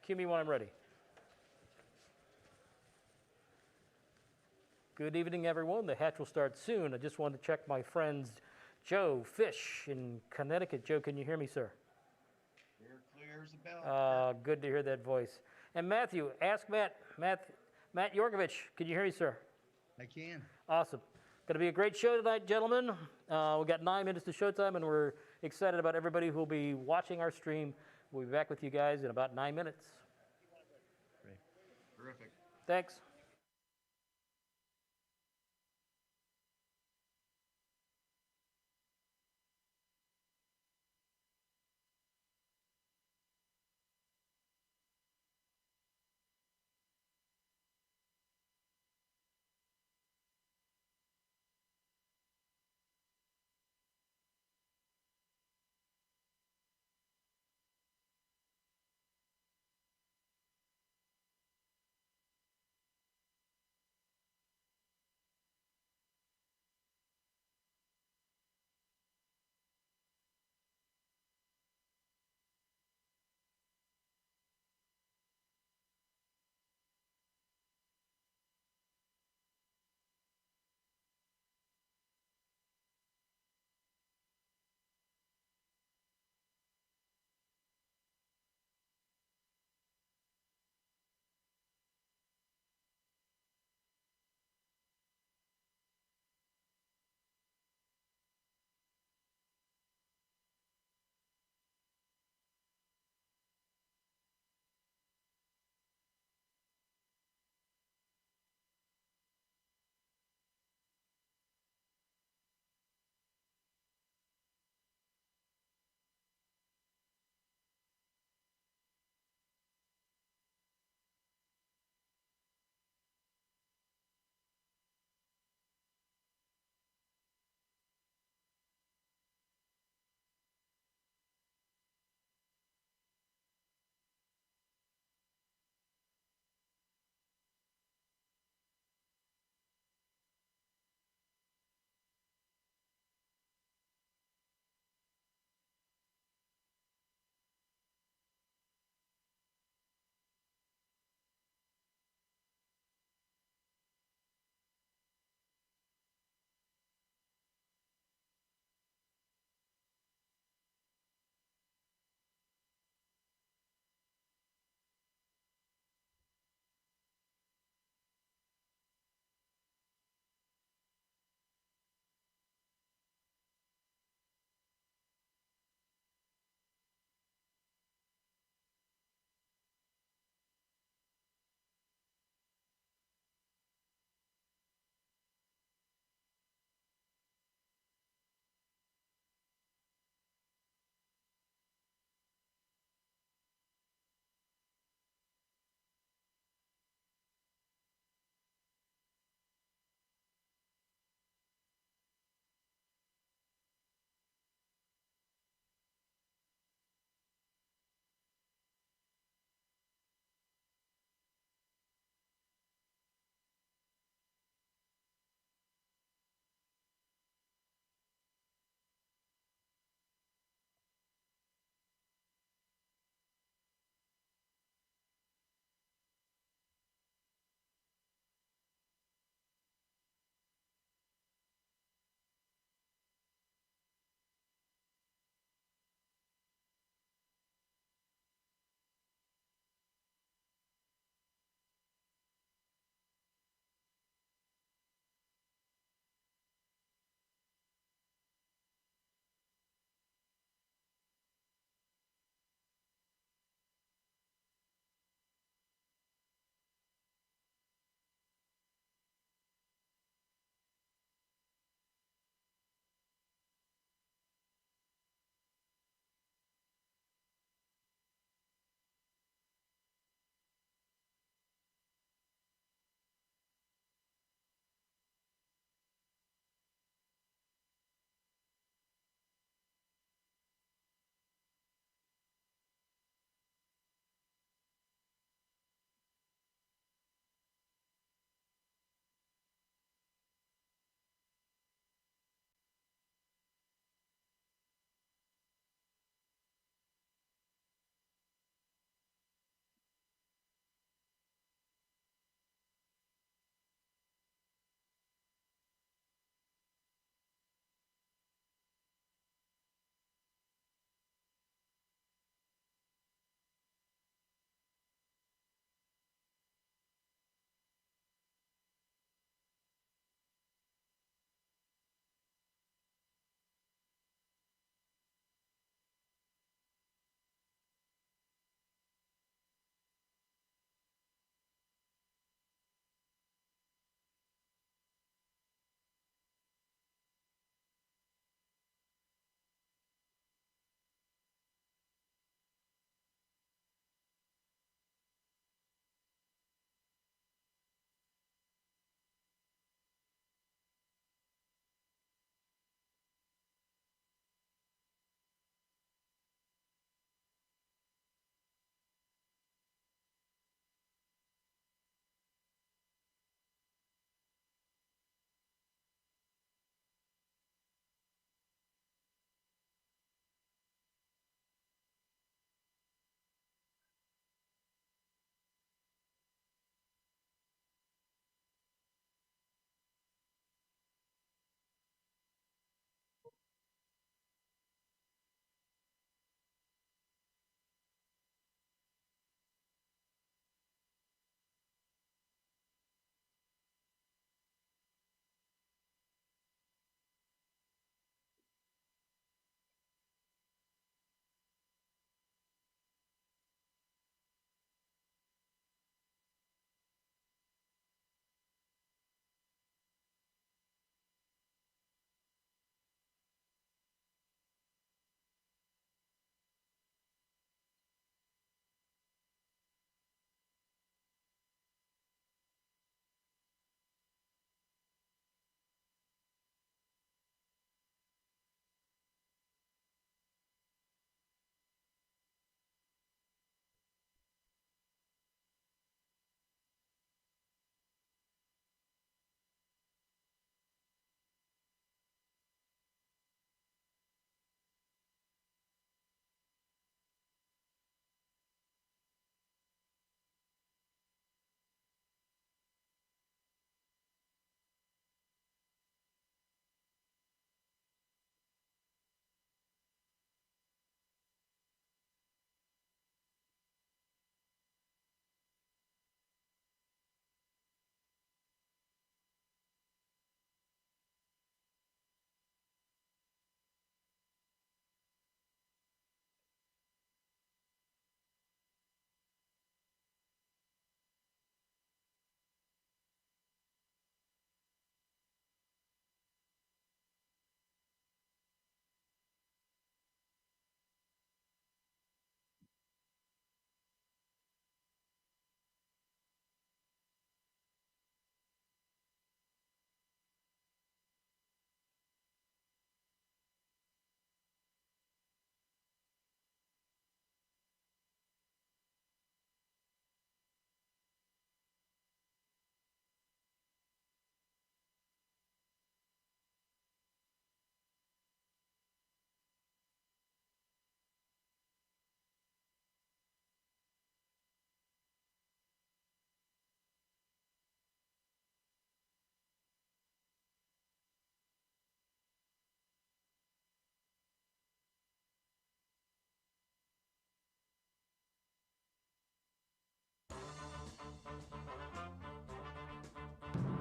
Cue me when I'm ready. Good evening, everyone. The hatch will start soon. I just wanted to check my friends Joe Fish in Connecticut. Joe, can you hear me, sir? You're clear as a bell. Good to hear that voice. And Matthew, ask Matt Yorkovich, can you hear me, sir? I can. Awesome. Going to be a great show tonight, gentlemen. We got 9 minutes to showtime, and we're excited about everybody who will be watching our stream. We'll be back with you guys in about 9 minutes. Great. Terrific. Thanks.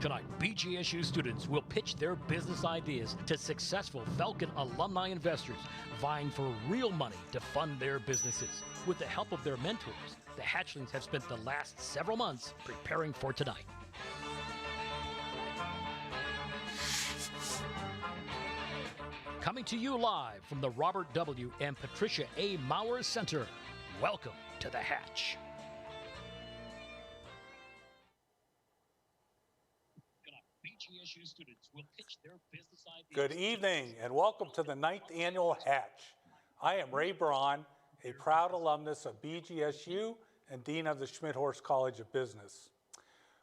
Tonight, BGSU students will pitch their business ideas to successful Falcon alumni investors vying for real money to fund their businesses. With the help of their mentors, the hatchlings have spent the last several months preparing for tonight. Coming to you live from the Robert W. and Patricia A. Maurer Center, welcome to the Hatch. BGSU students will pitch their business ideas. Good evening and welcome to the 9th Annual Hatch. I am Ray Braun, a proud alumnus of BGSU and Dean of the Schmidhorst College of Business.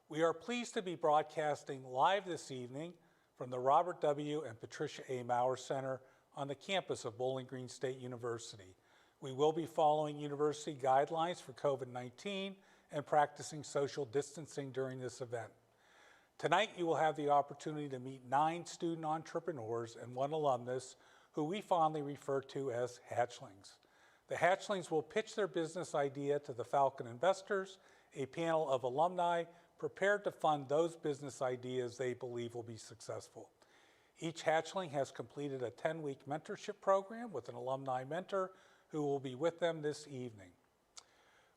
We are pleased to be broadcasting live this evening from the Robert W. and Patricia A. Maurer Center on the campus of Bowling Green State University. We will be following university guidelines for COVID-19 and practicing social distancing during this event. Tonight, you will have the opportunity to meet 9 student entrepreneurs and 1 alumnus who we fondly refer to as hatchlings. The hatchlings will pitch their business idea to the Falcon investors, a panel of alumni prepared to fund those business ideas they believe will be successful. Each hatchling has completed a 10-week mentorship program with an alumni mentor who will be with them this evening.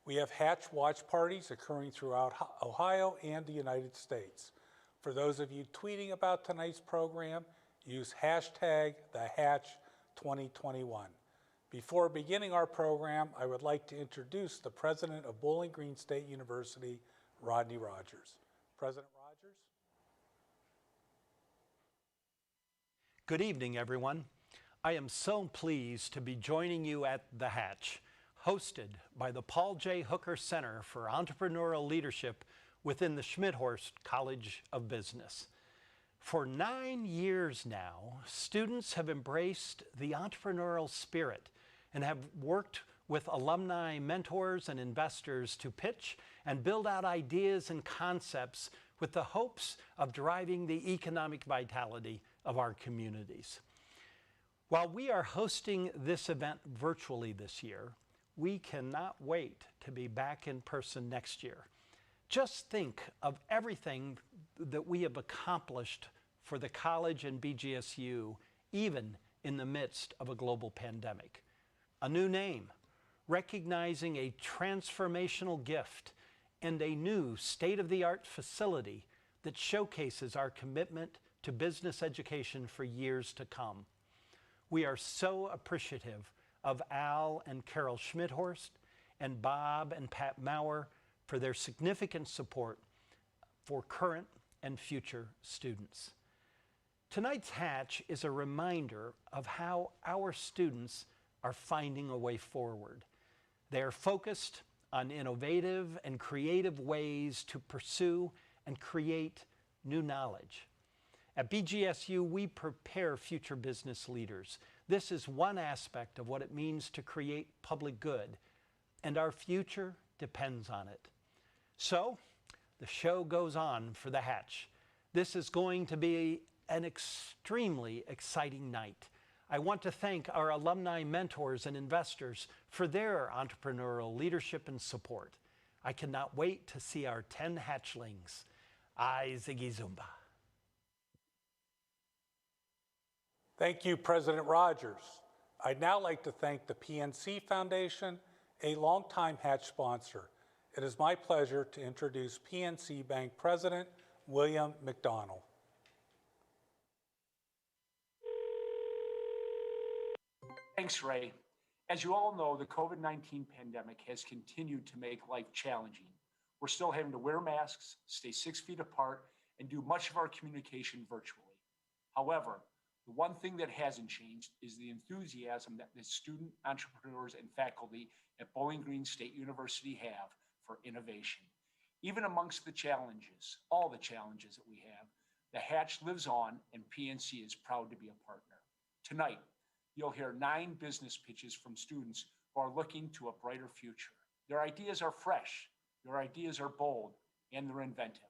We have Hatch watch parties occurring throughout Ohio and the United States. For those of you tweeting about tonight's program, use hashtag #TheHatch2021. Before beginning our program, I would like to introduce the president of Bowling Green State University, Rodney Rogers. President Rogers. Good evening, everyone. I am so pleased to be joining you at The Hatch, hosted by the Paul J. Hooker Center for Entrepreneurial Leadership within the Schmidhorst College of Business. For 9 years now, students have embraced the entrepreneurial spirit and have worked with alumni mentors and investors to pitch and build out ideas and concepts with the hopes of driving the economic vitality of our communities. While we are hosting this event virtually this year, we cannot wait to be back in person next year. Just think of everything that we have accomplished for the college and BGSU, even in the midst of a global pandemic. A new name, recognizing a transformational gift, and a new state-of-the-art facility that showcases our commitment to business education for years to come. We are so appreciative of Al and Carol Schmidhorst and Bob and Pat Maurer for their significant support for current and future students. Tonight's Hatch is a reminder of how our students are finding a way forward. They are focused on innovative and creative ways to pursue and create new knowledge. At BGSU, we prepare future business leaders. This is one aspect of what it means to create public good, and our future depends on it. So, the show goes on for the Hatch. This is going to be an extremely exciting night. I want to thank our alumni mentors and investors for their entrepreneurial leadership and support. I cannot wait to see our 10 hatchlings. I Ziggy Zumba. Thank you, President Rogers. I'd now like to thank the PNC Foundation, a longtime Hatch sponsor. It is my pleasure to introduce PNC Bank President William McDonald. Thanks, Ray. As you all know, the COVID-19 pandemic has continued to make life challenging. We're still having to wear masks, stay 6 feet apart, and do much of our communication virtually. However, the one thing that hasn't changed is the enthusiasm that the student entrepreneurs and faculty at Bowling Green State University have for innovation. Even amongst the challenges, all the challenges that we have, the Hatch lives on and PNC is proud to be a partner. Tonight, you'll hear 9 business pitches from students who are looking to a brighter future. Their ideas are fresh, their ideas are bold, and they're inventive.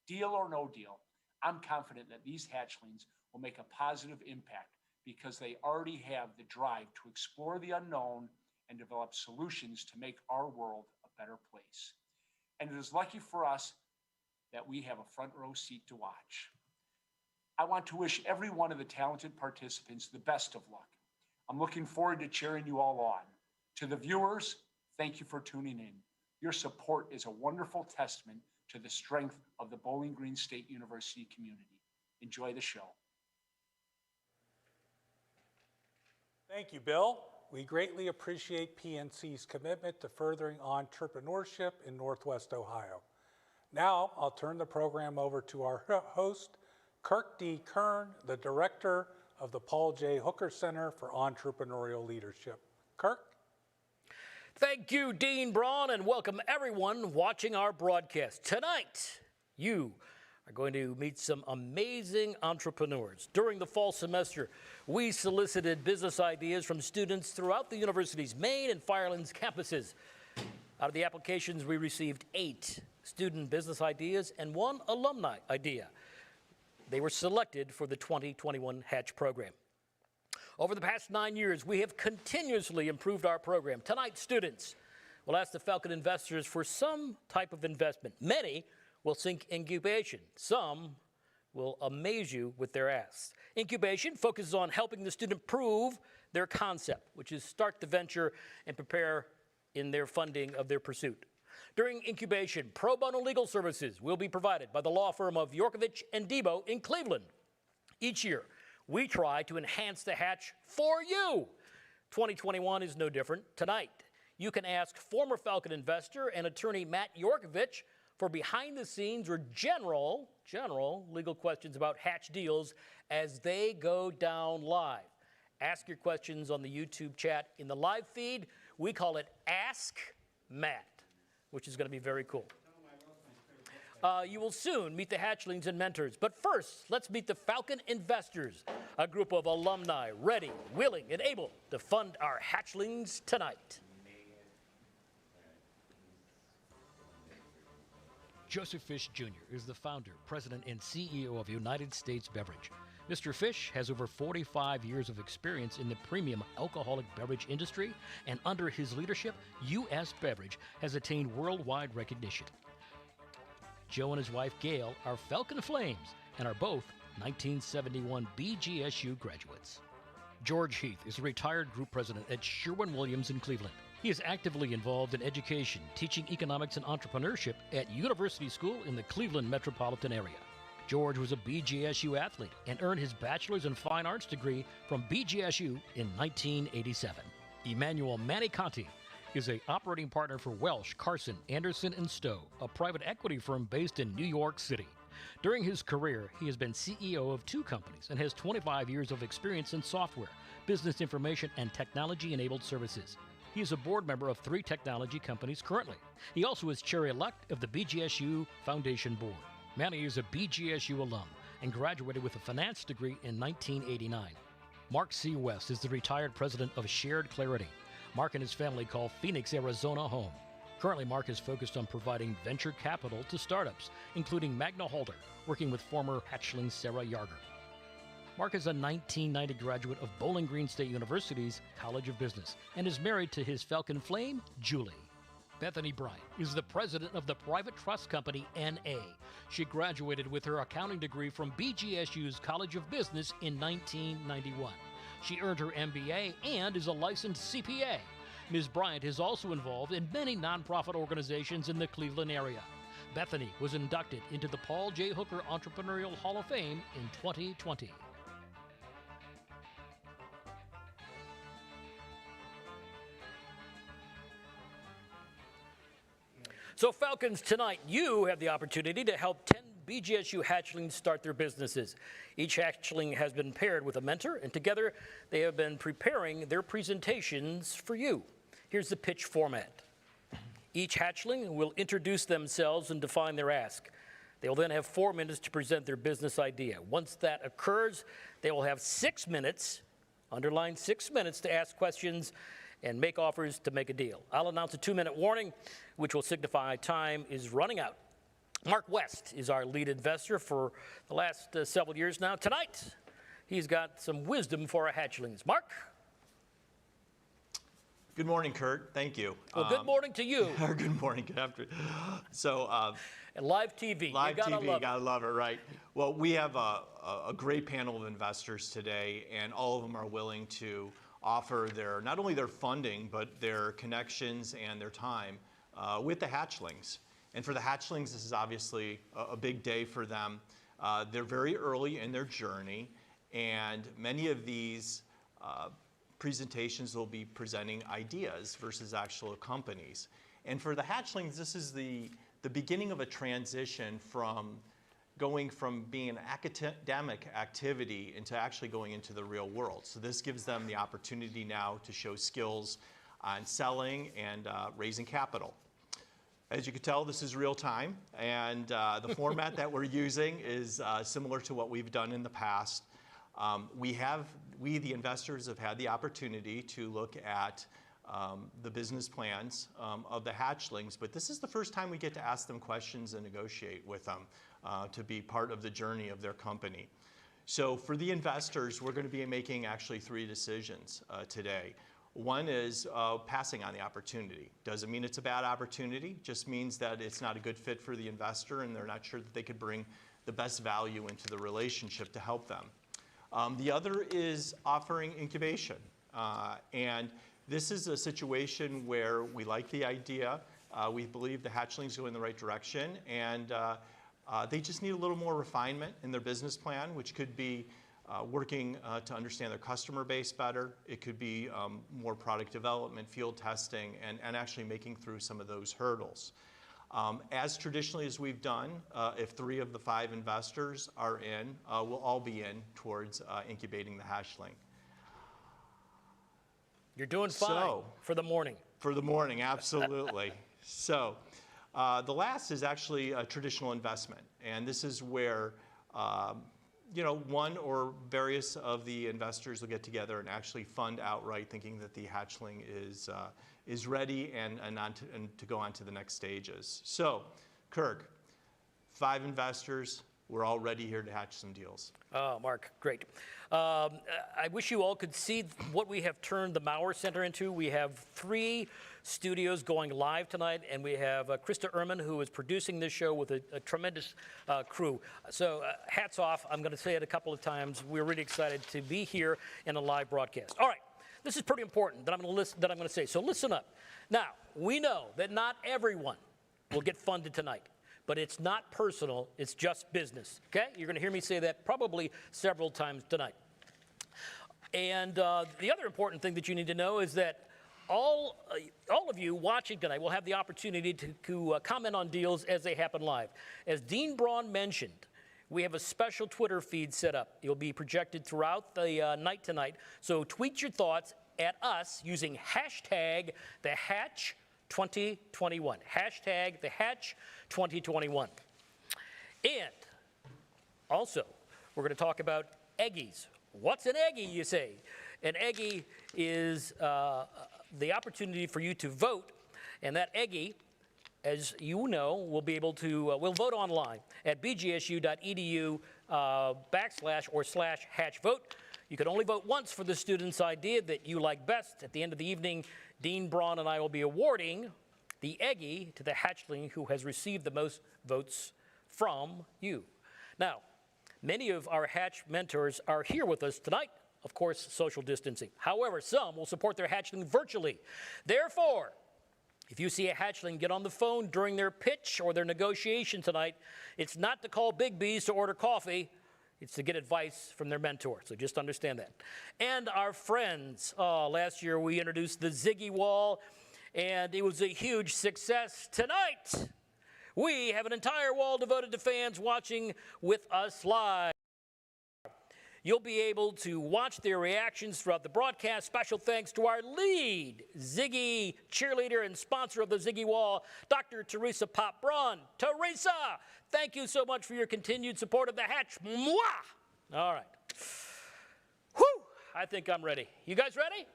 Deal or no deal, I'm confident that these hatchlings will make a positive impact because they already have the drive to explore the unknown and develop solutions to make our world a better place. And it is lucky for us that we have a front row seat to watch. I want to wish every one of the talented participants the best of luck. I'm looking forward to cheering you all on. To the viewers, thank you for tuning in. Your support is a wonderful testament to the strength of the Bowling Green State University community. Enjoy the show. Thank you, Bill. We greatly appreciate PNC's commitment to furthering entrepreneurship in Northwest Ohio. Now, I'll turn the program over to our host, Kirk D. Kern, the director of the Paul J. Hooker Center for Entrepreneurial Leadership. Kirk? Thank you, Dean Braun, and welcome everyone watching our broadcast. Tonight, you are going to meet some amazing entrepreneurs. During the fall semester, we solicited business ideas from students throughout the university's Maine and Firelands campuses. Out of the applications, we received 8 student business ideas and 1 alumni idea. They were selected for the 2021 Hatch program. Over the past 9 years, we have continuously improved our program. Tonight, students will ask the Falcon investors for some type of investment. Many will think incubation. Some will amaze you with their asks. Incubation focuses on helping the student prove their concept, which is start the venture and prepare in their funding of their pursuit. During incubation, pro bono legal services will be provided by the law firm of Yorkovich and Debo in Cleveland. Each year, we try to enhance the Hatch for you. 2021 is no different. Tonight, you can ask former Falcon investor and attorney Matt Yorkovich for behind-the-scenes or general legal questions about Hatch deals as they go down live. Ask your questions on the YouTube chat. In the live feed, we call it Ask Matt, which is going to be very cool. You will soon meet the hatchlings and mentors. But first, let's meet the Falcon investors, a group of alumni ready, willing, and able to fund our hatchlings tonight. Joseph Fish Jr. is the founder, president, and CEO of United States Beverage. Mr. Fish has over 45 years of experience in the premium alcoholic beverage industry, and under his leadership, U.S. Beverage has attained worldwide recognition. Joe and his wife Gail are Falcon Flames and are both 1971 BGSU graduates. George Heath is a retired group president at Sherwin-Williams in Cleveland. He is actively involved in education, teaching economics and entrepreneurship at University School in the Cleveland metropolitan area. George was a BGSU athlete and earned his bachelor's in fine arts degree from BGSU in 1987. Emmanuel Manicotti is an operating partner for Welsh, Carson, Anderson & Stowe, a private equity firm based in New York City. During his career, he has been CEO of 2 companies and has 25 years of experience in software, business information, and technology-enabled services. He is a board member of 3 technology companies currently. He also is chair-elect of the BGSU Foundation Board. Manny is a BGSU alum and graduated with a finance degree in 1989. Mark C. West is the retired president of Shared Clarity. Mark and his family call Phoenix, Arizona home. Currently, Mark is focused on providing venture capital to startups, including Magna Halter, working with former hatchling Sarah Yarger. Mark is a 1990 graduate of Bowling Green State University's College of Business and is married to his Falcon Flame, Julie. Bethany Bryant is the president of the private trust company NA. She graduated with her accounting degree from BGSU's College of Business in 1991. She earned her MBA and is a licensed CPA. Ms. Bryant is also involved in many nonprofit organizations in the Cleveland area. Bethany was inducted into the Paul J. Hooker Entrepreneurial Hall of Fame in 2020. So Falcons, tonight you have the opportunity to help 10 BGSU hatchlings start their businesses. Each hatchling has been paired with a mentor, and together they have been preparing their presentations for you. Here's the pitch format. Each hatchling will introduce themselves and define their ask. They will then have 4 minutes to present their business idea. Once that occurs, they will have 6 minutes, underline 6 minutes, to ask questions and make offers to make a deal. I'll announce a 2-minute warning, which will signify time is running out. Mark West is our lead investor for the last several years now. Tonight, he's got some wisdom for our hatchlings. Mark? Good morning, Kurt. Thank you. Well, good morning to you. Good morning. Good afternoon. So, And live TV. Live you gotta TV, love gotta love it, right? Well, we have a great panel of investors today, and all of them are willing to offer not only their funding, but their connections and their time with the hatchlings. And for the hatchlings, this is obviously a big day for them. They're very early in their journey, and many of these presentations will be presenting ideas versus actual companies. And for the hatchlings, this is the beginning of a transition from going from being an academic activity into actually going into the real world. So this gives them the opportunity now to show skills on selling and raising capital. As you can tell, this is real time, and the format that we're using is similar to what we've done in the past. We, the investors, have had the opportunity to look at the business plans of the hatchlings, but this is the first time we get to ask them questions and negotiate with them to be part of the journey of their company. So for the investors, we're going to be making actually 3 decisions today. One is passing on the opportunity. Doesn't mean it's a bad opportunity, just means that it's not a good fit for the investor and they're not sure that they could bring the best value into the relationship to help them. The other is offering incubation. And this is a situation where we like the idea. We believe the hatchlings go in the right direction, and they just need a little more refinement in their business plan, which could be working to understand their customer base better. It could be more product development, field testing, and actually making through some of those hurdles. As traditionally as we've done, if 3 of the 5 investors are in, we'll all be in towards incubating the hatchling. You're doing fine for the morning. For the morning, absolutely. So the last is actually a traditional investment, and this is where one or various of the investors will get together and actually fund outright, thinking that the hatchling is ready and to go on to the next stages. So, Kirk, 5 investors. We're all ready here to hatch some deals. Oh, Mark, great. I wish you all could see what we have turned the Maurer Center into. We have 3 studios going live tonight, and we have Krista Ehrman, who is producing this show with a tremendous crew. So hats off. I'm going to say it a couple of times. We're really excited to be here in a live broadcast. All right, this is pretty important that I'm going to say. So listen up. Now, we know that not everyone will get funded tonight. But it's not personal, it's just business, okay? You're gonna hear me say that probably several times tonight. And the other important thing that you need to know is that all of you watching tonight will have the opportunity to comment on deals as they happen live. As Dean Braun mentioned, we have a special Twitter feed set up. It'll be projected throughout the night tonight. So tweet your thoughts at us using hashtag #TheHatch2021. Hashtag #TheHatch2021. And also, we're going to talk about eggies. What's an eggie, you say? An eggie is the opportunity for you to vote, and that eggie, as you know, will be able to, we'll vote online at bgsu.edu/hatchvote. You can only vote once for the student's idea that you like best. At the end of the evening, Dean Braun and I will be awarding the eggie to the hatchling who has received the most votes from you. Now, many of our hatch mentors are here with us tonight, of course, social distancing. However, some will support their hatchling virtually. Therefore, if you see a hatchling get on the phone during their pitch or their negotiation tonight, it's not to call Big B's to order coffee. It's to get advice from their mentor, so just understand that. And our friends, last year we introduced the Ziggy Wall, and it was a huge success. Tonight, we have an entire wall devoted to fans watching with us live. You'll be able to watch their reactions throughout the broadcast. Special thanks to our lead Ziggy cheerleader and sponsor of the Ziggy Wall, Dr. Teresa Pop Braun. Teresa, thank you so much for your continued support of the Hatch. Mwah! All right. Whew, I think I'm ready. You guys ready?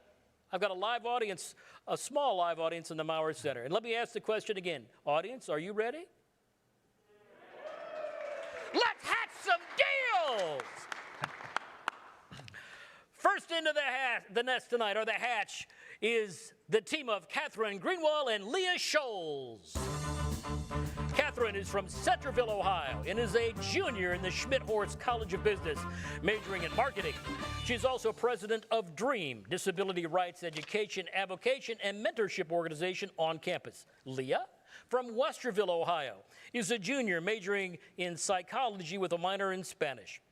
I've got a live audience, a small live audience in the Maurer Center. And let me ask the question again. Audience, are you ready? Let's hatch some deals! First into the nest tonight, or the hatch, is the team of Katherine Greenwald and Leah Scholes. Katherine Katherine is from Centerville, Ohio, and is a junior in the Schmidt-Horst College of Business, majoring in marketing. She's also president of DREAM, Disability Rights Education, Avocation, and Mentorship Organization on campus. Leah, from Westerville, Ohio, is a junior majoring in psychology with a minor in Spanish.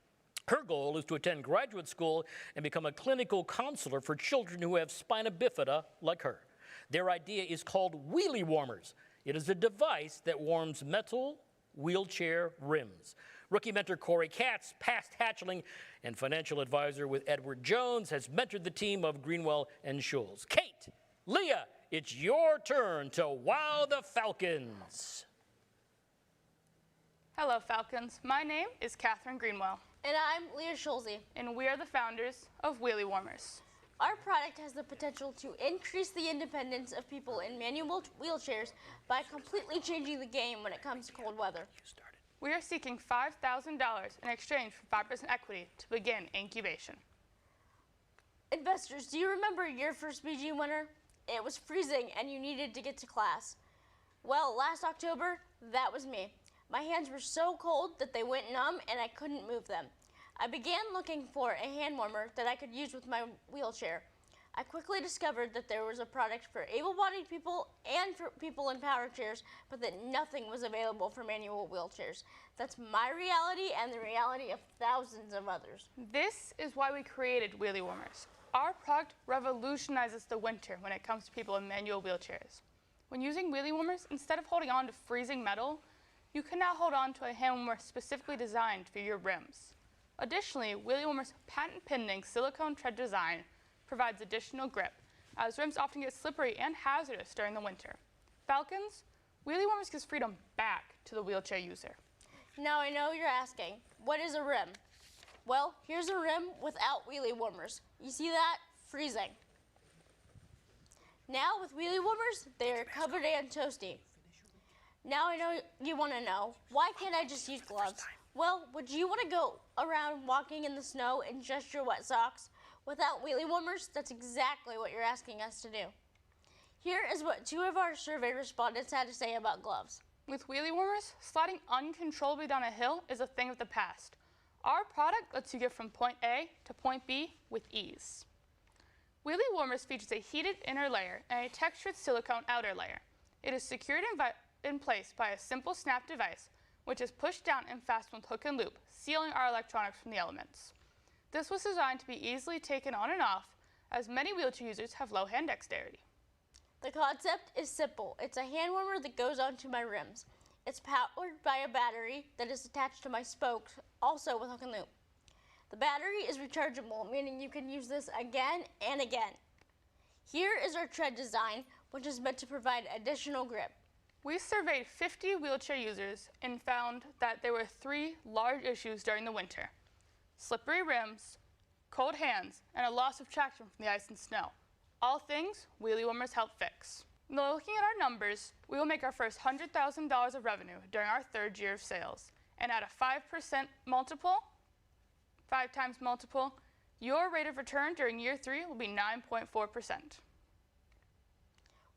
Her goal is to attend graduate school and become a clinical counselor for children who have spina bifida like her. Their idea is called Wheelie Warmers. It is a device that warms metal wheelchair rims. Rookie mentor Corey Katz, past hatchling and financial advisor with Edward Jones, has mentored the team of Greenwald and Scholes. Kate, Leah, it's your turn to wow the Falcons. Hello, Falcons. My name is Katherine Greenwald. And I'm Leah Schulze. And we are the founders of Wheelie Warmers. Our product has the potential to increase the independence of people in manual wheelchairs by completely changing the game when it comes to cold weather. We are seeking $5,000 in exchange for 5% equity to begin incubation. Investors, do you remember your first BG winter? It was freezing and you needed to get to class. Well, last October, that was me. My hands were so cold that they went numb and I couldn't move them. I began looking for a hand warmer that I could use with my wheelchair. I quickly discovered that there was a product for able-bodied people and for people in power chairs, but that nothing was available for manual wheelchairs. That's my reality and the reality of thousands of others. This is why we created Wheelie Warmers. Our product revolutionizes the winter when it comes to people in manual wheelchairs. When using Wheelie Warmers, instead of holding on to freezing metal, you can now hold on to a hand warmer specifically designed for your rims. Additionally, Wheelie Warmer's patent-pending silicone tread design provides additional grip, as rims often get slippery and hazardous during the winter. Falcons, Wheelie Warmers gives freedom back to the wheelchair user. Now I know you're asking, what is a rim? Well, here's a rim without Wheelie Warmers. You see that? Freezing. Now with Wheelie Warmers, they're covered and toasty. Now I know you want to know, why can't I just use gloves? Well, would you want to go around walking in the snow in just your wet socks? Without Wheelie Warmers, that's exactly what you're asking us to do. Here is what 2 of our survey respondents had to say about gloves. With Wheelie Warmers, sliding uncontrollably down a hill is a thing of the past. Our product lets you get from point A to point B with ease. Wheelie Warmers features a heated inner layer and a textured silicone outer layer. It is secured in place by a simple snap device, which is pushed down and fastened with hook and loop, sealing our electronics from the elements. This was designed to be easily taken on and off, as many wheelchair users have low hand dexterity. The concept is simple. It's a hand warmer that goes onto my rims. It's powered by a battery that is attached to my spokes, also with hook and loop. The battery is rechargeable, meaning you can use this again and again. Here is our tread design, which is meant to provide additional grip. We surveyed 50 wheelchair users and found that there were 3 large issues during the winter: slippery rims, cold hands, and a loss of traction from the ice and snow. All things Wheelie Warmers help fix. Now, looking at our numbers, we will make our first $100,000 of revenue during our 3rd year of sales. And at a 5% multiple, 5 times multiple, your rate of return during year 3 will be 9.4%.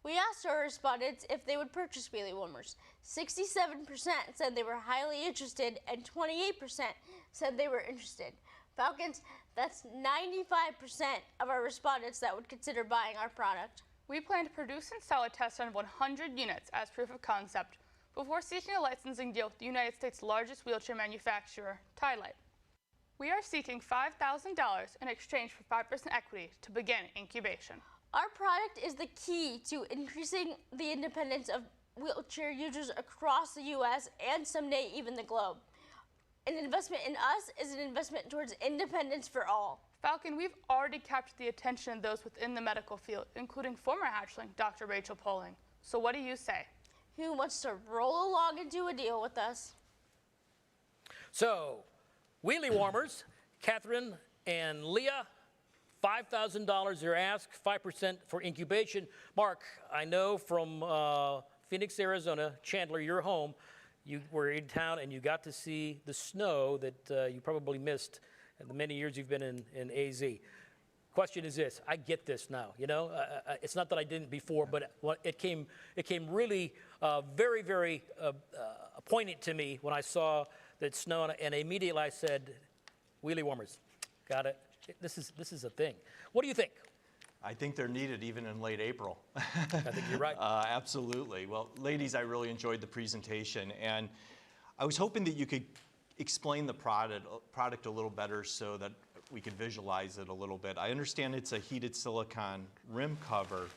We asked our respondents if they would purchase Wheelie Warmers. 67% said they were highly interested and 28% said they were interested. Falcons, that's 95% of our respondents that would consider buying our product. We plan to produce and sell a test run of 100 units as proof of concept before seeking a licensing deal with the United States' largest wheelchair manufacturer, Tylight. We are seeking $5,000 in exchange for 5% equity to begin incubation. Our product is the key to increasing the independence of wheelchair users across the U.S. and someday even the globe. An investment in us is an investment towards independence for all. Falcon, we've already captured the attention of those within the medical field, including former hatchling Dr. Rachel Poling. So what do you say? Who wants to roll along and do a deal with us? So, Wheelie Warmers, Katherine and Leah, $5,000 they're asked, 5% for incubation. Mark, I know from Phoenix, Arizona, Chandler, your home, you were in town and you got to see the snow that you probably missed in the many years you've been in AZ. Question is this: I get this now. You know, it's not that I didn't before, but it came really very poignant to me when I saw that snow, and immediately I said, Wheelie Warmers, got it. This is a thing. What do you think? I think they're needed even in late April. I think you're right. Absolutely. Well, ladies, I really enjoyed the presentation, and I was hoping that you could explain the product a little better so that we could visualize it a little bit. I understand it's a heated silicone rim cover.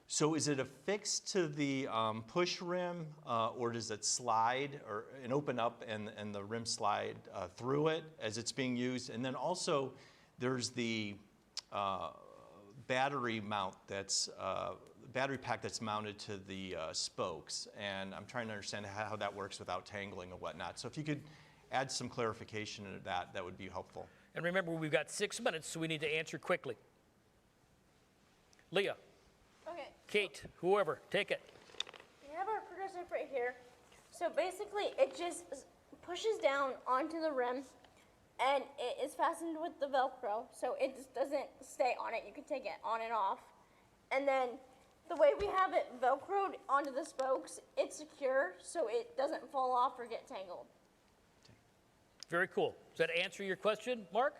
So is it affixed to the push rim, or does it slide and open up and the rim slide through it as it's being used? And then also there's the battery mount battery pack that's mounted to the spokes, and I'm trying to understand how that works without tangling and whatnot. So if you could add some clarification to that would be helpful. And remember, we've got 6 minutes, so we need to answer quickly. Leah. Okay. Kate, whoever, take it. We have our prototype right here. So basically, it just pushes down onto the rim, and it is fastened with the Velcro, so it just doesn't stay on it. You can take it on and off. And then the way we have it Velcroed onto the spokes, it's secure, so it doesn't fall off or get tangled. Very cool. Does that answer your question, Mark?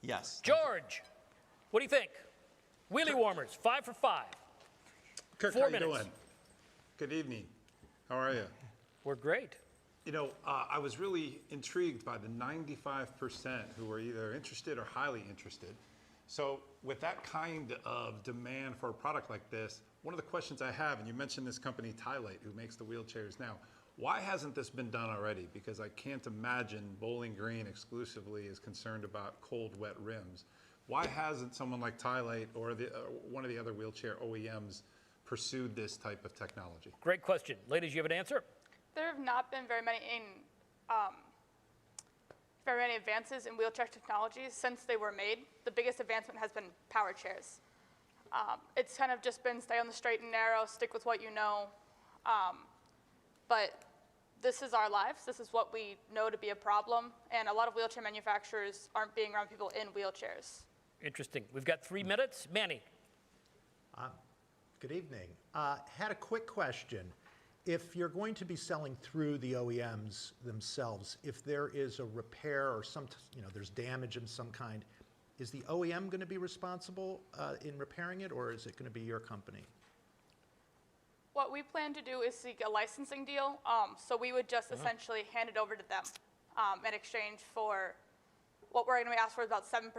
Yes. George, what do you think? Wheelie Warmers, 5 for 5. Kirk, 4 how you minutes. doing? Good evening. How are you? We're great. You know, I was really intrigued by the 95% who were either interested or highly interested. So with that kind of demand for a product like this, one of the questions I have, and you mentioned this company, Tylate, who makes the wheelchairs now, why hasn't this been done already? Because I can't imagine Bowling Green exclusively is concerned about cold, wet rims. Why hasn't someone like Tylate or one of the other wheelchair OEMs pursued this type of technology? Great question. Ladies, you have an answer? There have not been very many advances in wheelchair technologies since they were made. The biggest advancement has been power chairs. It's kind of just been stay on the straight and narrow, stick with what you know. But this is our lives. This is what we know to be a problem. And a lot of wheelchair manufacturers aren't being around people in wheelchairs. Interesting. We've got 3 minutes. Manny. Good evening. Had a quick question. If you're going to be selling through the OEMs themselves, if there is a repair or there's damage of some kind, is the OEM going to be responsible in repairing it, or is it going to be your company? What we plan to do is seek a licensing deal. So we would just essentially hand it over to them in exchange for what we're going to be asked for is about 7%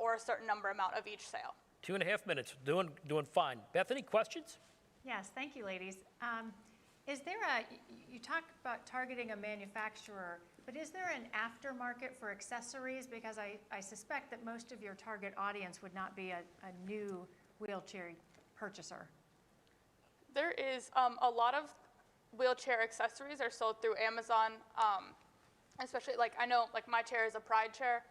or a certain number amount of each sale. 2.5 minutes. Doing fine. Bethany, questions? Yes, thank you, ladies. Is there you talk about targeting a manufacturer, but is there an aftermarket for accessories? Because I suspect that most of your target audience would not be a new wheelchair purchaser. There is a lot of wheelchair accessories are sold through Amazon, especially I know my chair is a Pride chair,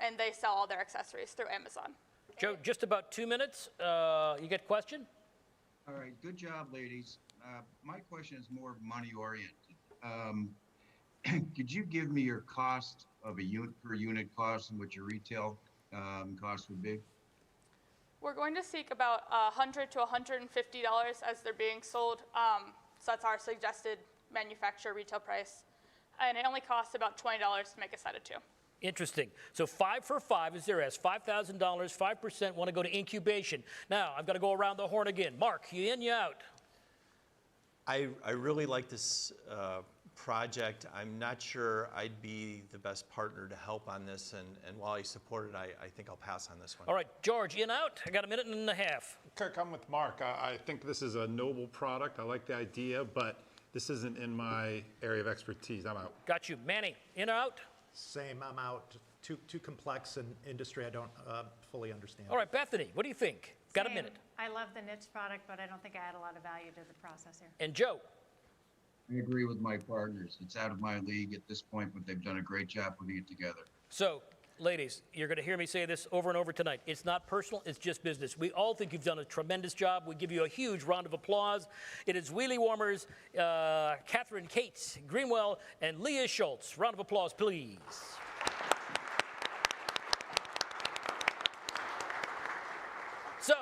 and they sell all their accessories through Amazon. Joe, just about 2 minutes. You get a question? All right, good job, ladies. My question is more money oriented. Could you give me your cost of a unit per unit cost and what your retail cost would be? We're going to seek about $100 to $150 as they're being sold. So that's our suggested manufacturer retail price. And it only costs about $20 to make a set of 2. Interesting. So 5 for 5 is their S. $5,000, 5% want to go to incubation. Now, I've got to go around the horn again. Mark, you in, you out? I really like this project. I'm not sure I'd be the best partner to help on this, and while I support it, I think I'll pass on this one. All right, George, in, out? I got a minute and a half. Kirk, I'm with Mark. I think this is a noble product. I like the idea, but this isn't in my area of expertise. I'm out. Got you. Manny, in or out? Same, I'm out. Too complex an industry I don't fully understand. All right, Bethany, what do you think? Got a minute. I love the niche product, but I don't think I add a lot of value to the process here. And Joe? I agree with my partners. It's out of my league at this point, but they've done a great job putting it together. So, ladies, you're going to hear me say this over and over tonight. It's not personal, it's just business. We all think you've done a tremendous job. We give you a huge round of applause. It is Wheelie Warmers, Katherine, Kate, Greenwald, and Leah Schultz. Round of applause, please. So,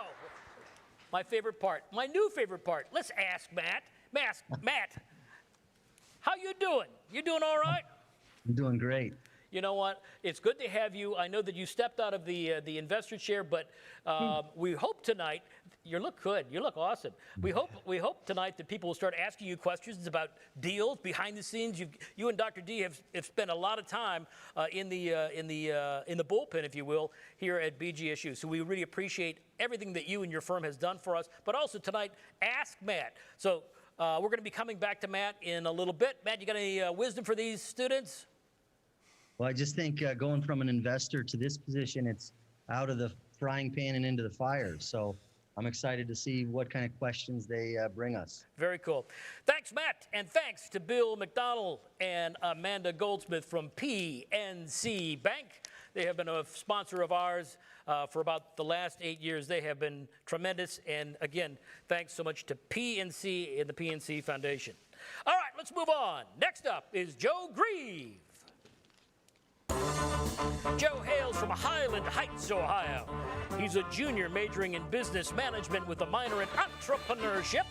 my favorite part, my new favorite part. Let's ask Matt. Matt, How you doing? You doing all right? I'm doing great. You know what? It's good to have you. I know that you stepped out of the investor chair, but we hope tonight. You look good. You look awesome. We hope tonight that people will start asking you questions about deals behind the scenes. You and Dr. D have spent a lot of time in the bullpen, if you will, here at BGSU. So we really appreciate everything that you and your firm has done for us. But also tonight, ask Matt. So we're going to be coming back to Matt in a little bit. Matt, you got any wisdom for these students? Well, I just think going from an investor to this position, it's out of the frying pan and into the fire. So I'm excited to see what kind of questions they bring us. Very cool. Thanks, Matt, and thanks to Bill McDonald and Amanda Goldsmith from PNC Bank. They have been a sponsor of ours for about the last 8 years. They have been tremendous, and again, thanks so much to PNC and the PNC Foundation. All right, let's move on. Next up is Joe Grieve. Joe hails from Highland Heights, Ohio. He's a junior majoring in business management with a minor in entrepreneurship,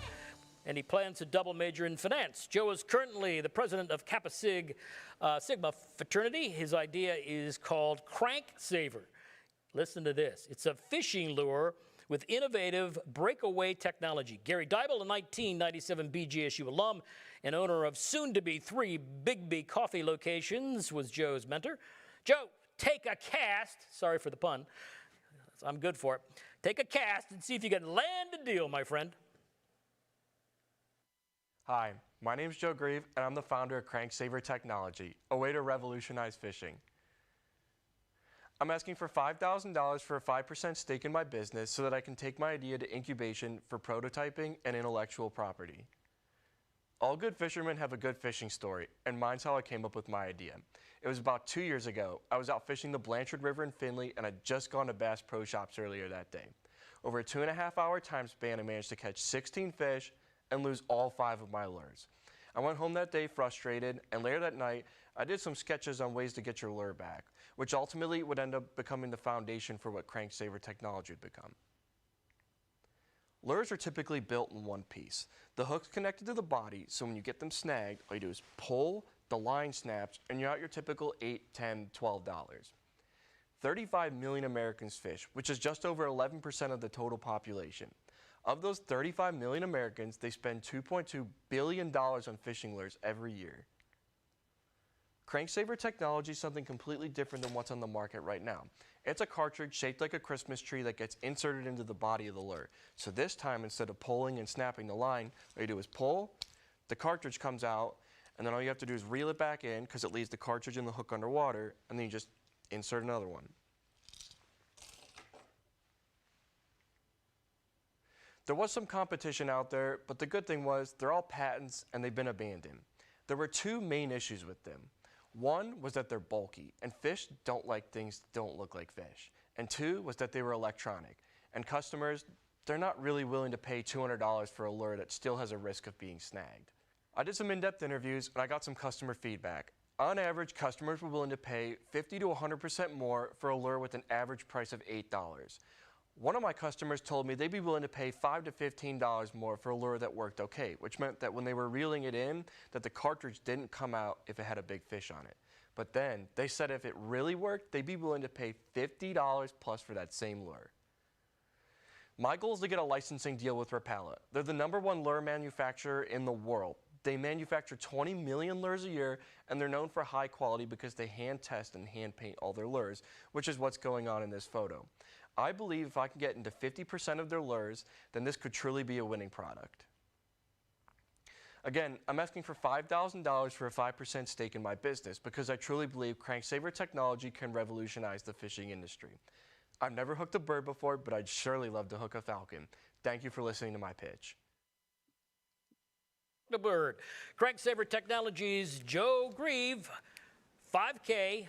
and he plans to double major in finance. Joe is currently the president of Kappa Sigma fraternity. His idea is called Cranksaver. Listen to this. It's a fishing lure with innovative breakaway technology. Gary Dybel, a 1997 BGSU alum and owner of soon-to-be 3 Big B coffee locations, was Joe's mentor. Joe, take a cast. Sorry for the pun. I'm good for it. Take a cast and see if you can land a deal, my friend. Hi, my name is Joe Grieve, and I'm the founder of Cranksaver Technology, a way to revolutionize fishing. I'm asking for $5,000 for a 5% stake in my business so that I can take my idea to incubation for prototyping and intellectual property. All good fishermen have a good fishing story, and mine's how I came up with my idea. It was about 2 years ago. I was out fishing the Blanchard River in Findlay, and I'd just gone to Bass Pro Shops earlier that day. Over a 2.5-hour time span, I managed to catch 16 fish and lose all 5 of my lures. I went home that day frustrated, and later that night, I did some sketches on ways to get your lure back, which ultimately would end up becoming the foundation for what Cranksaver Technology would become. Lures are typically built in one piece. The hook's connected to the body, so when you get them snagged, all you do is pull, the line snaps, and you're out your typical $8, $10, $12. 35 million Americans fish, which is just over 11% of the total population. Of those 35 million Americans, they spend $2.2 billion on fishing lures every year. Cranksaver Technology is something completely different than what's on the market right now. It's a cartridge shaped like a Christmas tree that gets inserted into the body of the lure. So this time, instead of pulling and snapping the line, all you do is pull, the cartridge comes out, and then all you have to do is reel it back in because it leaves the cartridge and the hook underwater, and then you just insert another one. There was some competition out there, but the good thing was they're all patents and they've been abandoned. There were 2 main issues with them. One was that they're bulky, and fish don't like things that don't look like fish. And 2 was that they were electronic, and customers, they're not really willing to pay $200 for a lure that still has a risk of being snagged. I did some in-depth interviews, and I got some customer feedback. On average, customers were willing to pay 50 to 100% more for a lure with an average price of $8. One of my customers told me they'd be willing to pay $5 to $15 more for a lure that worked okay, which meant that when they were reeling it in, that the cartridge didn't come out if it had a big fish on it. But then they said if it really worked, they'd be willing to pay $50 plus for that same lure. My goal is to get a licensing deal with Rapala. They're the #1 lure manufacturer in the world. They manufacture 20 million lures a year, and they're known for high quality because they hand test and hand paint all their lures, which is what's going on in this photo. I believe if I can get into 50% of their lures, then this could truly be a winning product. Again, I'm asking for $5,000 for a 5% stake in my business because I truly believe Cranksaver Technology can revolutionize the fishing industry. I've never hooked a bird before, but I'd surely love to hook a falcon. Thank you for listening to my pitch. The bird. Cranksaver Technologies, Joe Grieve, 5K,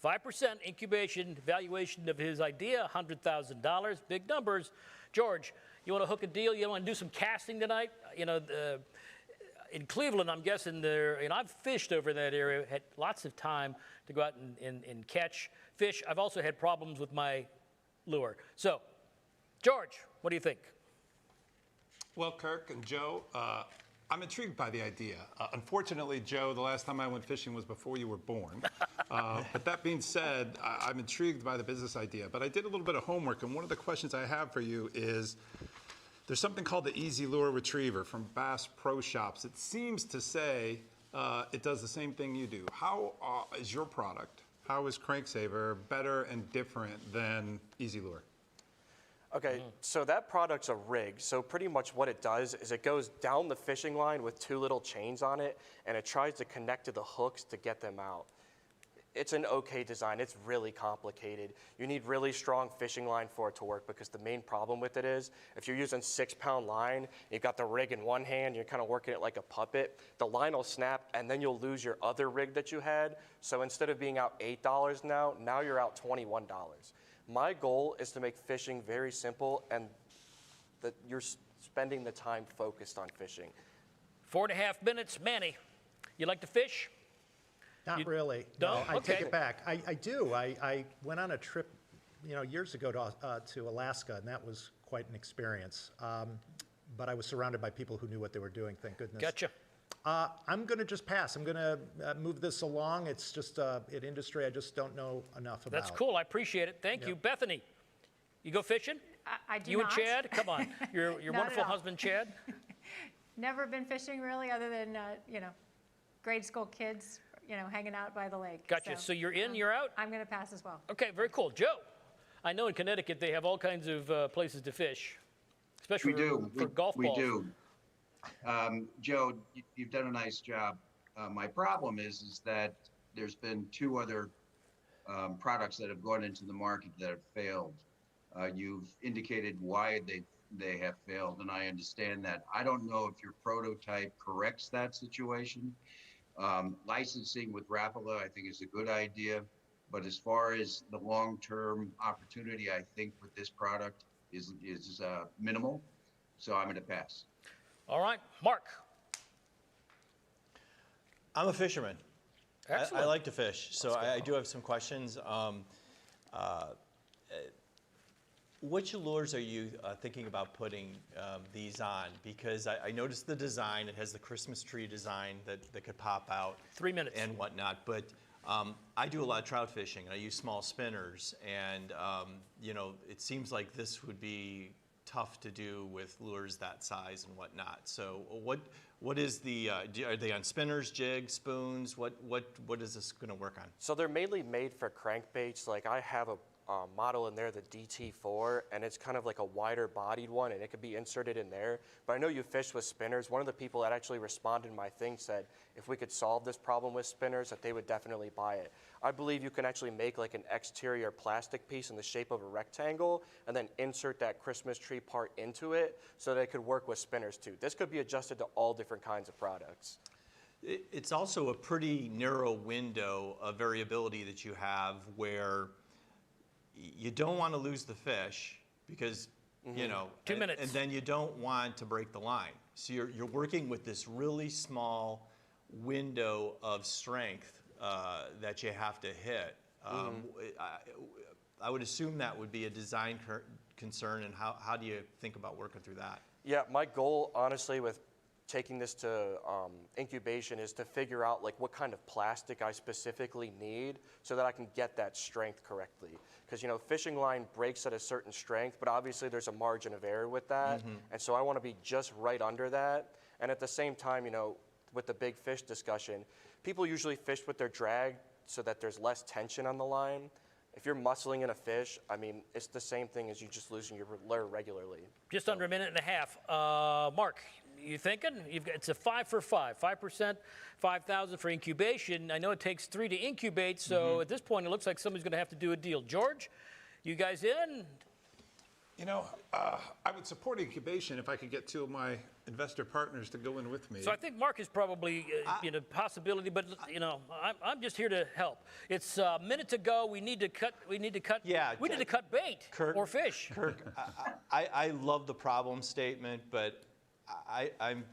5% incubation valuation of his idea, $100,000, big numbers. George, you want to hook a deal? You want to do some casting tonight? You know, in Cleveland, I'm guessing there, and I've fished over that area, had lots of time to go out and catch fish. I've also had problems with my lure. So, George, what do you think? Well, Kirk and Joe, I'm intrigued by the idea. Unfortunately, Joe, the last time I went fishing was before you were born. But that being said, I'm intrigued by the business idea. But I did a little bit of homework, and one of the questions I have for you is, there's something called the Easy Lure Retriever from Bass Pro Shops. It seems to say it does the same thing you do. How is your product, how is Cranksaver better and different than Easy Lure? Okay, so that product's a rig. So pretty much what it does is it goes down the fishing line with 2 little chains on it, and it tries to connect to the hooks to get them out. It's an okay design. It's really complicated. You need really strong fishing line for it to work, because the main problem with it is if you're using 6-pound line, you've got the rig in one hand, you're kind of working it like a puppet, the line will snap and then you'll lose your other rig that you had. So instead of being out $8 now you're out $21. My goal is to make fishing very simple and that you're spending the time focused on fishing. 4.5 minutes. Manny, you like to fish? Not really. Don't? No, I take Okay. it back. I do. I went on a trip, years ago to Alaska, and that was quite an experience. But I was surrounded by people who knew what they were doing, thank goodness. Gotcha. I'm going to just pass. I'm going to move this along. It's just an industry I just don't know enough about. That's cool. I appreciate it. Thank you. Bethany, you go fishing? I do You not. and Chad? Come on. Your Not at wonderful all. husband, Chad? Never been fishing really, other than, grade school kids, hanging out by the lake. Gotcha. So you're in, you're out? I'm going to pass as well. Okay, very cool. Joe, I know in Connecticut they have all kinds of places to fish, especially for golf balls. We do. Joe, you've done a nice job. My problem is that there's been 2 other products that have gone into the market that have failed. You've indicated why they have failed, and I understand that. I don't know if your prototype corrects that situation. Licensing with Rapala, I think, is a good idea, but as far as the long-term opportunity, I think with this product is minimal. So I'm going to pass. All right, Mark. I'm a fisherman. Excellent. I like to fish, so I do have some questions. Which lures are you thinking about putting these on? Because I noticed the design. It has the Christmas tree design that could pop out. 3 minutes. And whatnot. But I do a lot of trout fishing. I use small spinners. And, it seems like this would be tough to do with lures that size and whatnot. So what is the, are they on spinners, jigs, spoons? What is this going to work on? So they're mainly made for crankbaits. Like I have a model in there, the DT4, and it's kind of like a wider bodied one, and it could be inserted in there. But I know you fish with spinners. One of the people that actually responded to my thing said if we could solve this problem with spinners, that they would definitely buy it. I believe you can actually make like an exterior plastic piece in the shape of a rectangle and then insert that Christmas tree part into it so that it could work with spinners too. This could be adjusted to all different kinds of products. It's also a pretty narrow window of variability that you have where you don't want to lose the fish because, 2 minutes. And then you don't want to break the line. So you're working with this really small window of strength that you have to hit. I would assume that would be a design concern, and how do you think about working through that? Yeah, my goal, honestly, with taking this to incubation is to figure out like what kind of plastic I specifically need so that I can get that strength correctly. Because fishing line breaks at a certain strength, but obviously there's a margin of error with that. And so I want to be just right under that. And at the same time, with the big fish discussion, people usually fish with their drag so that there's less tension on the line. If you're muscling in a fish, it's the same thing as you just losing your lure regularly. Just under a minute and a half. Mark, you thinking? It's a 5 for 5, 5%, 5,000 for incubation. I know it takes 3 to incubate, so at this point it looks like somebody's going to have to do a deal. George, you guys in? I would support incubation if I could get 2 of my investor partners to go in with me. So I think Mark is probably a possibility, but I'm just here to help. It's a minute to go. We need to cut. Yeah, we need to cut bait or fish. Kirk, I love the problem statement, but I'm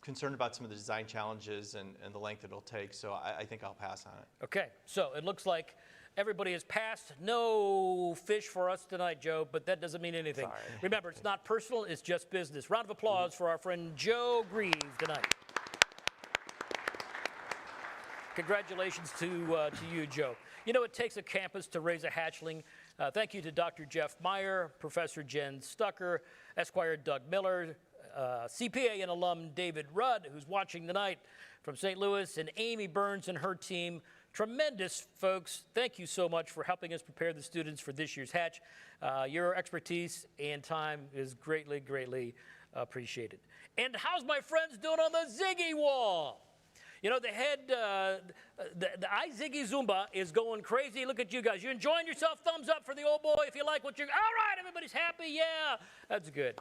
concerned about some of the design challenges and the length it'll take, so I think I'll pass on it. Okay, so it looks like everybody has passed. No fish for us tonight, Joe, but that doesn't mean anything. Sorry. Remember, it's not personal, it's just business. Round of applause for our friend Joe Grieve tonight. Congratulations to you, Joe. You know, it takes a campus to raise a hatchling. Thank you to Dr. Jeff Meyer, Professor Jen Stucker, Esquire Doug Miller, CPA and alum David Rudd, who's watching tonight from St. Louis, and Amy Burns and her team. Tremendous folks. Thank you so much for helping us prepare the students for this year's Hatch. Your expertise and time is greatly, greatly appreciated. And how's my friends doing on the Ziggy wall? You know, the head, the iZiggy Zumba is going crazy. Look at you guys. You enjoying yourself? Thumbs up for the old boy if you like what you're, all right, everybody's happy, yeah. That's good.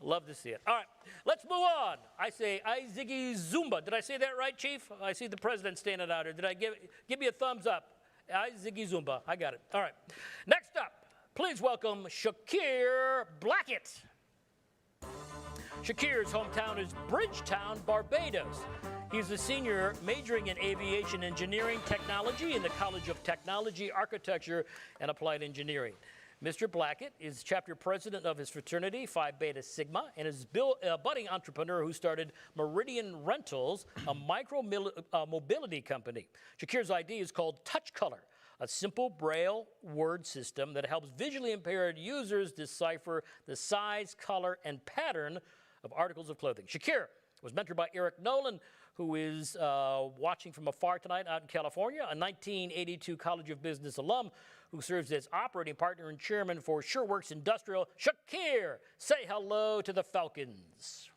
Love to see it. All right, let's move on. I say iZiggy Zumba. Did I say that right, Chief? I see the president standing out here. Did I give me a thumbs up? iZiggy Zumba. I got it. All right. Next up, please welcome Shakir Blackett. Shakir's hometown is Bridgetown, Barbados. He's a senior majoring in aviation engineering technology in the College of Technology, Architecture, and Applied Engineering. Mr. Blackett is chapter president of his fraternity, Phi Beta Sigma, and is a budding entrepreneur who started Meridian Rentals, a micro-mobility company. Shakir's idea is called Touch Color, a simple Braille word system that helps visually impaired users decipher the size, color, and pattern of articles of clothing. Shakir was mentored by Eric Nolan, who is watching from afar tonight out in California, a 1982 College of Business alum who serves as operating partner and chairman for SureWorks Industrial. Shakir, say hello to the Falcons.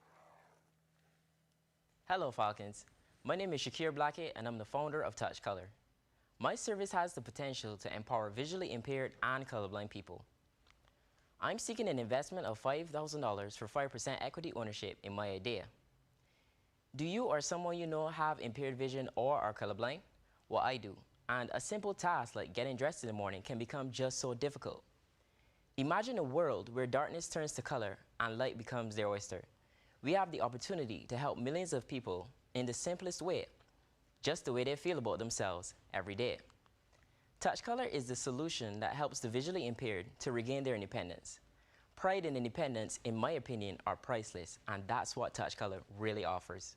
Hello, Falcons. My name is Shakir Blackett, and I'm the founder of Touch Color. My service has the potential to empower visually impaired and colorblind people. I'm seeking an investment of $5,000 for 5% equity ownership in my idea. Do you or someone you know have impaired vision or are colorblind? Well, I do. And a simple task like getting dressed in the morning can become just so difficult. Imagine a world where darkness turns to color and light becomes their oyster. We have the opportunity to help millions of people in the simplest way, just the way they feel about themselves every day. Touch Color is the solution that helps the visually impaired to regain their independence. Pride and independence, in my opinion, are priceless, and that's what Touch Color really offers.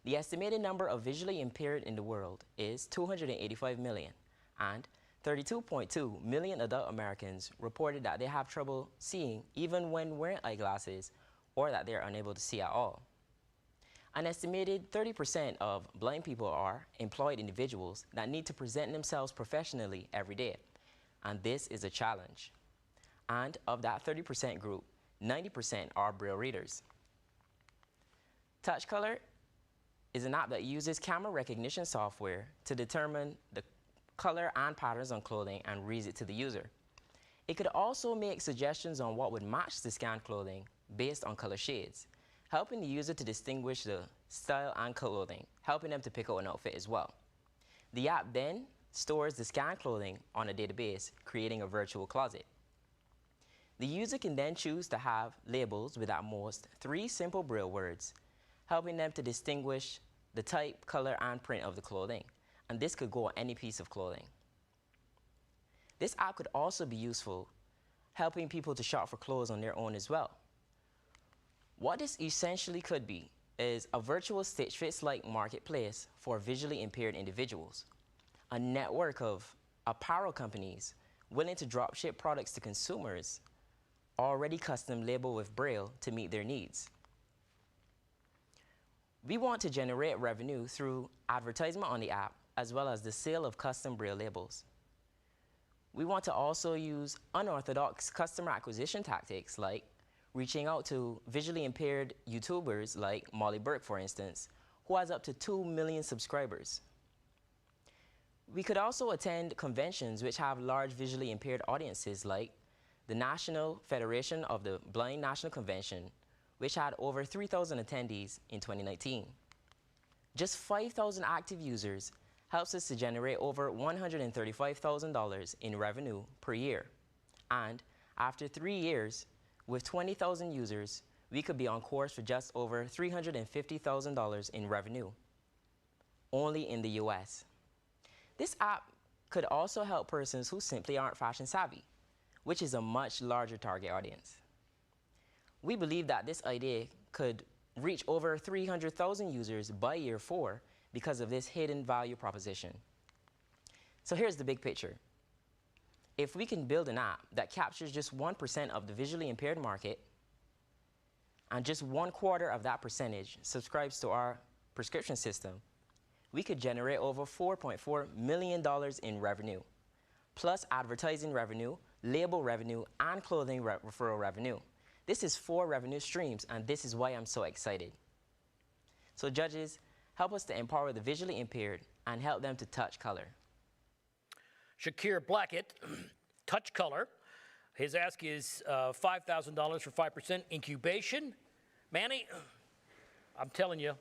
The estimated number of visually impaired in the world is 285 million, and 32.2 million adult Americans reported that they have trouble seeing even when wearing eyeglasses, or that they are unable to see at all. An estimated 30% of blind people are employed individuals that need to present themselves professionally every day, and this is a challenge. And of that 30% group, 90% are Braille readers. Touch Color is an app that uses camera recognition software to determine the color and patterns on clothing and reads it to the user. It could also make suggestions on what would match the scanned clothing based on color shades, helping the user to distinguish the style and clothing, helping them to pick out an outfit as well. The app then stores the scanned clothing on a database, creating a virtual closet. The user can then choose to have labels with at most 3 simple Braille words, helping them to distinguish the type, color, and print of the clothing. And this could go on any piece of clothing. This app could also be useful, helping people to shop for clothes on their own as well. What this essentially could be is a virtual Stitch Fits-like marketplace for visually impaired individuals, a network of apparel companies willing to drop ship products to consumers already custom labeled with Braille to meet their needs. We want to generate revenue through advertisement on the app, as well as the sale of custom Braille labels. We want to also use unorthodox customer acquisition tactics, like reaching out to visually impaired YouTubers like Molly Burke, for instance, who has up to 2 million subscribers. We could also attend conventions which have large visually impaired audiences, like the National Federation of the Blind National Convention, which had over 3,000 attendees in 2019. Just 5,000 active users helps us to generate over $135,000 in revenue per year. And after 3 years, with 20,000 users, we could be on course for just over $350,000 in revenue, only in the US. This app could also help persons who simply aren't fashion savvy, which is a much larger target audience. We believe that this idea could reach over 300,000 users by year 4 because of this hidden value proposition. So here's the big picture. If we can build an app that captures just 1% of the visually impaired market, and just 1/4 of that percentage subscribes to our prescription system, we could generate over $4.4 million in revenue, plus advertising revenue, label revenue, and clothing referral revenue. This is 4 revenue streams, and this is why I'm so excited. So judges, help us to empower the visually impaired and help them to touch color. Shakir Blackett, Touch Color. His ask is $5,000 for 5% incubation. Manny, I'm telling you,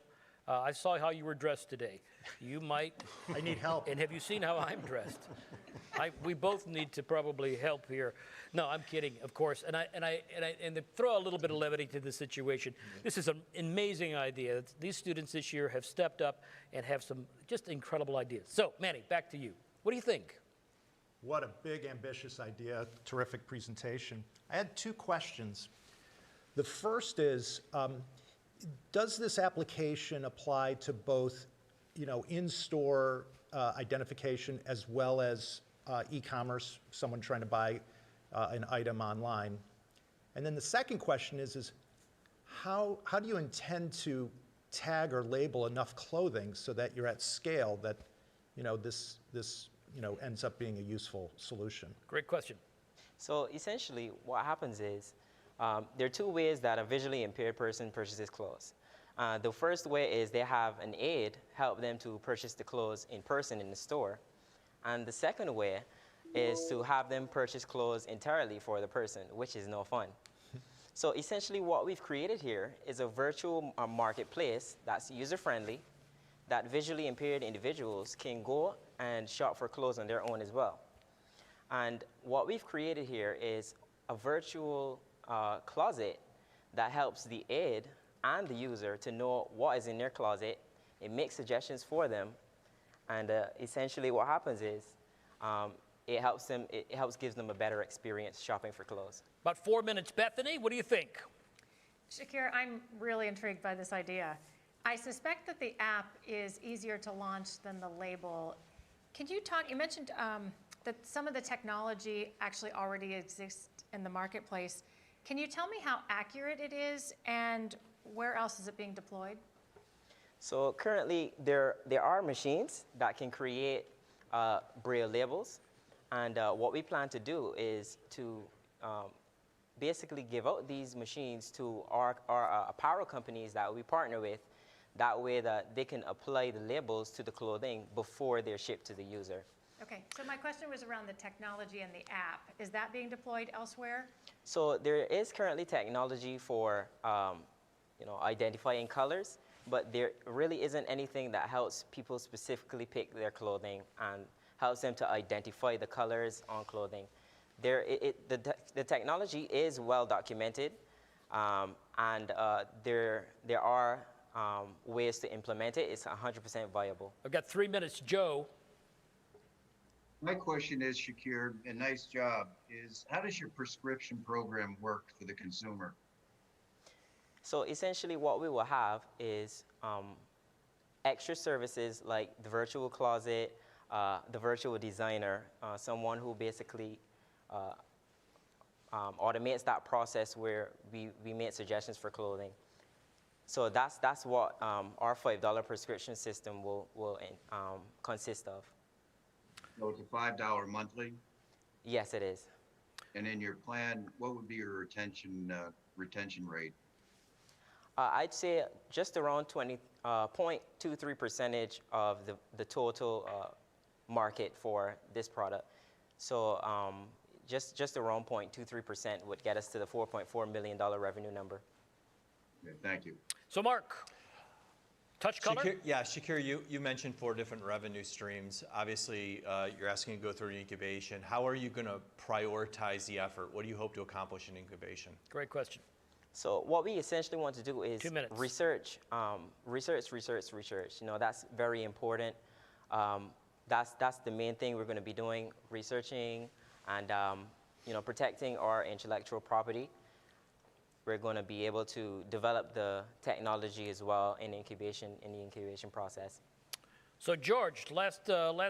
I saw how you were dressed today. You might. I need help. And have you seen how I'm dressed? We both need to probably help here. No, I'm kidding, of course. And to throw a little bit of levity to the situation. This is an amazing idea. These students this year have stepped up and have some just incredible ideas. So, Manny, back to you. What do you think? What a big, ambitious idea. Terrific presentation. I had 2 questions. The first is, does this application apply to both, in-store identification as well as e-commerce, someone trying to buy an item online? And then the second question is how do you intend to tag or label enough clothing so that you're at scale that, this ends up being a useful solution? Great question. So essentially, what happens is, there are 2 ways that a visually impaired person purchases clothes. The first way is they have an aide help them to purchase the clothes in person in the store. And the second way is to have them purchase clothes entirely for the person, which is no fun. So essentially what we've created here is a virtual marketplace that's user-friendly, that visually impaired individuals can go and shop for clothes on their own as well. And what we've created here is a virtual closet that helps the aide and the user to know what is in their closet. It makes suggestions for them, and essentially what happens is it helps gives them a better experience shopping for clothes. About 4 minutes, Bethany. What do you think? Shakir, I'm really intrigued by this idea. I suspect that the app is easier to launch than the label. Can you talk, you mentioned that some of the technology actually already exists in the marketplace. Can you tell me how accurate it is and where else is it being deployed? So currently there are machines that can create Braille labels, and what we plan to do is to basically give out these machines to our apparel companies that we partner with. That way that they can apply the labels to the clothing before they're shipped to the user. Okay, so my question was around the technology and the app. Is that being deployed elsewhere? So there is currently technology for identifying colors, but there really isn't anything that helps people specifically pick their clothing and helps them to identify the colors on clothing. The technology is well documented, and there are ways to implement it. It's 100% viable. I've got 3 minutes. Joe. My question is, Shakir, and nice job, is how does your prescription program work for the consumer? So essentially what we will have is extra services like the virtual closet, the virtual designer, someone who basically automates that process where we make suggestions for clothing. So that's what our $5 prescription system will consist of. So it's a $5 monthly? Yes, it is. And in your plan, what would be your retention rate? I'd say just around 0.23% of the total market for this product. So just around 0.23% would get us to the $4.4 million revenue number. Okay, thank you. So Mark, Touch Color? Shakir, you mentioned 4 different revenue streams. Obviously, you're asking to go through an incubation. How are you going to prioritize the effort? What do you hope to accomplish in incubation? Great question. So what we essentially want to do is research, research. That's very important. That's the main thing we're going to be doing, researching and protecting our intellectual property. We're going to be able to develop the technology as well in the incubation process. So George, last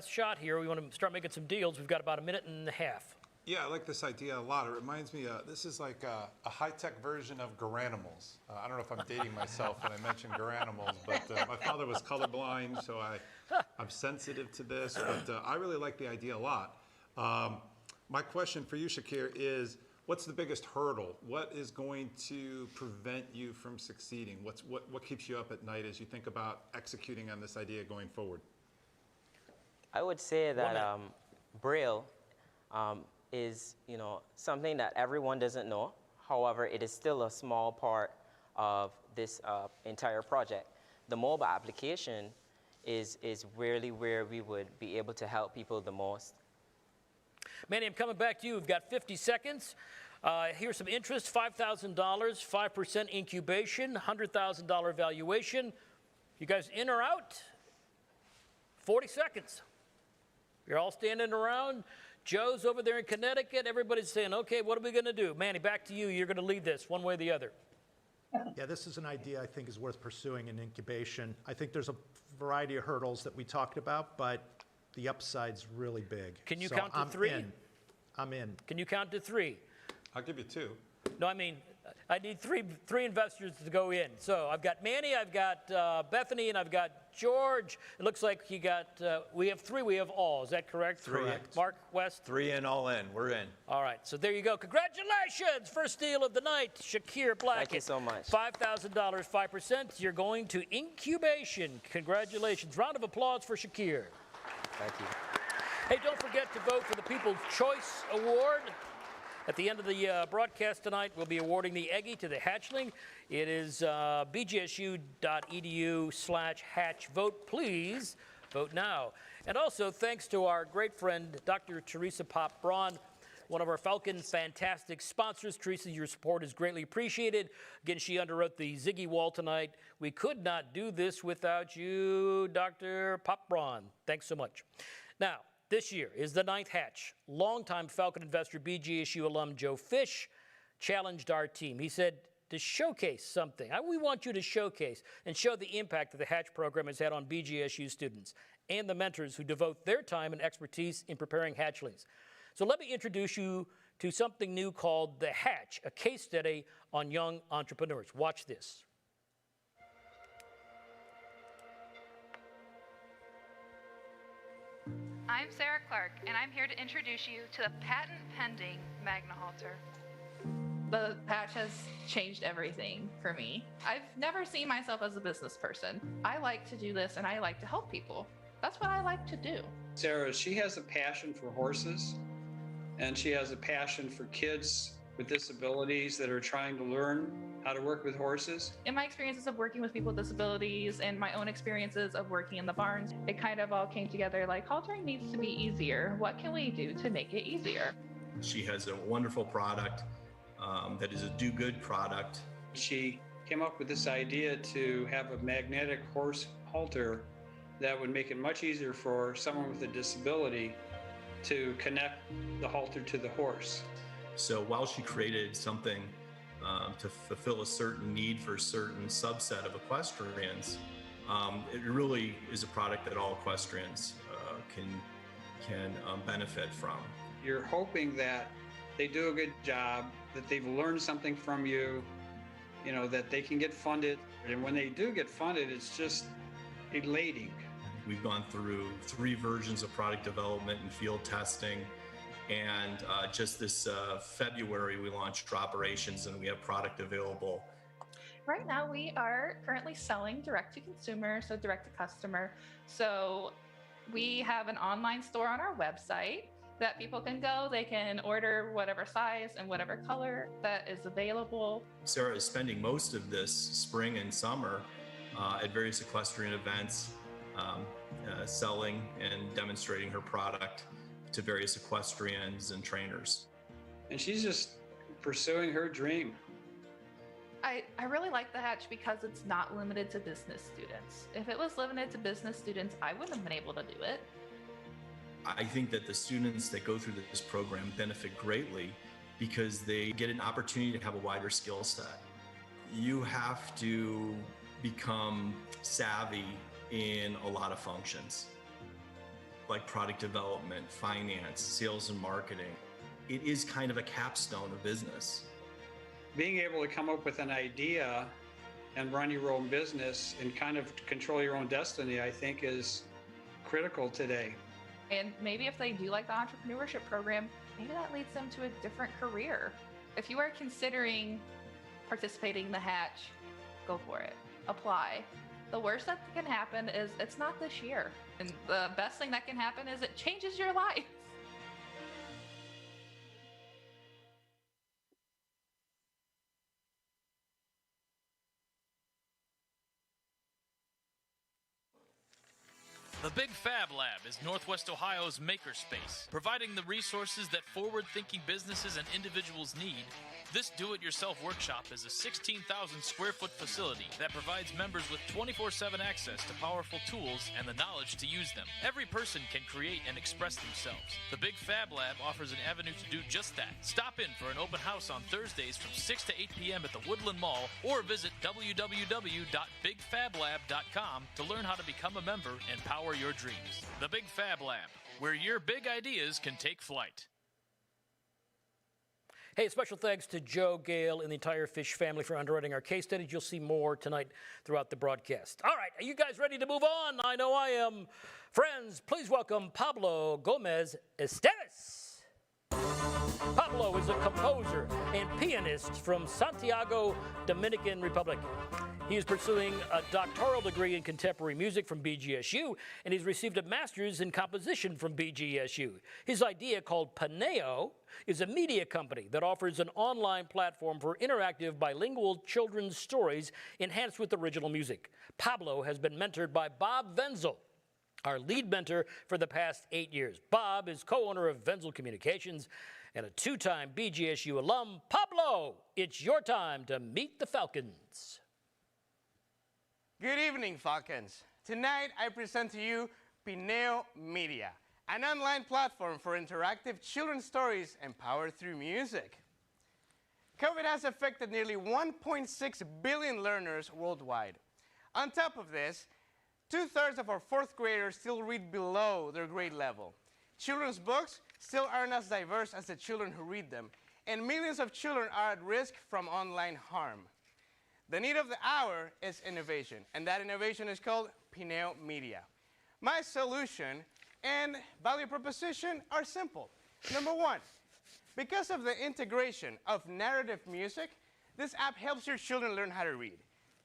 shot here. We want to start making some deals. We've got about a minute and a half. Yeah, I like this idea a lot. It reminds me, this is like a high-tech version of Garanimals. I don't know if I'm dating myself when I mention Garanimals, but my father was colorblind, so I'm sensitive to this, but I really like the idea a lot. My question for you, Shakir, is what's the biggest hurdle? What is going to prevent you from succeeding? What keeps you up at night as you think about executing on this idea going forward? I would say that Braille is, something that everyone doesn't know. However, it is still a small part of this entire project. The mobile application is really where we would be able to help people the most. Manny, I'm coming back to you. We've got 50 seconds. Here's some interest, $5,000, 5% incubation, $100,000 valuation. You guys in or out? 40 seconds. You're all standing around. Joe's over there in Connecticut. Everybody's saying, okay, what are we going to do? Manny, back to you. You're going to lead this one way or the other. Yeah, this is an idea I think is worth pursuing in incubation. I think there's a variety of hurdles that we talked about, but the upside's really big. Can you count to three? I'm in. Can you count to three? I'll give you two. No, I mean, I need three investors to go in. So I've got Manny, I've got Bethany, and I've got George. It looks like you got, we have three, we have all. Is that correct? Correct. Mark, West? 3 in, all in. We're in. All right, so there you go. Congratulations! First deal of the night, Shakir Blackett. Thank you so much. $5,000, 5%. You're going to incubation. Congratulations. Round of applause for Shakir. Thank you. Hey, don't forget to vote for the People's Choice Award. At the end of the broadcast tonight, we'll be awarding the Eggie to the hatchling. It is bgsu.edu/hatch vote. Please vote now. And also, thanks to our great friend, Dr. Teresa Pop-Braun, one of our Falcon Fantastic sponsors. Teresa, your support is greatly appreciated. Again, she underwrote the Ziggy Wall tonight. We could not do this without you, Dr. Pop-Braun. Thanks so much. Now, this year is the 9th hatch. Longtime Falcon investor, BGSU alum Joe Fish challenged our team. He said to showcase something. We want you to showcase and show the impact that the hatch program has had on BGSU students and the mentors who devote their time and expertise in preparing hatchlings. So let me introduce you to something new called The Hatch, a case study on young entrepreneurs. Watch this. I'm Sarah Clark, and I'm here to introduce you to the patent-pending Magna Halter. The patch has changed everything for me. I've never seen myself as a business person. I like to do this, and I like to help people. That's what I like to do. Sarah, she has a passion for horses, and she has a passion for kids with disabilities that are trying to learn how to work with horses. In my experiences of working with people with disabilities and my own experiences of working in the barns, it kind of all came together like haltering needs to be easier. What can we do to make it easier? She has a wonderful product that is a do-good product. She came up with this idea to have a magnetic horse halter that would make it much easier for someone with a disability to connect the halter to the horse. So while she created something to fulfill a certain need for a certain subset of equestrians, it really is a product that all equestrians can benefit from. You're hoping that they do a good job, that they've learned something from you, that they can get funded. And when they do get funded, it's just elating. We've gone through 3 versions of product development and field testing. And just this February, we launched operations and we have product available. Right now, we are currently selling direct to consumer, so direct to customer. So we have an online store on our website that people can go, they can order whatever size and whatever color that is available. Sarah is spending most of this spring and summer at various equestrian events, selling and demonstrating her product to various equestrians and trainers. And she's just pursuing her dream. I really like the hatch because it's not limited to business students. If it was limited to business students, I wouldn't have been able to do it. I think that the students that go through this program benefit greatly because they get an opportunity to have a wider skill set. You have to become savvy in a lot of functions, like product development, finance, sales and marketing. It is kind of a capstone of business. Being able to come up with an idea and run your own business and kind of control your own destiny, I think is critical today. And maybe if they do like the entrepreneurship program, maybe that leads them to a different career. If you are considering participating in the Hatch, go for it. Apply. The worst that can happen is it's not this year. And the best thing that can happen is it changes your life. The Big Fab Lab is Northwest Ohio's makerspace, providing the resources that forward-thinking businesses and individuals need. This do-it-yourself workshop is a 16,000 square foot facility that provides members with 24/7 access to powerful tools and the knowledge to use them. Every person can create and express themselves. The Big Fab Lab offers an avenue to do just that. Stop in for an open house on Thursdays from 6 to 8 p.m. at the Woodland Mall, or visit www.bigfablab.com to learn how to become a member and power your dreams. The Big Fab Lab, where your big ideas can take flight. Hey, special thanks to Joe, Gail, and the entire Fish family for underwriting our case studies. You'll see more tonight throughout the broadcast. All right, are you guys ready to move on? I know I am. Friends, please welcome Pablo Gomez Estes. Pablo is a composer and pianist from Santiago, Dominican Republic. He is pursuing a doctoral degree in contemporary music from BGSU, and he's received a master's in composition from BGSU. His idea, called Paneo, is a media company that offers an online platform for interactive bilingual children's stories enhanced with original music. Pablo has been mentored by Bob Wenzel, our lead mentor for the past 8 years. Bob is co-owner of Wenzel Communications and a two-time BGSU alum. Pablo, it's your time to meet the Falcons. Good evening, Falcons. Tonight, I present to you Paneo Media, an online platform for interactive children's stories empowered through music. COVID has affected nearly 1.6 billion learners worldwide. On top of this, 2/3 of our fourth graders still read below their grade level. Children's books still aren't as diverse as the children who read them, and millions of children are at risk from online harm. The need of the hour is innovation, and that innovation is called Paneo Media. My solution and value proposition are simple. Number one, because of the integration of narrative music, this app helps your children learn how to read.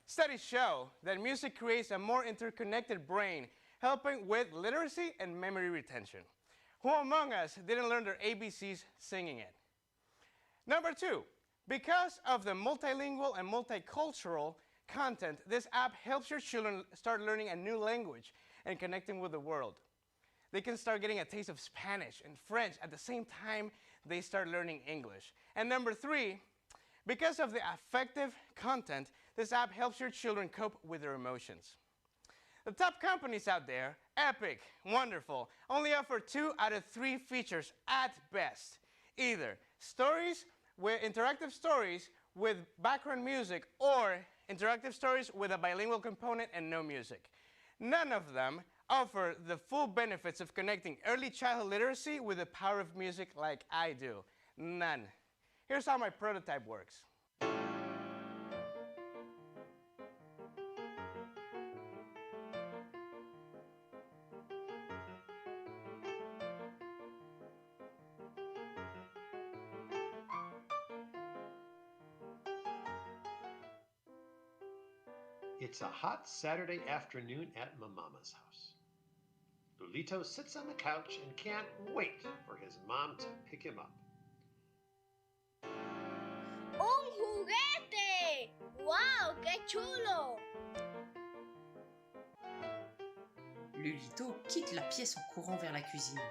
Studies show that music creates a more interconnected brain, helping with literacy and memory retention. Who among us didn't learn their ABCs singing it? Number two, because of the multilingual and multicultural content, this app helps your children start learning a new language and connecting with the world. They can start getting a taste of Spanish and French at the same time they start learning English. And number three, because of the affective content, this app helps your children cope with their emotions. The top companies out there, Epic, Wonderful, only offer 2 out of 3 features at best. Either interactive stories with background music, or interactive stories with a bilingual component and no music. None of them offer the full benefits of connecting early childhood literacy with the power of music like I do. None. Here's how my prototype works. It's a hot Saturday afternoon at my mama's house. Lulito sits on the couch and can't wait for his mom to pick him up. ¡Un juguete! ¡Wow, qué chulo! Lulito quitte la pièce en courant vers la cuisine.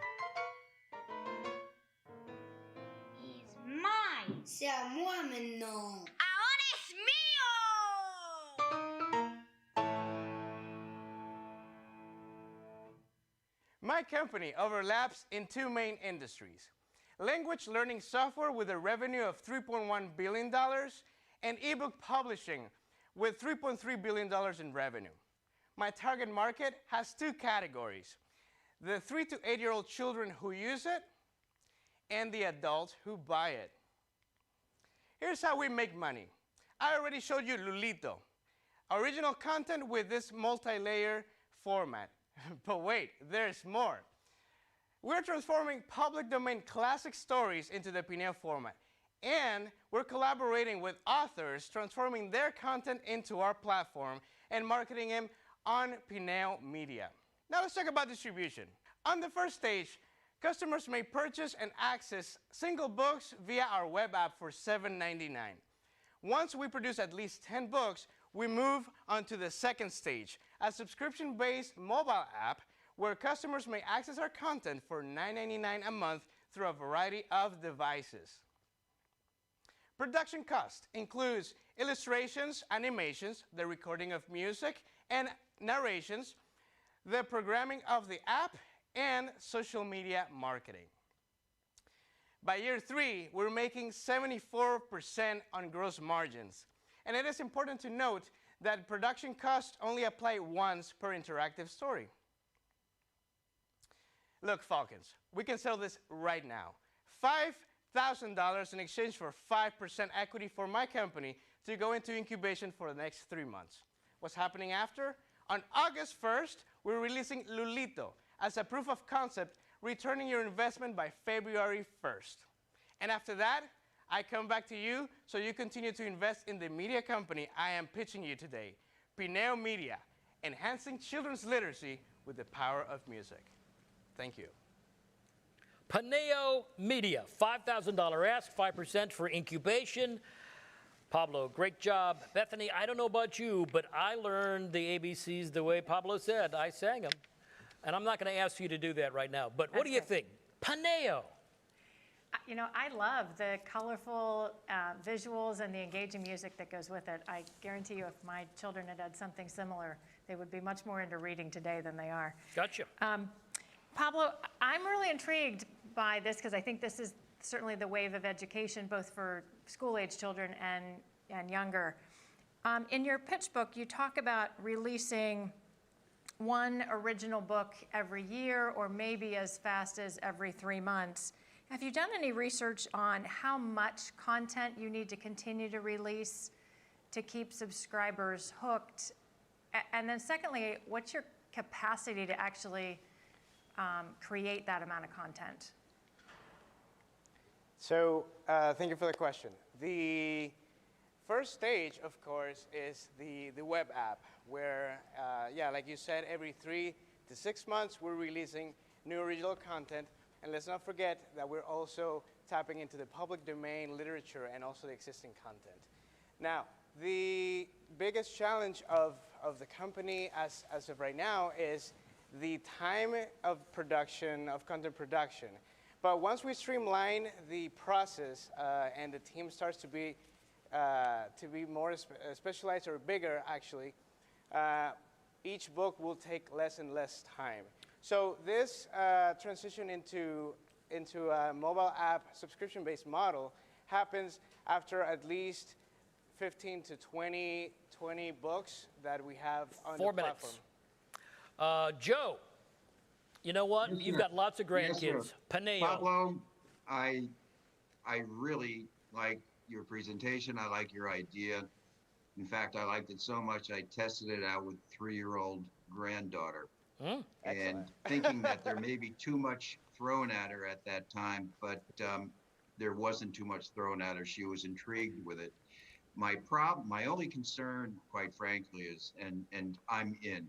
It's mine! C'est à moi maintenant! ¡Ahora es mío! My company overlaps in 2 main industries: language learning software with a revenue of $3.1 billion and ebook publishing with $3.3 billion in revenue. My target market has two categories: the 3 to 8-year-old children who use it and the adults who buy it. Here's how we make money. I already showed you Lulito, original content with this multi-layer format. But wait, there's more. We're transforming public domain classic stories into the Pineo format. And we're collaborating with authors, transforming their content into our platform and marketing them on Pineo Media. Now let's talk about distribution. On the first stage, customers may purchase and access single books via our web app for $7.99. Once we produce at least 10 books, we move on to the second stage, a subscription-based mobile app where customers may access our content for $9.99 a month through a variety of devices. Production cost includes illustrations, animations, the recording of music, and narrations, the programming of the app, and social media marketing. By year 3, we're making 74% on gross margins. And it is important to note that production costs only apply once per interactive story. Look, Falcons, we can sell this right now. $5,000 in exchange for 5% equity for my company to go into incubation for the next 3 months. What's happening after? On August 1st, we're releasing Lulito as a proof of concept, returning your investment by February 1st. And after that, I come back to you so you continue to invest in the media company I am pitching you today, Pineo Media, enhancing children's literacy with the power of music. Thank you. Pineo Media, $5,000 ask, 5% for incubation. Pablo, great job. Bethany, I don't know about you, but I learned the ABCs the way Pablo said. I sang them. And I'm not going to ask you to do that right now. But what do you think? Pineo. You know, I love the colorful visuals and the engaging music that goes with it. I guarantee you if my children had had something similar, they would be much more into reading today than they are. Gotcha. Pablo, I'm really intrigued by this because I think this is certainly the wave of education, both for school-age children and younger. In your pitch book, you talk about releasing one original book every year or maybe as fast as every 3 months. Have you done any research on how much content you need to continue to release to keep subscribers hooked? And then secondly, what's your capacity to actually create that amount of content? So thank you for the question. The first stage, of course, is the web app where, yeah, like you said, every 3 to 6 months we're releasing new original content. And let's not forget that we're also tapping into the public domain literature and also the existing content. Now, the biggest challenge of the company as of right now is the time of production, of content production. But once we streamline the process and the team starts to be more specialized or bigger, actually, each book will take less and less time. So this transition into a mobile app subscription-based model happens after at least 15 to 20 books that we have on the platform. 4 minutes. Joe, you know what? Yes, You've got lots of grandkids. Yes, Pineo. Pablo, I really like your presentation. I like your idea. In fact, I liked it so much I tested it out with 3-year-old granddaughter. And thinking that there may be too much thrown at her at that time, but there wasn't too much thrown at her. She was intrigued with it. My only concern, quite frankly, is, and I'm in,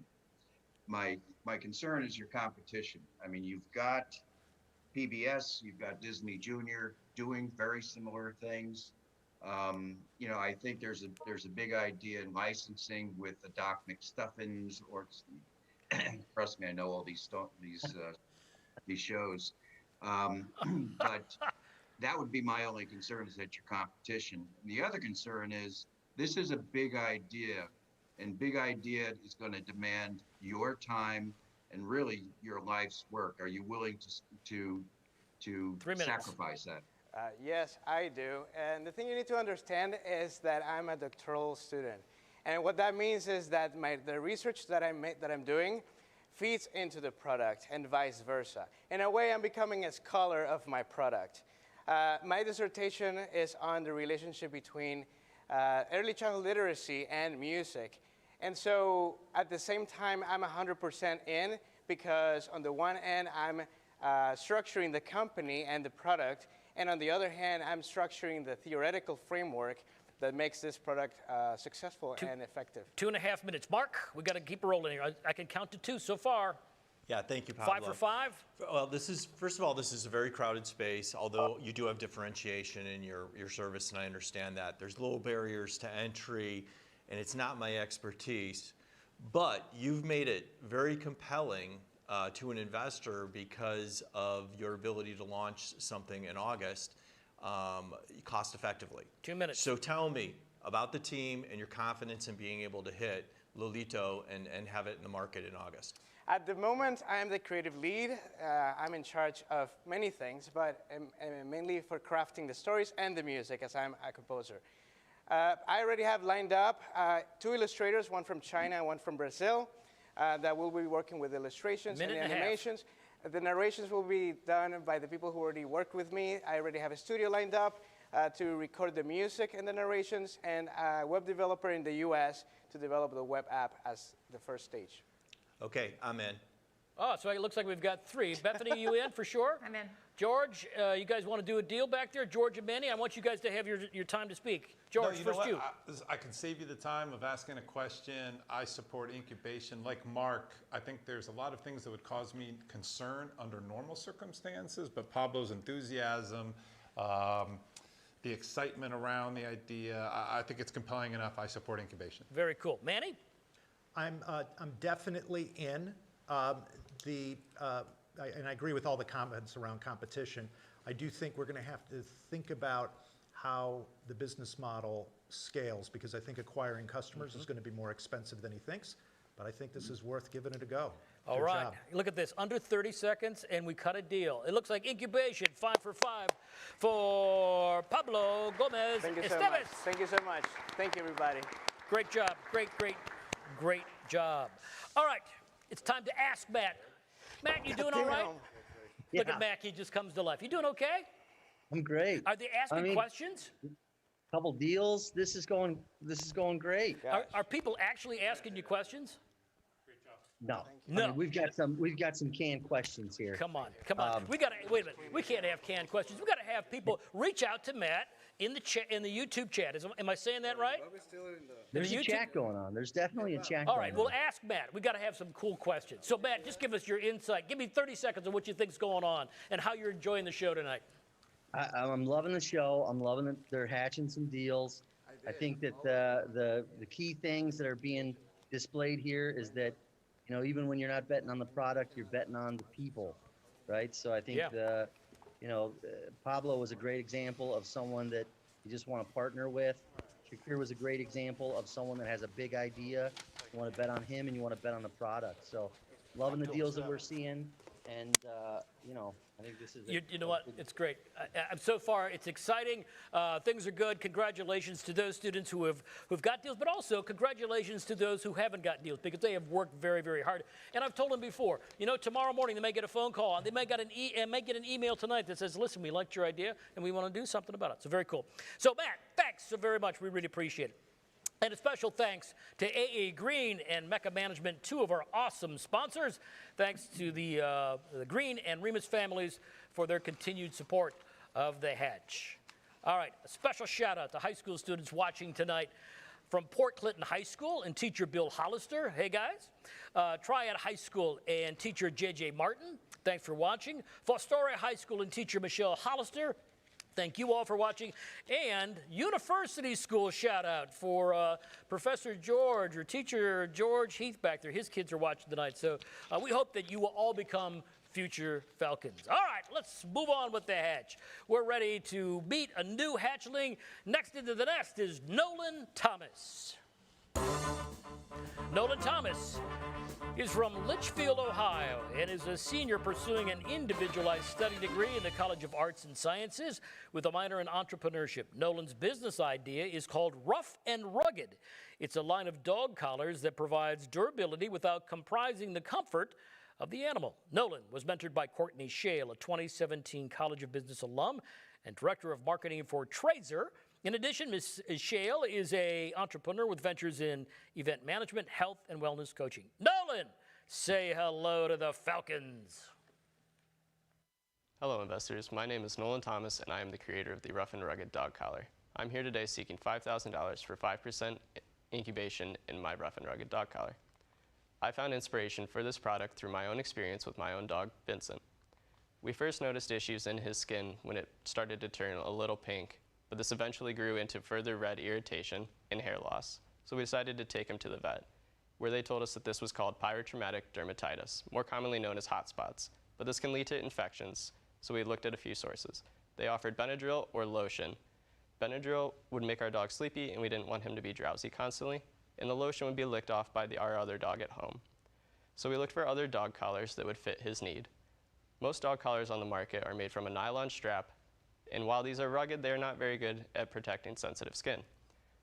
my concern is your competition. I mean, you've got PBS, you've got Disney Junior doing very similar things. You know, I think there's a big idea in licensing with the Doc McStuffins, or trust me, I know all these shows. But that would be my only concern, is that your competition. The other concern is this is a big idea, and big idea is going to demand your time and really your life's work. Are you willing to 3 minutes. sacrifice that? Yes, I do. And the thing you need to understand is that I'm a doctoral student. And what that means is that the research that I'm doing feeds into the product and vice versa. In a way, I'm becoming a scholar of my product. My dissertation is on the relationship between early childhood literacy and music. And so at the same time, I'm 100% in because on the one hand, I'm structuring the company and the product, and on the other hand, I'm structuring the theoretical framework that makes this product successful and effective. 2.5 minutes. Mark, we got to keep rolling here. I can count to 2 so far. Yeah, thank you, Pablo. 5 for 5? Well, first of all, this is a very crowded space, although you do have differentiation in your service, and I understand that. There's low barriers to entry, and it's not my expertise. But you've made it very compelling to an investor because of your ability to launch something in August cost effectively. 2 minutes. So tell me about the team and your confidence in being able to hit Lolito and have it in the market in August. At the moment, I am the creative lead. I'm in charge of many things, but mainly for crafting the stories and the music, as I'm a composer. I already have lined up 2 illustrators, one from China and one from Brazil, that will be working with illustrations and animations. The narrations will be done by the people who already worked with me. I already have a studio lined up to record the music and the narrations, and a web developer in the US to develop the web app as the first stage. Okay, I'm in. Oh, so it looks like we've got 3. Bethany, you in for sure? I'm in. George, you guys want to do a deal back there? George and Manny, I want you guys to have your time to speak. George, no, you first know you. what? I can save you the time of asking a question. I support incubation. Like Mark, I think there's a lot of things that would cause me concern under normal circumstances, but Pablo's enthusiasm, the excitement around the idea, I think it's compelling enough. I support incubation. Very cool. Manny? I'm definitely in. And I agree with all the comments around competition. I do think we're going to have to think about how the business model scales, because I think acquiring customers is going to be more expensive than he thinks. But I think this is worth giving it a go. All right. Look at this. Under 30 seconds, and we cut a deal. It looks like incubation, 5 for 5 for Pablo Gomez Thank you Estes. so much. Thank you so much. Thank you, everybody. Great job. Great job. All right. It's time to ask Matt. Matt, you doing all right? Yeah. Look at Matt. He just comes to life. You doing okay? I'm great. Are they asking questions? Couple deals. This is going great. Are people actually asking you questions? No. No. I mean, we've got some canned questions here. Come on. We got to wait a minute. We can't have canned questions. We got to have people reach out to Matt in the YouTube chat. Am I saying that right? There's a chat going on. There's definitely a chat. All right. Well, ask Matt. We got to have some cool questions. So Matt, just give us your insight. Give me 30 seconds of what you think's going on and how you're enjoying the show tonight. I'm loving the show. I'm loving that they're hatching some deals. I think that the key things that are being displayed here is that, you know, even when you're not betting on the product, you're betting on the people, right? So I think Pablo was a great example of someone that you just want to partner with. Shakir was a great example of someone that has a big idea. You want to bet on him and you want to bet on the product. So loving the deals that we're seeing. And, I think this is you know what? It's great. So far, it's exciting. Things are good. Congratulations to those students who've got deals, but also congratulations to those who haven't got deals because they have worked very, very hard. And I've told them before, tomorrow morning they may get a phone call. They may get an email tonight that says, listen, we liked your idea and we want to do something about it. So very cool. So Matt, thanks so very much. We really appreciate it. And a special thanks to AA Green and Mecca Management, 2 of our awesome sponsors. Thanks to the Green and Remus families for their continued support of the Hatch. All right, a special shout out to high school students watching tonight from Port Clinton High School and teacher Bill Hollister. Hey guys. Triad High School and teacher JJ Martin. Thanks for watching. Fostoria High School and teacher Michelle Hollister. Thank you all for watching. And University School shout out for Professor George or teacher George Heath back there. His kids are watching tonight. So we hope that you will all become future Falcons. All right, let's move on with the hatch. We're ready to meet a new hatchling. Next into the nest is Nolan Thomas. Nolan Thomas is from Litchfield, Ohio, and is a senior pursuing an individualized study degree in the College of Arts and Sciences with a minor in entrepreneurship. Nolan's business idea is called Rough and Rugged. It's a line of dog collars that provides durability without compromising the comfort of the animal. Nolan was mentored by Courtney Shale, a 2017 College of Business alum and Director of Marketing for Tressel. In addition, Ms. Shale is an entrepreneur with ventures in event management, health, and wellness coaching. Nolan, say hello to the Falcons. Hello, investors. My name is Nolan Thomas, and I am the creator of the Rough and Rugged Dog Collar. I'm here today seeking $5,000 for 5% incubation in my Rough and Rugged Dog Collar. I found inspiration for this product through my own experience with my own dog, Vincent. We first noticed issues in his skin when it started to turn a little pink, but this eventually grew into further red irritation and hair loss. So we decided to take him to the vet, where they told us that this was called pyotraumatic dermatitis, more commonly known as hot spots, but this can lead to infections, so we looked at a few sources. They offered Benadryl or lotion. Benadryl would make our dog sleepy, and we didn't want him to be drowsy constantly, and the lotion would be licked off by our other dog at home. So we looked for other dog collars that would fit his need. Most dog collars on the market are made from a nylon strap, and while these are rugged, they're not very good at protecting sensitive skin.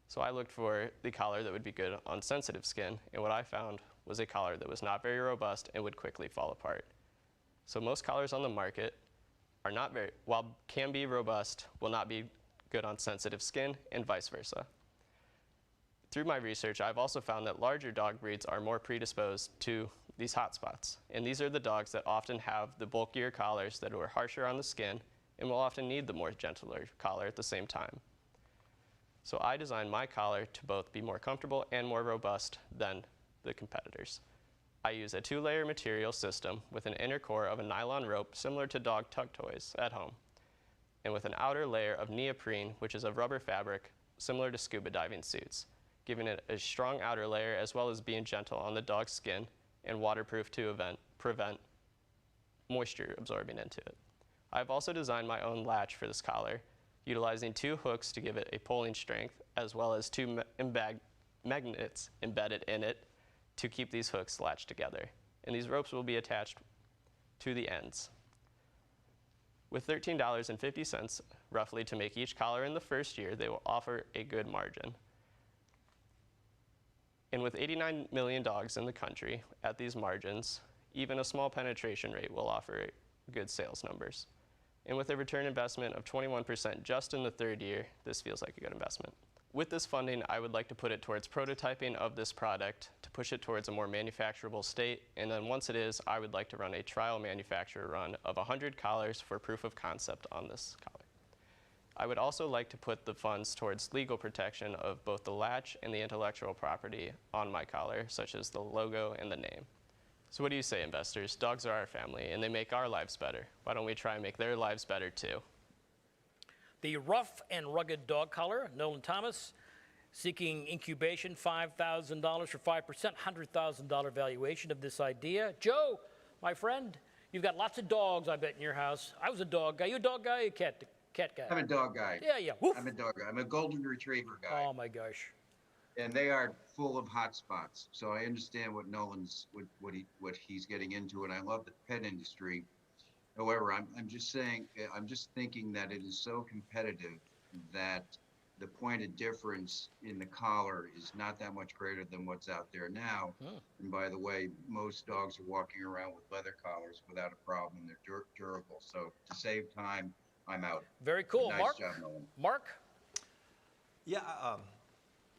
So I looked for the collar that would be good on sensitive skin, and what I found was a collar that was not very robust and would quickly fall apart. So most collars on the market are not very, while can be robust, will not be good on sensitive skin, and vice versa. Through my research, I've also found that larger dog breeds are more predisposed to these hot spots, and these are the dogs that often have the bulkier collars that are harsher on the skin and will often need the more gentler collar at the same time. So I designed my collar to both be more comfortable and more robust than the competitors. I use a 2-layer material system with an inner core of a nylon rope similar to dog tug toys at home, and with an outer layer of neoprene, which is a rubber fabric similar to scuba diving suits, giving it a strong outer layer as well as being gentle on the dog's skin and waterproof to prevent moisture absorbing into it. I've also designed my own latch for this collar, utilizing 2 hooks to give it a pulling strength, as well as 2 magnets embedded in it to keep these hooks latched together. And these ropes will be attached to the ends. With $13.50 roughly to make each collar in the first year, they will offer a good margin. And with 89 million dogs in the country at these margins, even a small penetration rate will offer good sales numbers. And with a return investment of 21% just in the 3rd year, this feels like a good investment. With this funding, I would like to put it towards prototyping of this product to push it towards a more manufacturable state. And then once it is, I would like to run a trial manufacturer run of 100 collars for proof of concept on this collar. I would also like to put the funds towards legal protection of both the latch and the intellectual property on my collar, such as the logo and the name. So what do you say, investors? Dogs are our family, and they make our lives better. Why don't we try and make their lives better, too? The Rough and Rugged Dog Collar, Nolan Thomas, seeking incubation, $5,000 for 5%, $100,000 valuation of this idea. Joe, my friend, you've got lots of dogs, I bet, in your house. I was a dog guy. You a dog guy or a cat guy? I'm a dog guy. Yeah. Woof. I'm a dog guy. I'm a golden retriever guy. Oh, my gosh. And they are full of hot spots. So I understand what Nolan's what he's getting into, and I love the pet industry. However, I'm just saying, I'm just thinking that it is so competitive that the point of difference in the collar is not that much greater than what's out there now. And by the way, most dogs are walking around with leather collars without a problem. They're durable. So to save time, I'm out. Very cool. Nice Mark? job, Nolan. Mark? Yeah,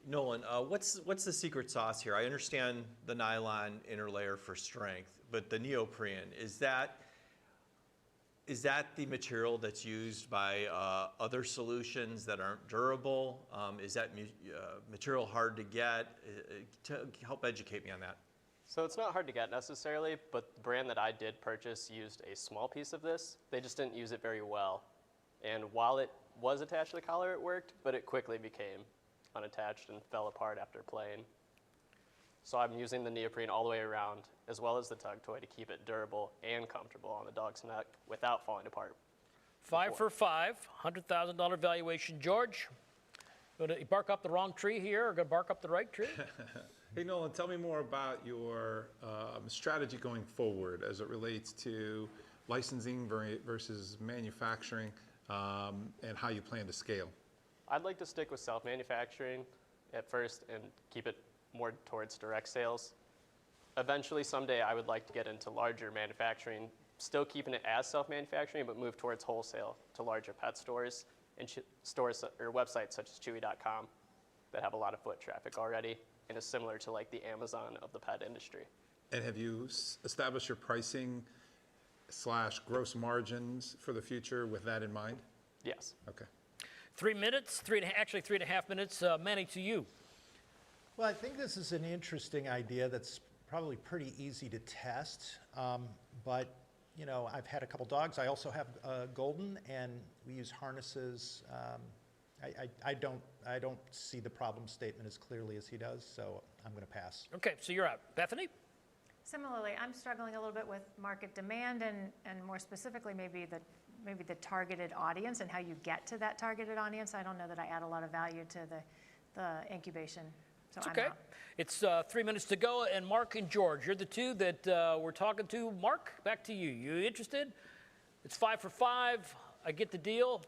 Nolan, what's the secret sauce here? I understand the nylon inner layer for strength, but the neoprene, is that the material that's used by other solutions that aren't durable? Is that material hard to get? To help educate me on that. So it's not hard to get necessarily, but the brand that I did purchase used a small piece of this. They just didn't use it very well. And while it was attached to the collar, it worked, but it quickly became unattached and fell apart after playing. So I'm using the neoprene all the way around, as well as the tug toy, to keep it durable and comfortable on the dog's neck without falling apart. 5 for 5, $100,000 valuation. George, going to bark up the wrong tree here or going to bark up the right tree? Hey, Nolan, tell me more about your strategy going forward as it relates to licensing versus manufacturing and how you plan to scale. I'd like to stick with self-manufacturing at first and keep it more towards direct sales. Eventually, someday, I would like to get into larger manufacturing, still keeping it as self-manufacturing, but move towards wholesale to larger pet stores and stores or websites such as Chewy.com that have a lot of foot traffic already and is similar to like the Amazon of the pet industry. And have you established your pricing / gross margins for the future with that in mind? Yes. Okay. 3 minutes, actually 3.5 minutes. Manny, to you. Well, I think this is an interesting idea that's probably pretty easy to test, but you know, I've had a couple dogs. I also have Golden, and we use harnesses. I don't see the problem statement as clearly as he does, so I'm going to pass. Okay, so you're out. Bethany? Similarly, I'm struggling a little bit with market demand and more specifically maybe the targeted audience and how you get to that targeted audience. I don't know that I add a lot of value to the incubation. So It's I'm okay. out. It's 3 minutes to go, and Mark and George, you're the two that we're talking to. Mark, back to you. You interested? It's 5 for 5. I get the deal.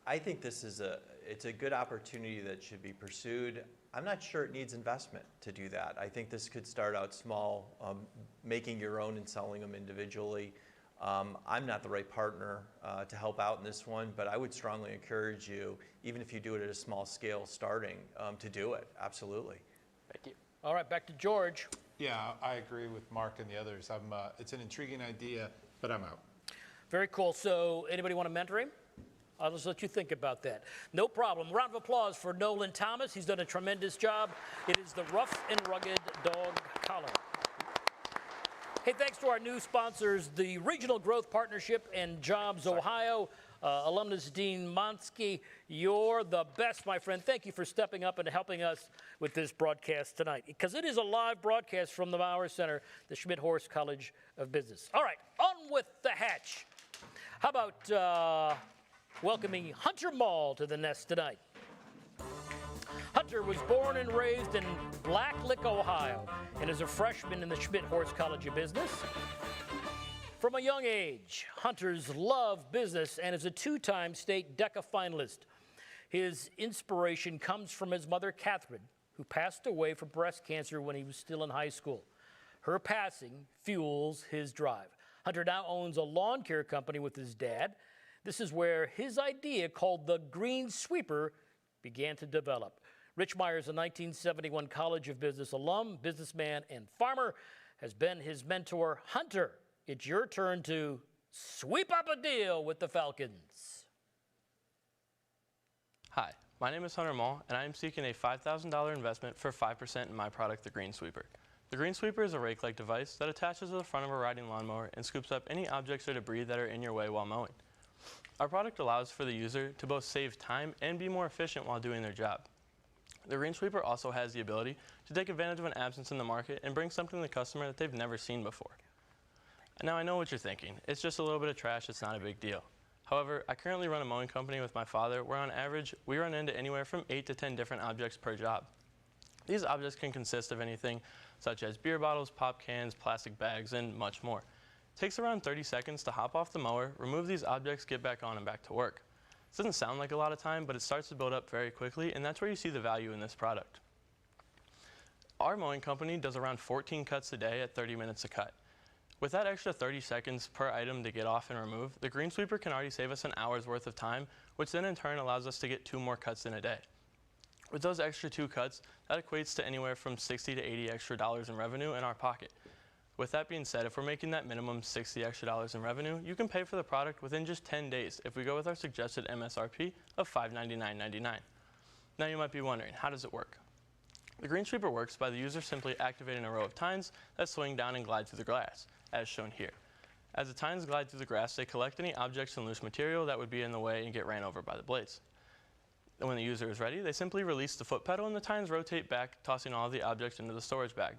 I think this is it's a good opportunity that should be pursued. I'm not sure it needs investment to do that. I think this could start out small, making your own and selling them individually. I'm not the right partner to help out in this one, but I would strongly encourage you, even if you do it at a small scale starting, to do it. Absolutely. Thank you. All right, back to George. Yeah, I agree with Mark and the others. It's an intriguing idea, but I'm out. Very cool. So anybody want to mentor him? I'll just let you think about that. No problem. Round of applause for Nolan Thomas. He's done a tremendous job. It is the Rough and Rugged Dog Collar. Hey, thanks to our new sponsors, the Regional Growth Partnership and Jobs Ohio. Alumnus Dean Monsky, you're the best, my friend. Thank you for stepping up and helping us with this broadcast tonight, because it is a live broadcast from the Maurer Center, the Schmidt-Horst College of Business. All right, on with the hatch. How about welcoming Hunter Maul to the nest tonight? Hunter was born and raised in Blacklick, Ohio, and is a freshman in the Schmidt-Horst College of Business. From a young age, Hunter's loved business and is a 2-time state DECA finalist. His inspiration comes from his mother, Katherine, who passed away from breast cancer when he was still in high school. Her passing fuels his drive. Hunter now owns a lawn care company with his dad. This is where his idea, called the Green Sweeper, began to develop. Rich Myers, a 1971 College of Business alum, businessman, and farmer, has been his mentor. Hunter, it's your turn to sweep up a deal with the Falcons. Hi, my name is Hunter Maul, and I am seeking a $5,000 investment for 5% in my product, the Green Sweeper. The Green Sweeper is a rake-like device that attaches to the front of a riding lawnmower and scoops up any objects or debris that are in your way while mowing. Our product allows for the user to both save time and be more efficient while doing their job. The Green Sweeper also has the ability to take advantage of an absence in the market and bring something to the customer that they've never seen before. Now, I know what you're thinking. It's just a little bit of trash. It's not a big deal. However, I currently run a mowing company with my father where on average we run into anywhere from 8 to 10 different objects per job. These objects can consist of anything such as beer bottles, pop cans, plastic bags, and much more. It takes around 30 seconds to hop off the mower, remove these objects, get back on and back to work. This doesn't sound like a lot of time, but it starts to build up very quickly, and that's where you see the value in this product. Our mowing company does around 14 cuts a day at 30 minutes a cut. With that extra 30 seconds per item to get off and remove, the Green Sweeper can already save us an hour's worth of time, which then in turn allows us to get 2 more cuts in a day. With those extra 2 cuts, that equates to anywhere from $60 to $80 extra in revenue in our pocket. With that being said, if we're making that minimum $60 extra in revenue, you can pay for the product within just 10 days if we go with our suggested MSRP of $599.99. Now you might be wondering, how does it work? The Green Sweeper works by the user simply activating a row of tines that swing down and glide through the grass, as shown here. As the tines glide through the grass, they collect any objects and loose material that would be in the way and get ran over by the blades. And when the user is ready, they simply release the foot pedal and the tines rotate back, tossing all of the objects into the storage bag.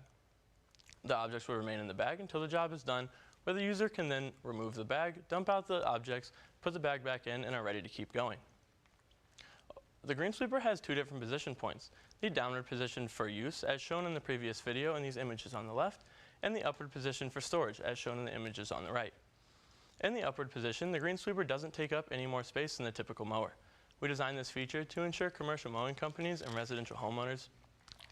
The objects will remain in the bag until the job is done, where the user can then remove the bag, dump out the objects, put the bag back in, and are ready to keep going. The green sweeper has two different position points. The downward position for use, as shown in the previous video in these images on the left, and the upward position for storage, as shown in the images on the right. In the upward position, the green sweeper doesn't take up any more space than the typical mower. We designed this feature to ensure commercial mowing companies and residential homeowners,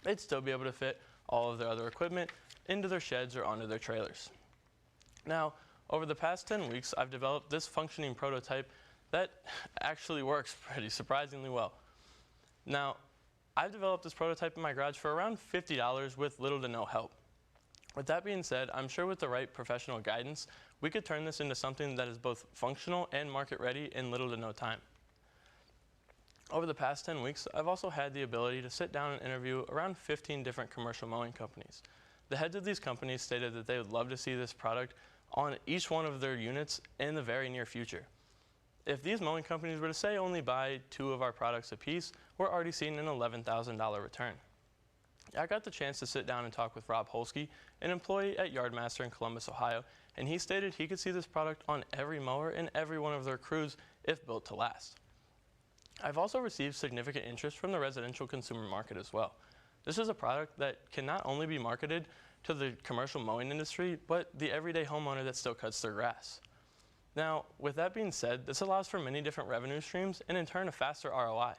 they'd still be able to fit all of their other equipment into their sheds or onto their trailers. Now, over the past 10 weeks, I've developed this functioning prototype that actually works pretty surprisingly well. Now, I've developed this prototype in my garage for around $50 with little to no help. With that being said, I'm sure with the right professional guidance, we could turn this into something that is both functional and market ready in little to no time. Over the past 10 weeks, I've also had the ability to sit down and interview around 15 different commercial mowing companies. The heads of these companies stated that they would love to see this product on each one of their units in the very near future. If these mowing companies were to say only buy 2 of our products a piece, we're already seeing an $11,000 return. I got the chance to sit down and talk with Rob Holsky, an employee at Yardmaster in Columbus, Ohio, and he stated he could see this product on every mower in every one of their crews if built to last. I've also received significant interest from the residential consumer market as well. This is a product that can not only be marketed to the commercial mowing industry, but the everyday homeowner that still cuts their grass. Now, with that being said, this allows for many different revenue streams and in turn a faster ROI.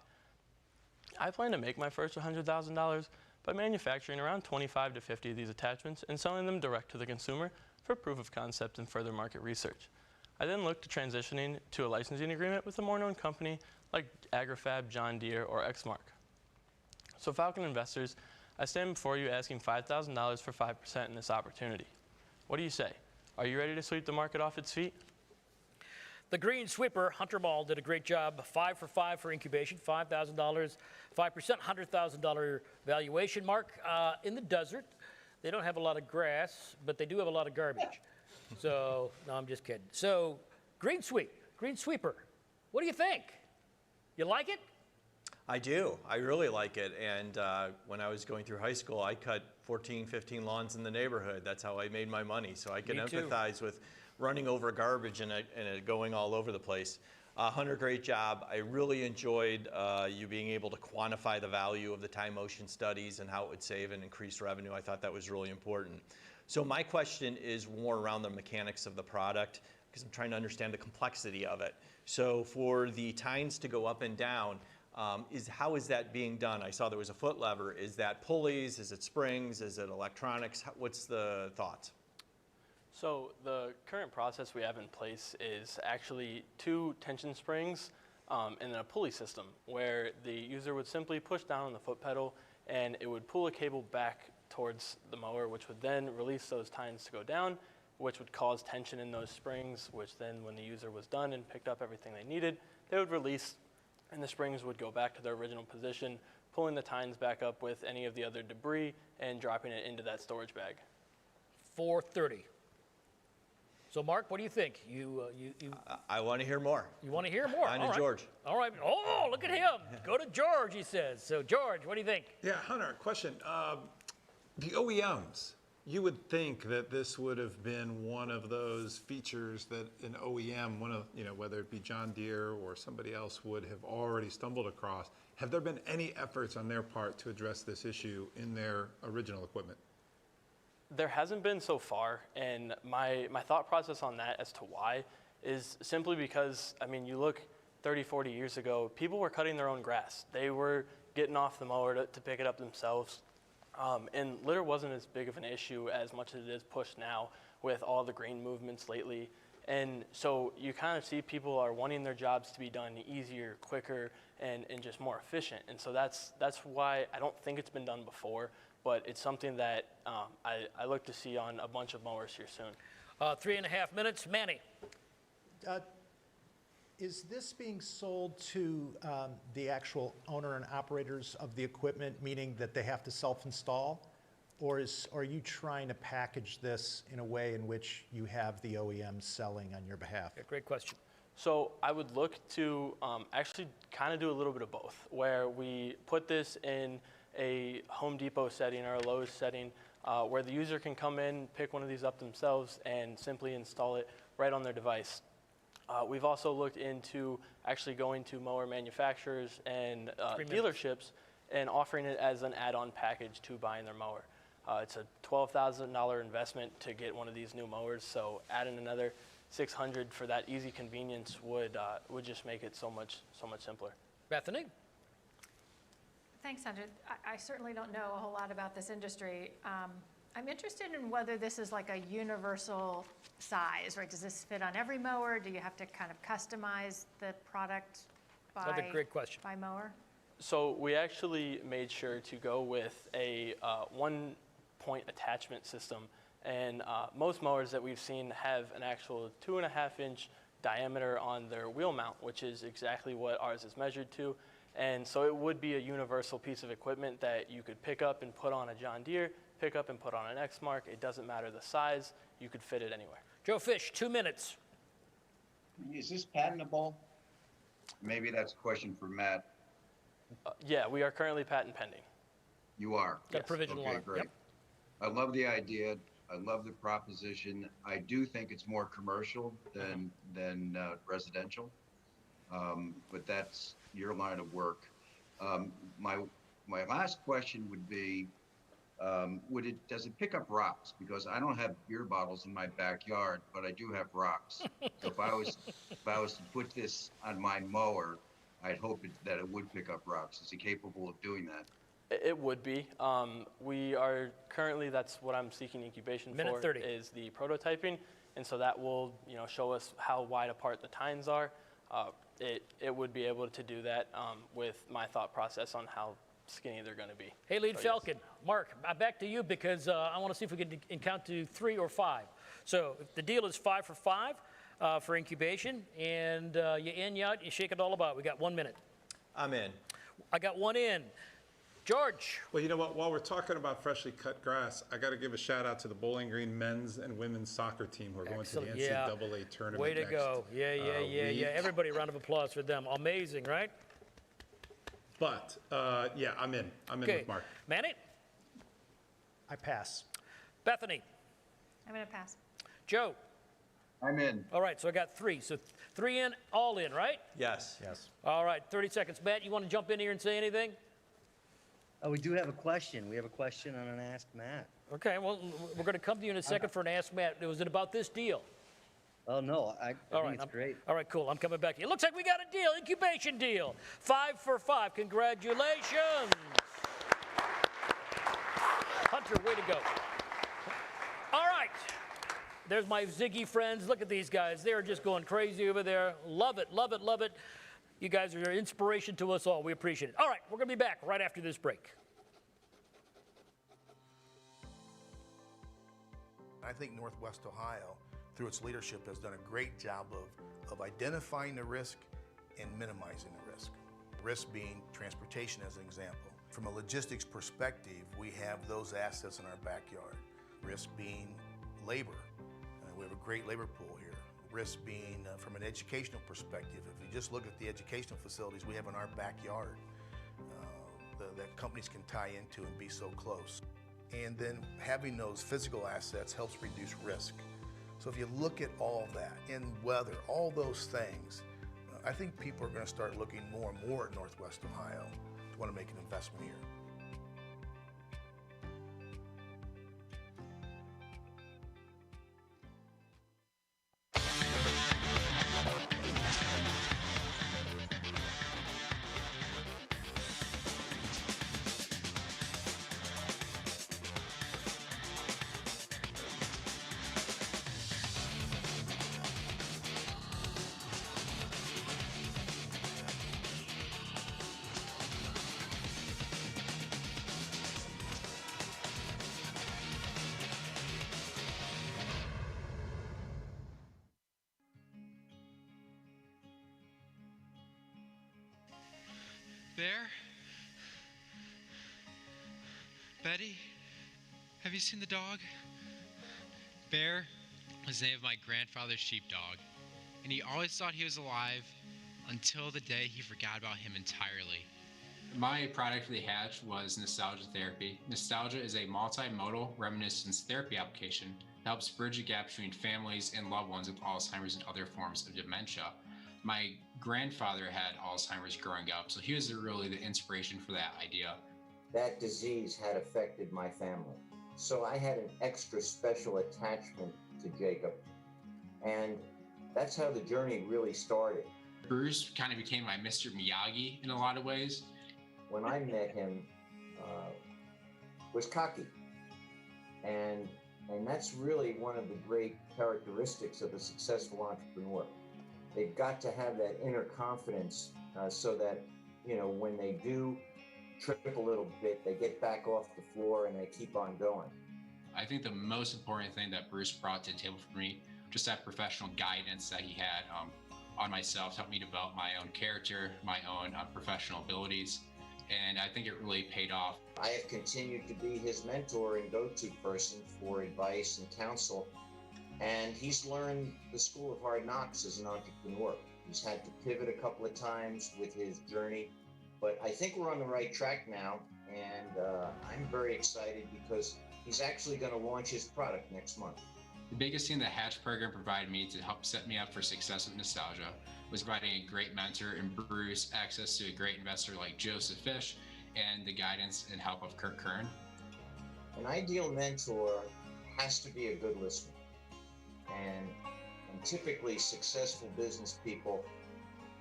I plan to make my first $100,000 by manufacturing around 25 to 50 of these attachments and selling them direct to the consumer for proof of concept and further market research. I then look to transitioning to a licensing agreement with a more known company like AgriFab, John Deere, or Exmark. So Falcon investors, I stand before you asking $5,000 for 5% in this opportunity. What do you say? Are you ready to sweep the market off its feet? The green sweeper, Hunter Maul, did a great job. 5 for 5 for incubation, $5,000, 5%, $100,000 valuation. Mark, in the desert, they don't have a lot of grass, but they do have a lot of garbage. So, no, I'm just kidding. So, green sweeper, what do you think? You like it? I do. I really like it. And when I was going through high school, I cut 14, 15 lawns in the neighborhood. That's how I made my money. So I can empathize with running over garbage and it going all over the place. Hunter, great job. I really enjoyed you being able to quantify the value of the time motion studies and how it would save and increase revenue. I thought that was really important. So my question is more around the mechanics of the product because I'm trying to understand the complexity of it. So for the tines to go up and down, how is that being done? I saw there was a foot lever. Is that pulleys? Is it springs? Is it electronics? What's the thoughts? So the current process we have in place is actually 2 tension springs and then a pulley system where the user would simply push down on the foot pedal and it would pull a cable back towards the mower, which would then release those tines to go down, which would cause tension in those springs, which then when the user was done and picked up everything they needed, they would release and the springs would go back to their original position, pulling the tines back up with any of the other debris and dropping it into that storage bag. 430. So, Mark, what do you think? I want to hear more. You want to hear more? On to George. All right. Oh, look at him. Go to George, he says. So, George, what do you think? Yeah, Hunter, question. The OEMs, you would think that this would have been one of those features that an OEM, whether it be John Deere or somebody else, would have already stumbled across. Have there been any efforts on their part to address this issue in their original equipment? There hasn't been so far, and my thought process on that as to why is simply because, I mean, you look 30, 40 years ago, people were cutting their own grass. They were getting off the mower to pick it up themselves, and litter wasn't as big of an issue as much as it is pushed now with all the green movements lately. And so you kind of see people are wanting their jobs to be done easier, quicker, and just more efficient. And so that's why I don't think it's been done before, but it's something that I look to see on a bunch of mowers here soon. 3.5 minutes. Manny. Is this being sold to the actual owner and operators of the equipment, meaning that they have to self-install? Or are you trying to package this in a way in which you have the OEM selling on your behalf? Yeah, great question. So I would look to actually kind of do a little bit of both, where we put this in a Home Depot setting or a Lowe's setting where the user can come in, pick one of these up themselves, and simply install it right on their device. We've also looked into actually going to mower manufacturers and dealerships and offering it as an add-on package to buying their mower. It's a $12,000 investment to get one of these new mowers, so adding another $600 for that easy convenience would just make it so much simpler. Bethany? Thanks, Hunter. I certainly don't know a whole lot about this industry. I'm interested in whether this is like a universal size, right? Does this fit on every mower? Do you have to kind of customize the product That's a great question. by mower? So we actually made sure to go with a one-point attachment system, and most mowers that we've seen have an actual 2.5-inch diameter on their wheel mount, which is exactly what ours is measured to. And so it would be a universal piece of equipment that you could pick up and put on a John Deere, pick up and put on an Exmark. It doesn't matter the size. You could fit it anywhere. Joe Fish, 2 minutes. Is this patentable? Maybe that's a question for Matt. Yeah, we are currently patent pending. You are? Got a provisional Okay, on it. great. Yep. I love the idea. I love the proposition. I do think it's more commercial than residential, but that's your line of work. My last question would be, does it pick up rocks? Because I don't have beer bottles in my backyard, but I do have rocks. So if I was to put this on my mower, I'd hope that it would pick up rocks. Is it capable of doing that? It would be. We are currently, that's what I'm seeking incubation Minute for, 30. is the prototyping. And so that will, show us how wide apart the tines are. It would be able to do that with my thought process on how skinny they're going to be. Hey, Lead So, Falcon. Mark, back to you because I want to see if we can count to 3 or 5. So if the deal is 5 for 5 for incubation, and you in, you out, you shake it all about. We got 1 minute. I'm in. I got 1 in. George. Well, you know what? While we're talking about freshly cut grass, I got to give a shout out to the Bowling Green men's and women's soccer team who are going to the NCAA tournament. Way to next, go. Yeah. week. Everybody, a round of applause for them. Amazing, right? But, yeah, I'm in. I'm in with Mark. Manny? I pass. Bethany? I'm going to pass. Joe? I'm in. All right, so I got 3. So 3 in, all in, right? Yes. Yes. All right, 30 seconds. Matt, you want to jump in here and say anything? Oh, we do have a question. We have a question on an Ask Matt. Okay, well, we're going to come to you in a second for an Ask Matt. Was it about this deal? Oh, no, I think it's great. All right, cool. I'm coming back to you. It looks like we got a deal, incubation deal. 5 for 5. Congratulations. Hunter, way to go. All right. There's my Ziggy friends. Look at these guys. They're just going crazy over there. Love it, love it, love it. You guys are an inspiration to us all. We appreciate it. All right, we're going to be back right after this break. I think Northwest Ohio, through its leadership, has done a great job of identifying the risk and minimizing the risk. Risk being transportation as an example. From a logistics perspective, we have those assets in our backyard. Risk being labor. We have a great labor pool here. Risk being from an educational perspective. If you just look at the educational facilities we have in our backyard that companies can tie into and be so close. And then having those physical assets helps reduce risk. So if you look at all of that, and weather, all those things, I think people are going to start looking more and more at Northwest Ohio to want to make an investment here. Bear? Betty? Have you seen the dog? Bear was the name of my grandfather's sheepdog, and he always thought he was alive until the day he forgot about him entirely. My product for the hatch was Nostalgia Therapy. Nostalgia is a multimodal reminiscence therapy application helps bridge the gap between families and loved ones with Alzheimer's and other forms of dementia. My grandfather had Alzheimer's growing up, so he was really the inspiration for that idea. That disease had affected my family, so I had an extra special attachment to Jacob, and that's how the journey really started. Bruce kind of became my Mr. Miyagi in a lot of ways. When I met him, was cocky, and that's really one of the great characteristics of a successful entrepreneur. They've got to have that inner confidence so that, you know, when they do trip a little bit, they get back off the floor and they keep on going. I think the most important thing that Bruce brought to the table for me, just that professional guidance that he had on myself, helped me develop my own character, my own professional abilities, and I think it really paid off. I have continued to be his mentor and go-to person for advice and counsel, and he's learned the school of hard knocks as an entrepreneur. He's had to pivot a couple of times with his journey, but I think we're on the right track now, and I'm very excited because he's actually going to launch his product next month. The biggest thing the Hatch program provided me to help set me up for success with Nostalgia was providing a great mentor in Bruce, access to a great investor like Joseph Fish, and the guidance and help of Kurt Kern. An ideal mentor has to be a good listener. And typically successful business people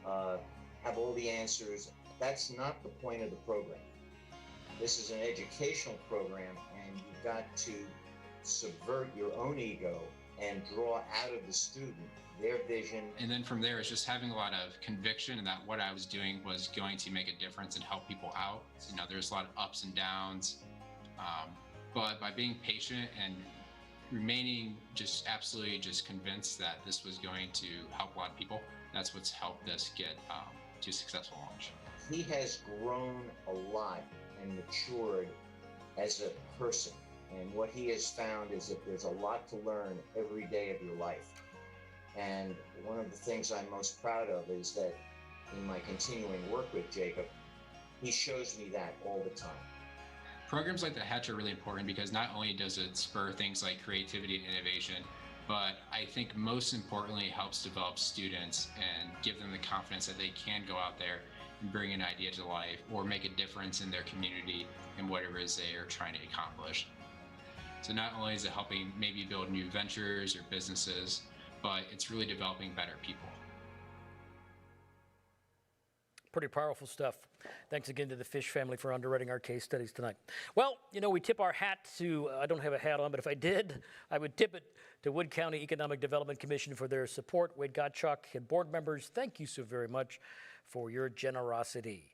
have all the answers. That's not the point of the program. This is an educational program, and you've got to subvert your own ego and draw out of the student their vision. And then from there, it's just having a lot of conviction and that what I was doing was going to make a difference and help people out. You know, there's a lot of ups and downs, but by being patient and remaining just absolutely just convinced that this was going to help a lot of people, that's what's helped us get to a successful launch. He has grown a lot and matured as a person. And what he has found is that there's a lot to learn every day of your life. And one of the things I'm most proud of is that in my continuing work with Jacob, he shows me that all the time. Programs like the Hatch are really important because not only does it spur things like creativity and innovation, but I think most importantly, it helps develop students and give them the confidence that they can go out there and bring an idea to life or make a difference in their community and whatever it is they are trying to accomplish. So not only is it helping maybe build new ventures or businesses, but it's really developing better people. Pretty powerful stuff. Thanks again to the Fish family for underwriting our case studies tonight. Well, you know, we tip our hat to, I don't have a hat on, but if I did, I would tip it to Wood County Economic Development Commission for their support. Wade Gottschalk and board members, thank you so very much for your generosity.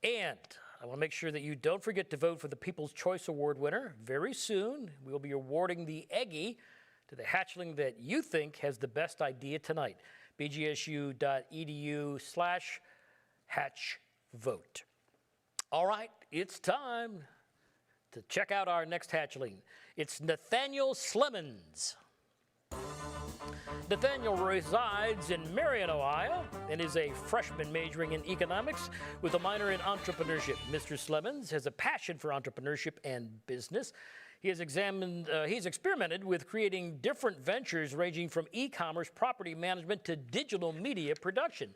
And I want to make sure that you don't forget to vote for the People's Choice Award winner. Very soon, we'll be awarding the Eggie to the hatchling that you think has the best idea tonight. bgsu.edu/hatchvote. All right, it's time to check out our next hatchling. It's Nathaniel Slemens. Nathaniel resides in Marion, Ohio, and is a freshman majoring in economics with a minor in entrepreneurship. Mr. Slemens has a passion for entrepreneurship and business. He's experimented with creating different ventures ranging from e-commerce, property management, to digital media production.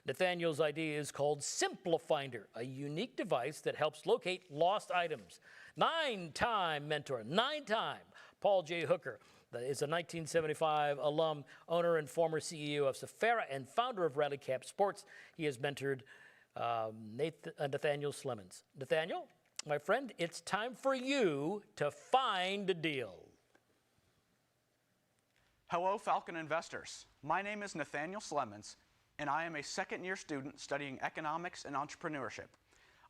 Nathaniel's idea is called Simplifinder, a unique device that helps locate lost items. Nine-time mentor, Paul J. Hooker is a 1975 alum, owner and former CEO of Sephora and founder of Rally Cap Sports. He has mentored Nathaniel Slemens. Nathaniel, my friend, it's time for you to find a deal. Hello, Falcon investors. My name is Nathaniel Slemens, and I am a second-year student studying economics and entrepreneurship.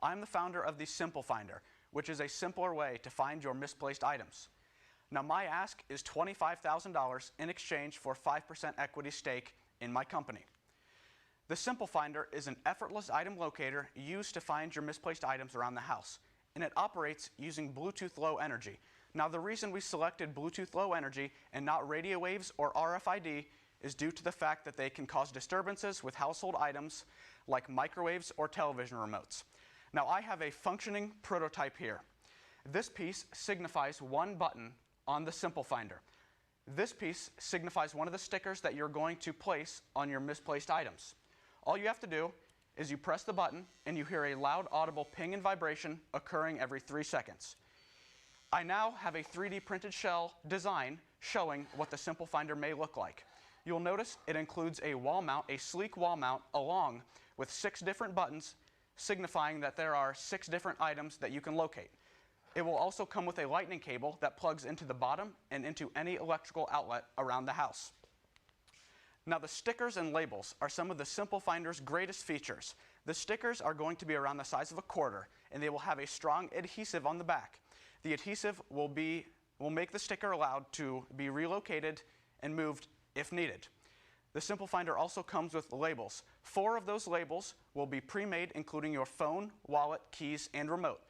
I'm the founder of the Simplifinder, which is a simpler way to find your misplaced items. Now, my ask is $25,000 in exchange for 5% equity stake in my company. The Simplifinder is an effortless item locator used to find your misplaced items around the house, and it operates using Bluetooth Low Energy. Now, the reason we selected Bluetooth Low Energy and not radio waves or RFID is due to the fact that they can cause disturbances with household items like microwaves or television remotes. Now, I have a functioning prototype here. This piece signifies one button on the Simplifinder. This piece signifies one of the stickers that you're going to place on your misplaced items. All you have to do is you press the button and you hear a loud audible ping and vibration occurring every 3 seconds. I now have a 3D printed shell design showing what the Simple Finder may look like. You'll notice it includes a wall mount, a sleek wall mount, along with 6 different buttons signifying that there are 6 different items that you can locate. It will also come with a lightning cable that plugs into the bottom and into any electrical outlet around the house. Now, the stickers and labels are some of the Simple Finder's greatest features. The stickers are going to be around the size of a quarter, and they will have a strong adhesive on the back. The adhesive will make the sticker allowed to be relocated and moved if needed. The Simple Finder also comes with labels. 4 of those labels will be pre-made, including your phone, wallet, keys, and remote.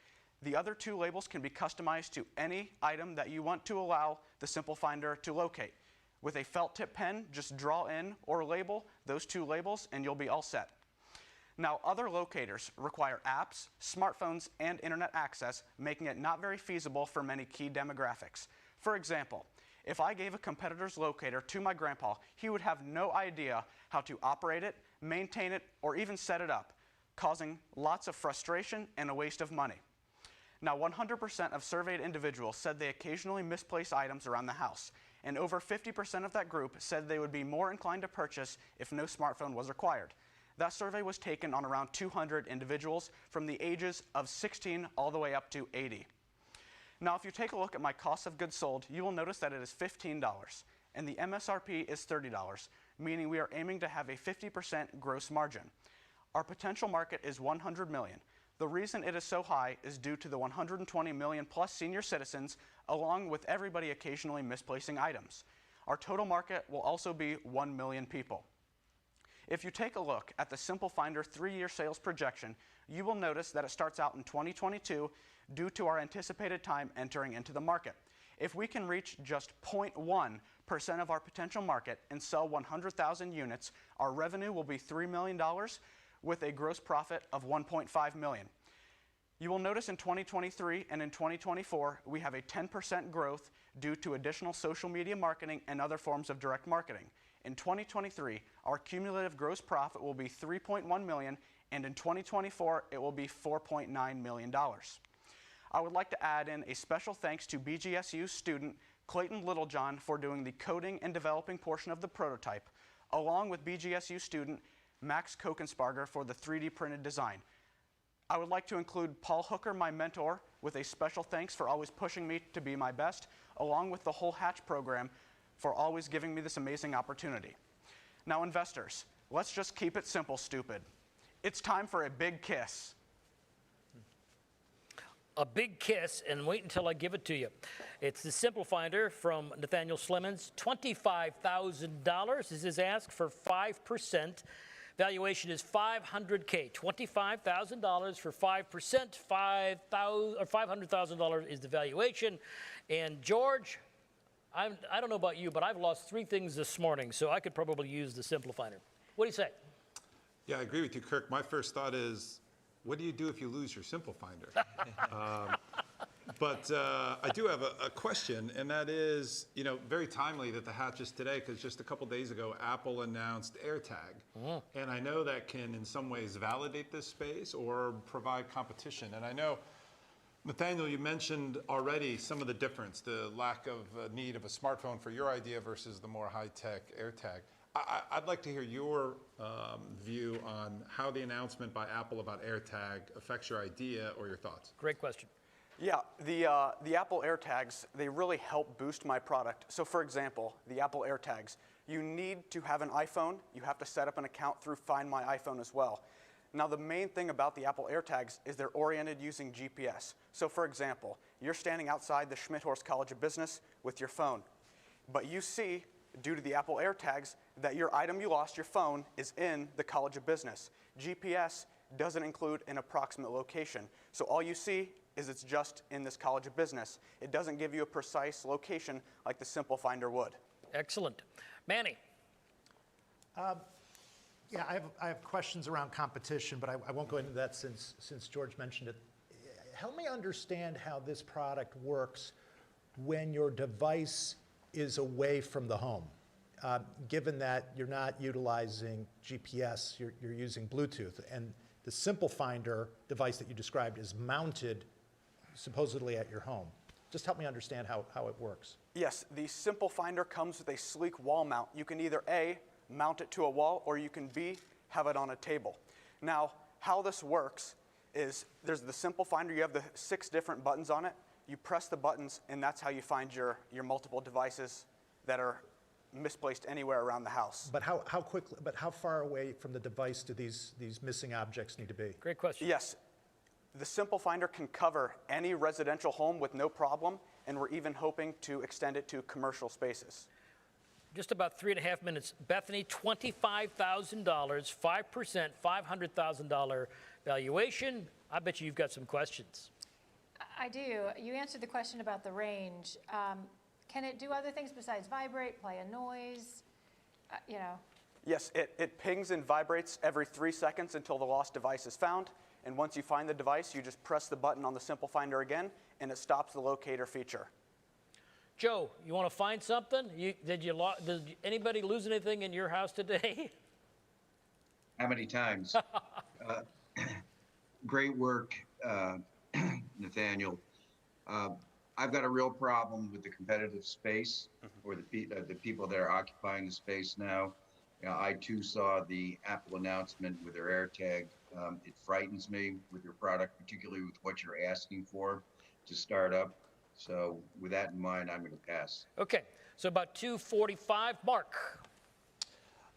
The other 2 labels can be customized to any item that you want to allow the Simple Finder to locate. With a felt tip pen, just draw in or label those 2 labels and you'll be all set. Now, other locators require apps, smartphones, and internet access, making it not very feasible for many key demographics. For example, if I gave a competitor's locator to my grandpa, he would have no idea how to operate it, maintain it, or even set it up, causing lots of frustration and a waste of money. Now, 100% of surveyed individuals said they occasionally misplace items around the house, and over 50% of that group said they would be more inclined to purchase if no smartphone was required. That survey was taken on around 200 individuals from the ages of 16 all the way up to 80. Now, if you take a look at my cost of goods sold, you will notice that it is $15, and the MSRP is $30, meaning we are aiming to have a 50% gross margin. Our potential market is 100 million. The reason it is so high is due to the 120 million plus senior citizens, along with everybody occasionally misplacing items. Our total market will also be 1 million people. If you take a look at the Simple Finder 3-year sales projection, you will notice that it starts out in 2022 due to our anticipated time entering into the market. If we can reach just 0.1% of our potential market and sell 100,000 units, our revenue will be $3 million with a gross profit of $1.5 million. You will notice in 2023 and in 2024, we have a 10% growth due to additional social media marketing and other forms of direct marketing. In 2023, our cumulative gross profit will be $3.1 million, and in 2024, it will be $4.9 million. I would like to add in a special thanks to BGSU student Clayton Littlejohn for doing the coding and developing portion of the prototype, along with BGSU student Max Kokensparger for the 3D printed design. I would like to include Paul Hooker, my mentor, with a special thanks for always pushing me to be my best, along with the whole Hatch program for always giving me this amazing opportunity. Now, investors, let's just keep it simple, stupid. It's time for a big kiss. A big kiss, and wait until I give it to you. It's the Simple Finder from Nathaniel Slemens. $25,000 is his ask for 5%. Valuation is $500K. $25,000 for 5%. $500,000 is the valuation. And George, I don't know about you, but I've lost 3 things this morning, so I could probably use the Simple Finder. What do you say? Yeah, I agree with you, Kirk. My first thought is, what do you do if you lose your Simple Finder? But I do have a question, and that is, very timely that the Hatch is today, because just a couple days ago, Apple announced AirTag. And I know that can, in some ways, validate this space or provide competition. And I know, Nathaniel, you mentioned already some of the difference, the lack of need of a smartphone for your idea versus the more high-tech AirTag. I'd like to hear your view on how the announcement by Apple about AirTag affects your idea or your thoughts. Great question. Yeah, the Apple AirTags, they really help boost my product. So for example, the Apple AirTags, you need to have an iPhone. You have to set up an account through Find My iPhone as well. Now, the main thing about the Apple AirTags is they're oriented using GPS. So for example, you're standing outside the Schmidthorst College of Business with your phone, but you see, due to the Apple AirTags, that your item you lost, your phone, is in the College of Business. GPS doesn't include an approximate location. So all you see is it's just in this College of Business. It doesn't give you a precise location like the Simple Finder would. Excellent. Manny. Yeah, I have questions around competition, but I won't go into that since George mentioned it. Help me understand how this product works when your device is away from the home. Given that you're not utilizing GPS, you're using Bluetooth, and the Simple Finder device that you described is mounted supposedly at your home. Just help me understand how it works. Yes, the Simple Finder comes with a sleek wall mount. You can either A, mount it to a wall, or you can B, have it on a table. Now, how this works is there's the Simple Finder. You have the 6 different buttons on it. You press the buttons, and that's how you find your multiple devices that are misplaced anywhere around the house. But how quickly? But how far away from the device do these missing objects need to be? Great question. Yes, the Simple Finder can cover any residential home with no problem, and we're even hoping to extend it to commercial spaces. Just about 3.5 minutes. Bethany, $25,000, 5%, $500,000 valuation. I bet you've got some questions. I do. You answered the question about the range. Can it do other things besides vibrate, play a noise, Yes, it pings and vibrates every 3 seconds until the lost device is found. And once you find the device, you just press the button on the Simple Finder again, and it stops the locator feature. Joe, you want to find something? Did anybody lose anything in your house today? How many times? Great work, Nathaniel. I've got a real problem with the competitive space, or the people that are occupying the space now. I too saw the Apple announcement with their AirTag. It frightens me with your product, particularly with what you're asking for to start up. So with that in mind, I'm going to pass. Okay, so about 2:45, Mark.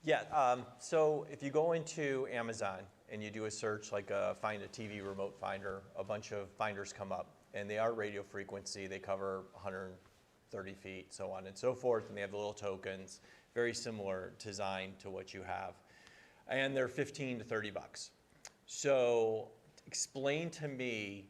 Yeah, so if you go into Amazon and you do a search like find a TV remote finder, a bunch of finders come up, and they are radio frequency. They cover 130 feet, so on and so forth, and they have the little tokens, very similar design to what you have. And they're 15 to 30 bucks. So explain to me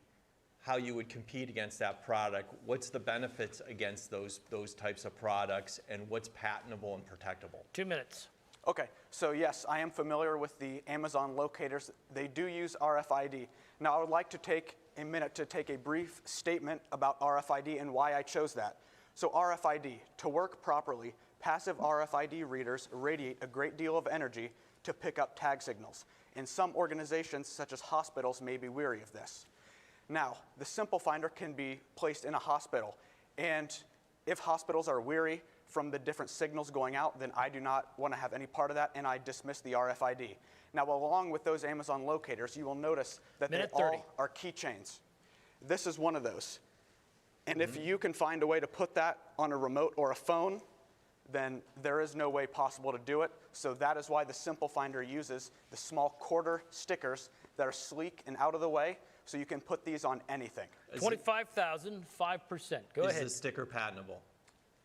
how you would compete against that product. What's the benefits against those types of products, and what's patentable and protectable? 2 minutes. Okay, so yes, I am familiar with the Amazon locators. They do use RFID. Now, I would like to take a minute to take a brief statement about RFID and why I chose that. So RFID, to work properly, passive RFID readers radiate a great deal of energy to pick up tag signals. And some organizations, such as hospitals, may be weary of this. Now, the Simple Finder can be placed in a hospital, and if hospitals are weary from the different signals going out, then I do not want to have any part of that, and I dismiss the RFID. Now, along with those Amazon locators, you will notice that they all are keychains. This is one of those. And if you can find a way to put that on a remote or a phone, then there is no way possible to do it. So that is why the Simple Finder uses the small quarter stickers that are sleek and out of the way, so you can put these on anything. 25,000, 5%. Go ahead. Is the sticker patentable?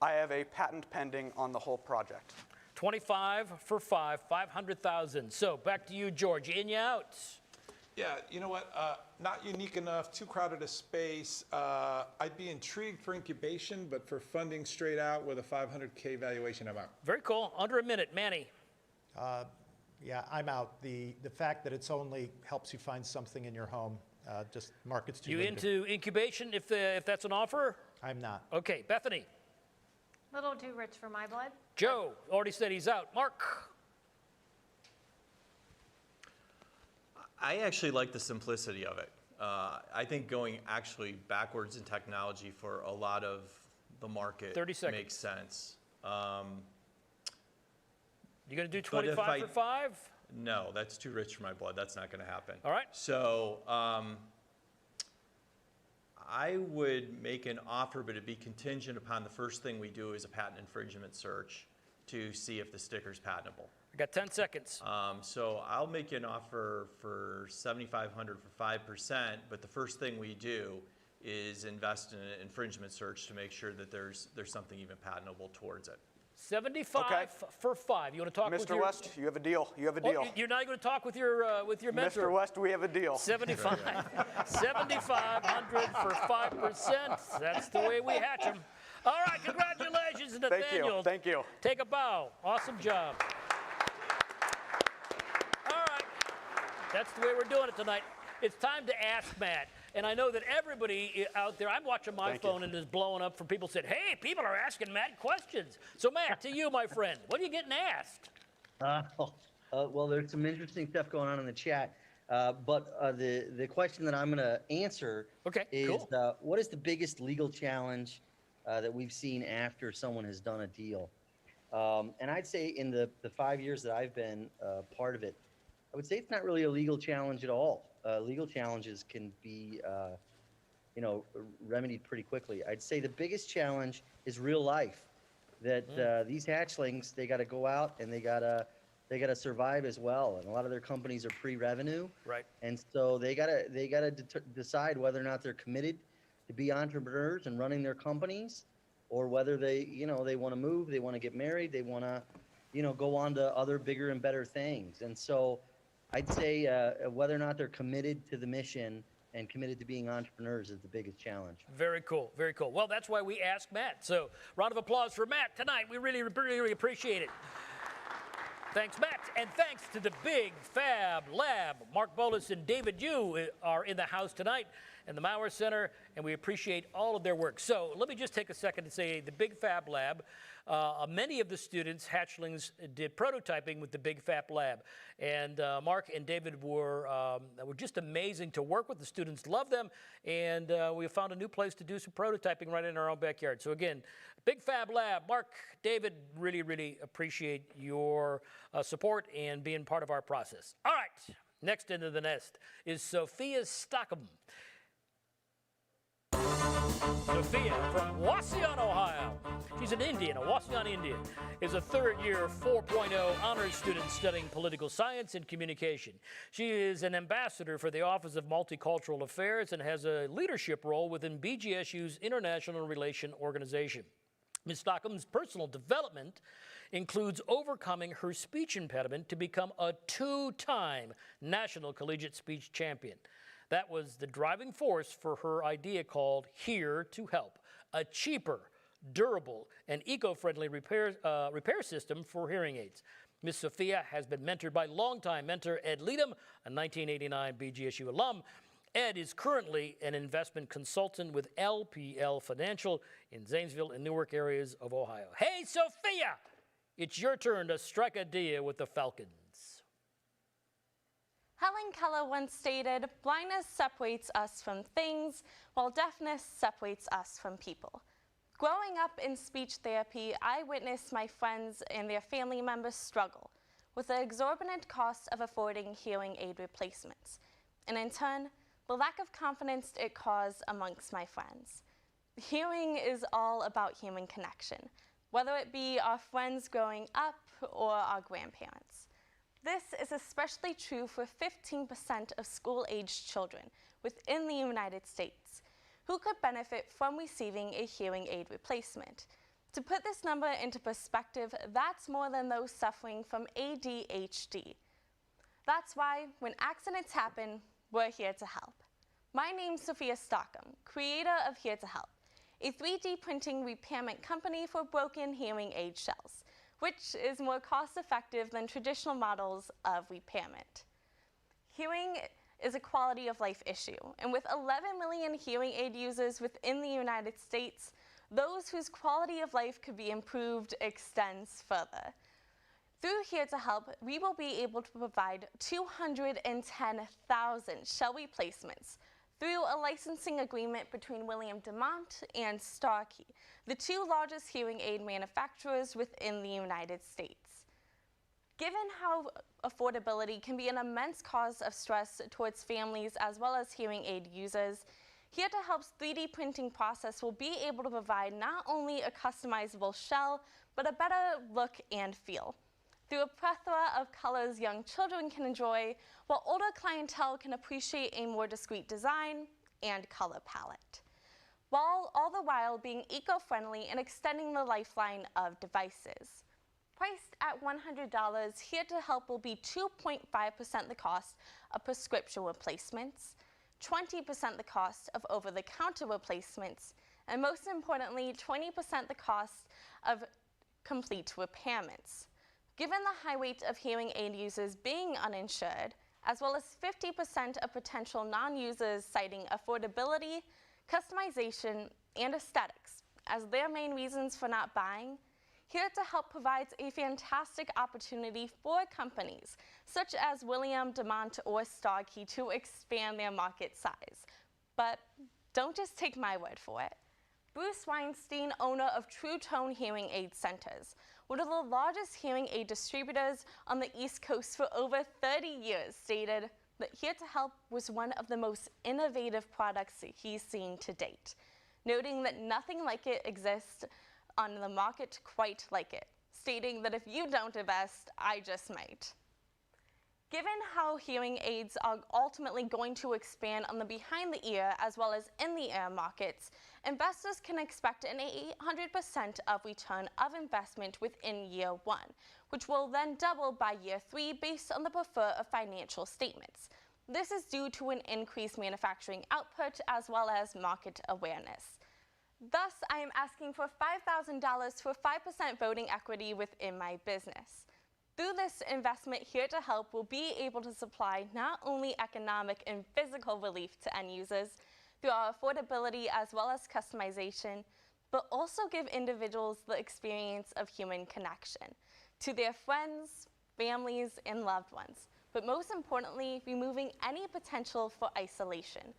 I have a patent pending on the whole project. 25 for 5, 500,000. So back to you, George. In, you out. Yeah, you know what? Not unique enough, too crowded a space. I'd be intrigued for incubation, but for funding straight out with a 500K valuation, I'm out. Very cool. Under a minute, Manny. Yeah, I'm out. The fact that it's only helps you find something in your home just markets too limited. You into incubation if that's an offer? I'm not. Okay, Bethany. Little too rich for my blood. Joe already said he's out. Mark. I actually like the simplicity of it. I think going actually backwards in technology for a lot of the market 30 seconds. makes sense. You going to do 25 for 5? No, that's too rich for my blood. That's not going to happen. All right. So I would make an offer, but it'd be contingent upon the first thing we do is a patent infringement search to see if the sticker's patentable. I got 10 seconds. So I'll make you an offer for $7,500 for 5%, but the first thing we do is invest in an infringement search to make sure that there's something even patentable towards it. 75 for 5. You want to talk with your... Mr. West, you have a deal. You have a deal. You're not going to talk with your mentor? Mr. West, we have a deal. 75. 7,500 for 5%. That's the way we hatch them. All right, congratulations, Nathaniel. Thank you. Take a bow. Awesome job. All right, that's the way we're doing it tonight. It's time to ask Matt. And I know that everybody out there, I'm watching my phone and it's blowing up from people saying, hey, people are asking Matt questions. So Matt, to you, my friend, what are you getting asked? Well, there's some interesting stuff going on in the chat. But the question that I'm going to answer is, what is the biggest legal challenge that we've seen after someone has done a deal? And I'd say in the 5 years that I've been part of it, I would say it's not really a legal challenge at all. Legal challenges can be, remedied pretty quickly. I'd say the biggest challenge is real life. That these hatchlings, they got to go out and they got to survive as well. And a lot of their companies are pre-revenue. Right. And so they got to decide whether or not they're committed to be entrepreneurs and running their companies, or whether they want to move, they want to get married, they want to, go on to other bigger and better things. And so I'd say whether or not they're committed to the mission and committed to being entrepreneurs is the biggest challenge. Very cool, very cool. Well, that's why we asked Matt. So round of applause for Matt tonight. We really, really appreciate it. Thanks, Matt, and thanks to the Big Fab Lab. Mark Bolus and David Yu are in the house tonight in the Mauer Center, and we appreciate all of their work. So let me just take a second to say the Big Fab Lab, many of the students, hatchlings, did prototyping with the Big Fab Lab. And Mark and David were just amazing to work with. The students love them, and we found a new place to do some prototyping right in our own backyard. So again, Big Fab Lab, Mark, David, really, really appreciate your support and being part of our process. All right, next into the nest is Sophia Stockholm. Sophia from Wauseon, Ohio. She's an Indian, a Wauseon Indian, is a third-year 4.0 honors student studying political science and communication. She is an ambassador for the Office of Multicultural Affairs and has a leadership role within BGSU's International Relation Organization. Ms. Stockholm's personal development includes overcoming her speech impediment to become a two-time National Collegiate Speech Champion. That was the driving force for her idea called Here to Help, a cheaper, durable, and eco-friendly repair system for hearing aids. Ms. Sophia has been mentored by longtime mentor Ed Leadham, a 1989 BGSU alum. Ed is currently an investment consultant with LPL Financial in Zanesville and Newark areas of Ohio. Hey, Sophia, it's your turn to strike a deal with the Falcons. Helen Keller once stated, "Blindness separates us from things, while deafness separates us from people." Growing up in speech therapy, I witnessed my friends and their family members struggle with the exorbitant cost of affording hearing aid replacements, and in turn, the lack of confidence it caused amongst my friends. Hearing is all about human connection, whether it be our friends growing up or our grandparents. This is especially true for 15% of school-aged children within the United States who could benefit from receiving a hearing aid replacement. To put this number into perspective, that's more than those suffering from ADHD. That's why when accidents happen, we're here to help. My name's Sophia Stockholm, creator of Here to Help, a 3D printing repairment company for broken hearing aid shells, which is more cost-effective than traditional models of repairment. Hearing is a quality of life issue, and with 11 million hearing aid users within the United States, those whose quality of life could be improved extends further. Through Here to Help, we will be able to provide 210,000 shell replacements through a licensing agreement between William Demont and Starkey, the two largest hearing aid manufacturers within the United States. Given how affordability can be an immense cause of stress towards families as well as hearing aid users, Here to Help's 3D printing process will be able to provide not only a customizable shell, but a better look and feel, through a plethora of colors young children can enjoy, while older clientele can appreciate a more discreet design and color palette, while all the while being eco-friendly and extending the lifeline of devices. Priced at $100, Here to Help will be 2.5% the cost of prescription replacements, 20% the cost of over-the-counter replacements, and most importantly, 20% the cost of complete repairments. Given the high rate of hearing aid users being uninsured, as well as 50% of potential non-users citing affordability, customization, and aesthetics as their main reasons for not buying. Here to Help provides a fantastic opportunity for companies such as William Demant or Starkey to expand their market size. But don't just take my word for it. Bruce Weinstein, owner of True Tone Hearing Aid Centers, one of the largest hearing aid distributors on the East Coast for over 30 years, stated that Here to Help was one of the most innovative products he's seen to date, noting that nothing like it exists on the market quite like it, stating that if you don't invest, I just might. Given how hearing aids are ultimately going to expand on the behind the ear as well as in the ear markets, investors can expect an 800% of return of investment within year 1, which will then double by year 3 based on the prefer of financial statements. This is due to an increased manufacturing output as well as market awareness. Thus, I am asking for $5,000 for 5% voting equity within my business. Through this investment, Here to Help will be able to supply not only economic and physical relief to end users through our affordability as well as customization, but also give individuals the experience of human connection to their friends, families, and loved ones, but most importantly, removing any potential for isolation.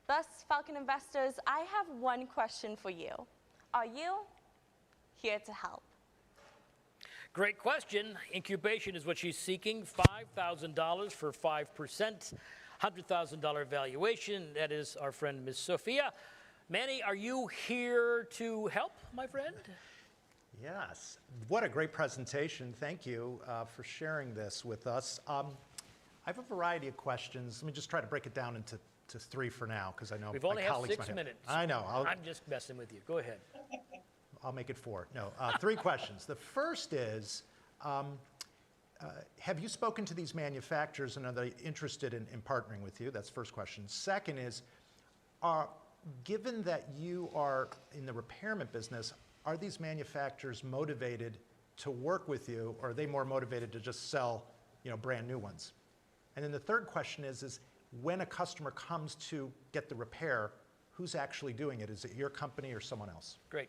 Thus, Falcon investors, I have one question for you. Are you here to help? Great question. Incubation is what she's seeking. $5,000 for 5%, $100,000 valuation. That is our friend, Ms. Sophia. Manny, are you here to help, my friend? Yes. What a great presentation. Thank you for sharing this with us. I have a variety of questions. Let me just try to break it down into 3 for now, because I know We've only my have colleagues 6 might minutes. I know. I'm just messing with you. Go ahead. I'll make it 4. No, 3 questions. The first is, have you spoken to these manufacturers and are they interested in partnering with you? That's the first question. Second is, given that you are in the repairment business, are these manufacturers motivated to work with you, or are they more motivated to just sell, brand new ones? And then the third question is when a customer comes to get the repair, who's actually doing it? Is it your company or someone else? Great.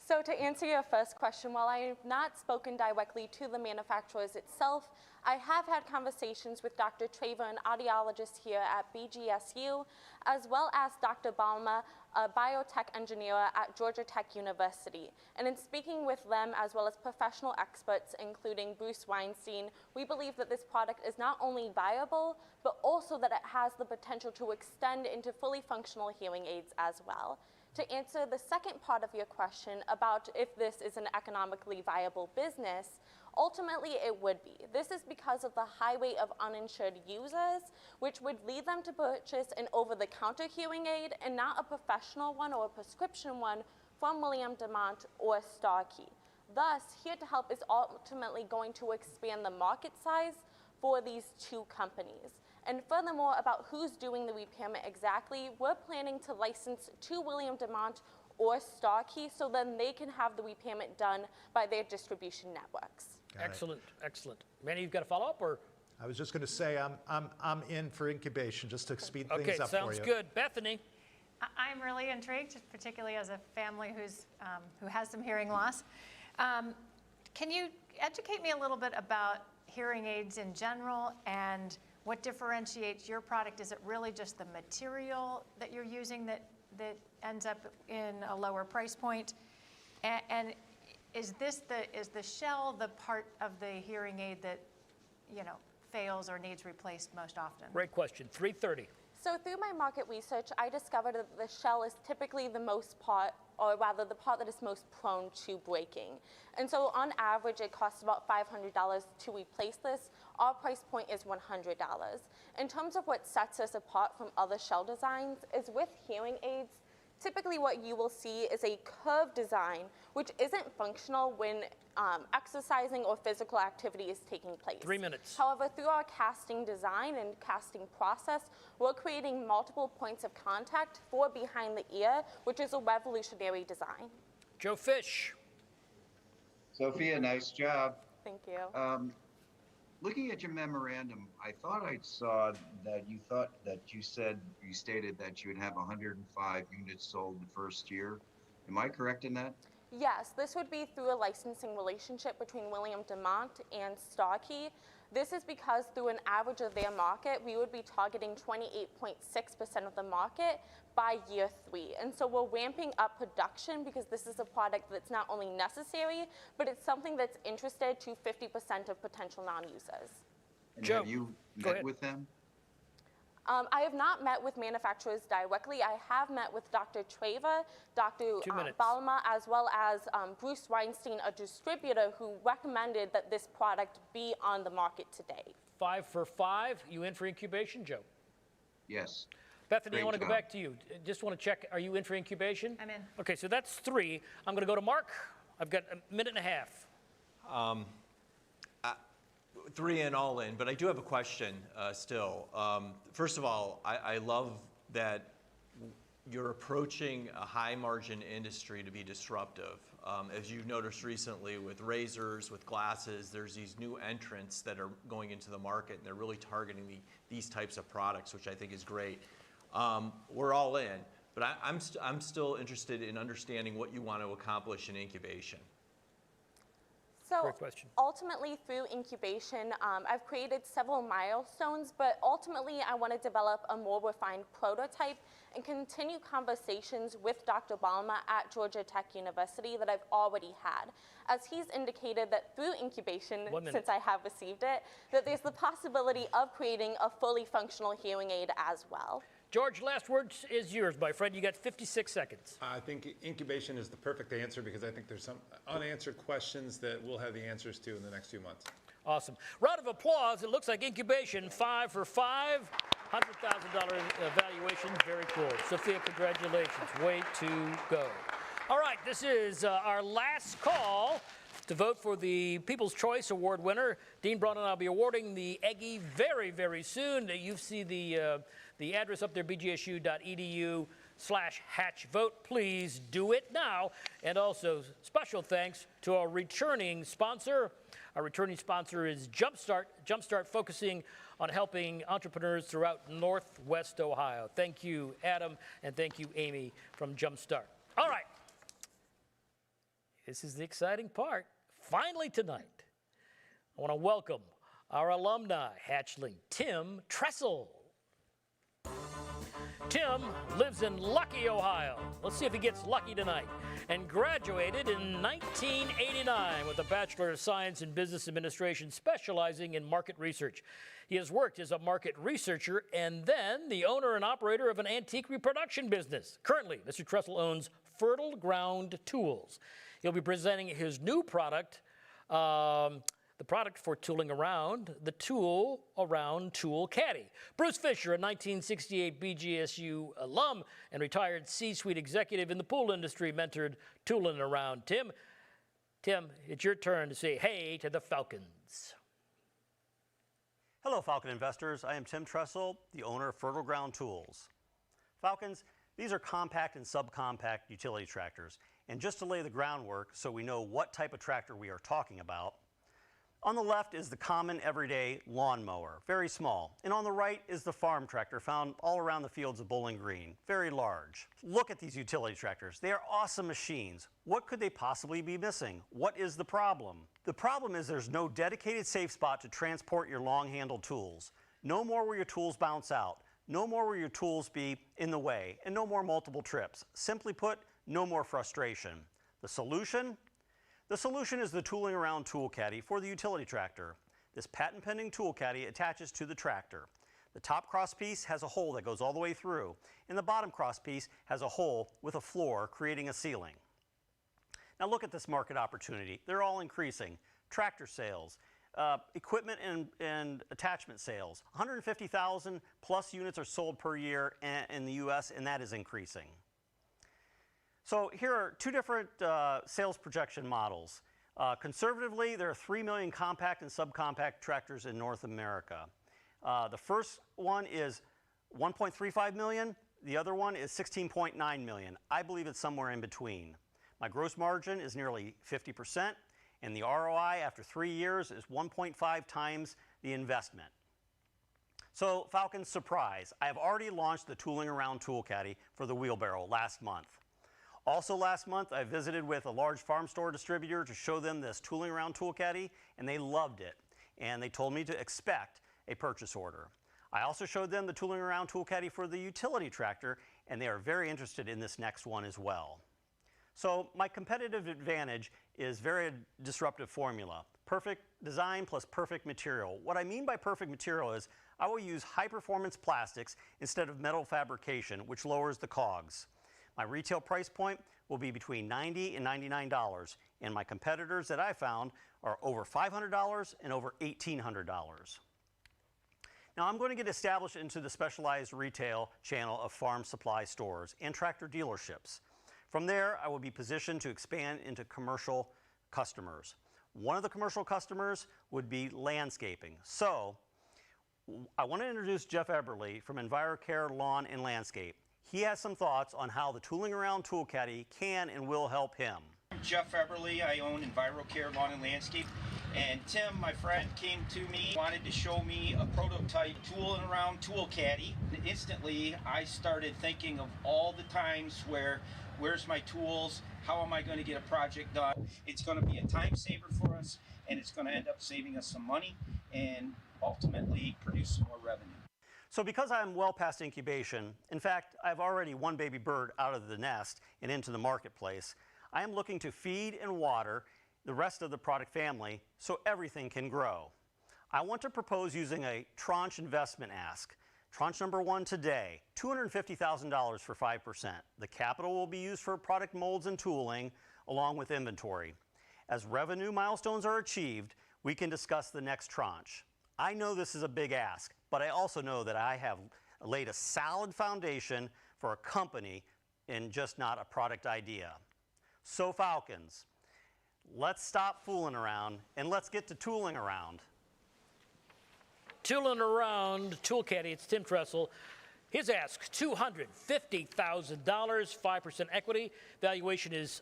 So to answer your first question, while I have not spoken directly to the manufacturers itself, I have had conversations with Dr. Traver, an audiologist here at BGSU, as well as Dr. Balma, a biotech engineer at Georgia Tech University. And in speaking with them, as well as professional experts, including Bruce Weinstein, we believe that this product is not only viable, but also that it has the potential to extend into fully functional hearing aids as well. To answer the second part of your question about if this is an economically viable business, ultimately it would be. This is because of the high rate of uninsured users, which would lead them to purchase an over-the-counter hearing aid and not a professional one or a prescription one from William Demant or Starkey. Thus, Here to Help is ultimately going to expand the market size for these 2 companies. And furthermore, about who's doing the repairment exactly, we're planning to license to William Demant or Starkey so then they can have the repairment done by their distribution networks. Excellent, excellent. Manny, you've got a follow-up, or? I was just going to say I'm in for incubation just to speed things up for you. Okay, sounds good. Bethany? I'm really intrigued, particularly as a family who has some hearing loss. Can you educate me a little bit about hearing aids in general and what differentiates your product? Is it really just the material that you're using that ends up in a lower price point? And is the shell the part of the hearing aid that fails or needs replaced most often? Great question. 3:30. So through my market research, I discovered that the shell is typically the most part, or rather the part that is most prone to breaking. And so on average, it costs about $500 to replace this. Our price point is $100. In terms of what sets us apart from other shell designs is with hearing aids, typically what you will see is a curved design, which isn't functional when exercising or physical activity is taking place. 3 minutes. However, through our casting design and casting process, we're creating multiple points of contact for behind the ear, which is a revolutionary design. Joe Fish. Sophia, nice job. Thank you. looking at your memorandum, I thought I saw that you stated that you would have 105 units sold the first year. Am I correct in that? Yes, this would be through a licensing relationship between William DeMont and Starkey. This is because through an average of their market, we would be targeting 28.6% of the market by year 3. And so we're ramping up production because this is a product that's not only necessary, but it's something that's interested to 50% of potential non-users. And have you met with them? I have not met with manufacturers directly. I have met with Dr. Traver, Dr. Balma, as well as Bruce Weinstein, a distributor who recommended that this product be on the market today. 5 for 5. You in for incubation, Joe? Yes. Bethany, Great I want to go job. back to you. Just want to check, are you in for incubation? I'm in. Okay, so that's 3. I'm going to go to Mark. I've got a minute and a half. 3 and all in, but I do have a question still. First of all, I love that you're approaching a high margin industry to be disruptive. As you've noticed recently with razors, with glasses, there's these new entrants that are going into the market and they're really targeting these types of products, which I think is great. We're all in, but I'm still interested in understanding what you want to accomplish in incubation. So Great question. ultimately through incubation, I've created several milestones, but ultimately I want to develop a more refined prototype and continue conversations with Dr. Balma at Georgia Tech University that I've already had. As he's indicated that through incubation, since I have received it, that there's the possibility of creating a fully functional hearing aid as well. George, last word is yours, my friend. You got 56 seconds. I think incubation is the perfect answer because I think there's some unanswered questions that we'll have the answers to in the next few months. Awesome. Round of applause. It looks like incubation, 5 for 5. $100,000 valuation. Very cool. Sophia, congratulations. Way to go. All right, this is our last call to vote for the People's Choice Award winner. Dean Braun and I will be awarding the Eggie very, very soon. You see the address up there, bgsu.edu/hatchvote. Please do it now. And also, special thanks to our returning sponsor. Our returning sponsor is Jumpstart. Jumpstart focusing on helping entrepreneurs throughout Northwest Ohio. Thank you, Adam, and thank you, Amy, from Jumpstart. All right. This is the exciting part. Finally tonight, I want to welcome our alumni hatchling, Tim Tressel. Tim lives in Lucky, Ohio. Let's see if he gets lucky tonight. And graduated in 1989 with a Bachelor of Science in Business Administration, specializing in market research. He has worked as a market researcher and then the owner and operator of an antique reproduction business. Currently, Mr. Tressel owns Fertile Ground Tools. He'll be presenting his new product, the product for tooling around, the Tool Around Tool Caddy. Bruce Fisher, a 1968 BGSU alum and retired C-suite executive in the pool industry, mentored tooling around Tim. Tim, it's your turn to say hey to the Falcons. Hello, Falcon investors. I am Tim Tressel, the owner of Fertile Ground Tools. Falcons, these are compact and subcompact utility tractors. And just to lay the groundwork so we know what type of tractor we are talking about, on the left is the common everyday lawnmower, very small. And on the right is the farm tractor found all around the fields of Bowling Green, very large. Look at these utility tractors. They are awesome machines. What could they possibly be missing? What is the problem? The problem is there's no dedicated safe spot to transport your long-handled tools. No more will your tools bounce out. No more will your tools be in the way, and no more multiple trips. Simply put, no more frustration. The solution? The solution is the Tooling Around Tool Caddy for the utility tractor. This patent-pending tool caddy attaches to the tractor. The top cross piece has a hole that goes all the way through, and the bottom cross piece has a hole with a floor creating a ceiling. Now look at this market opportunity. They're all increasing. Tractor sales, equipment and attachment sales. 150,000 plus units are sold per year in the US, and that is increasing. So here are two different sales projection models. Conservatively, there are 3 million compact and subcompact tractors in North America. The first one is 1.35 million. The other one is 16.9 million. I believe it's somewhere in between. My gross margin is nearly 50%, and the ROI after 3 years is 1.5 times the investment. So Falcons, surprise, I have already launched the Tooling Around Tool Caddy for the wheelbarrow last month. Also last month, I visited with a large farm store distributor to show them this Tooling Around Tool Caddy, and they loved it. And they told me to expect a purchase order. I also showed them the Tooling Around Tool Caddy for the utility tractor, and they are very interested in this next one as well. So my competitive advantage is very disruptive formula. Perfect design plus perfect material. What I mean by perfect material is I will use high performance plastics instead of metal fabrication, which lowers the COGS. My retail price point will be between $90 and $99, and my competitors that I found are over $500 and over $1,800. Now I'm going to get established into the specialized retail channel of farm supply stores and tractor dealerships. From there, I will be positioned to expand into commercial customers. One of the commercial customers would be landscaping. So I want to introduce Jeff Eberly from EnviroCare Lawn and Landscape. He has some thoughts on how the Tooling Around Tool Caddy can and will help him. I'm Jeff Eberly. I own EnviroCare Lawn and Landscape. And Tim, my friend, came to me, wanted to show me a prototype Tooling Around Tool Caddy. And instantly, I started thinking of all the times where's my tools? How am I going to get a project done? It's going to be a time saver for us, and it's going to end up saving us some money and ultimately produce some more revenue. So because I'm well past incubation, in fact, I've already one baby bird out of the nest and into the marketplace, I am looking to feed and water the rest of the product family so everything can grow. I want to propose using a tranche investment ask. Tranche number 1 today, $250,000 for 5%. The capital will be used for product molds and tooling along with inventory. As revenue milestones are achieved, we can discuss the next tranche. I know this is a big ask, but I also know that I have laid a solid foundation for a company and just not a product idea. So Falcons, let's stop fooling around and let's get to tooling around. Tooling Around Tool Caddy, it's Tim Tressel. His ask, $250,000, 5% equity. Valuation is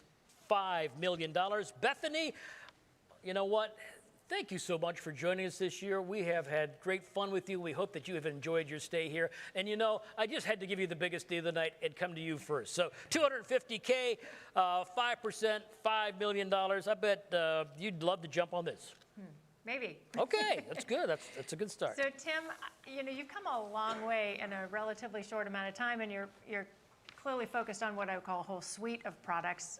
$5 million. Bethany, you know what? Thank you so much for joining us this year. We have had great fun with you. We hope that you have enjoyed your stay here. And you know, I just had to give you the biggest deal of the night and come to you first. So $250K, 5%, $5 million. I bet you'd love to jump on this. Maybe. Okay, that's good. That's a good start. So Tim, you know, you've come a long way in a relatively short amount of time, and you're clearly focused on what I would call a whole suite of products.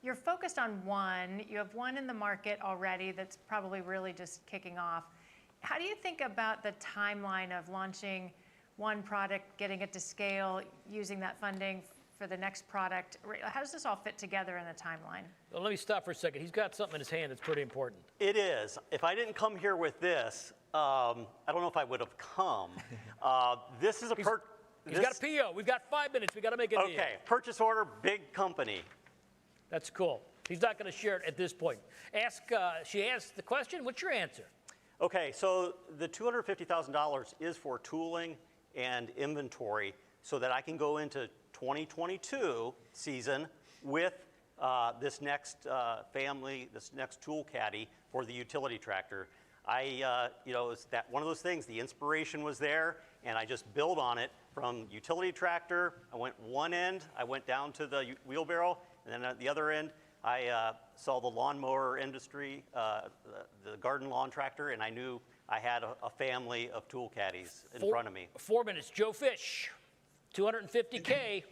You're focused on one. You have one in the market already that's probably really just kicking off. How do you think about the timeline of launching one product, getting it to scale, using that funding for the next product? How does this all fit together in a timeline? Well, let me stop for a second. He's got something in his hand that's pretty important. It is. If I didn't come here with this, I don't know if I would have come. This is a He's got a PO. We've got 5 minutes. We got to make a deal. Okay, purchase order, big company. That's cool. He's not going to share it at this point. She asked the question. What's your answer? Okay, so the $250,000 is for tooling and inventory so that I can go into 2022 season with this next family, this next tool caddy for the utility tractor. You know, it's that one of those things, the inspiration was there, and I just built on it from utility tractor. I went one end, I went down to the wheelbarrow, and then at the other end, I saw the lawnmower industry, the garden lawn tractor, and I knew I had a family of tool caddies in front of me. 4 minutes. Joe Fish, $250K.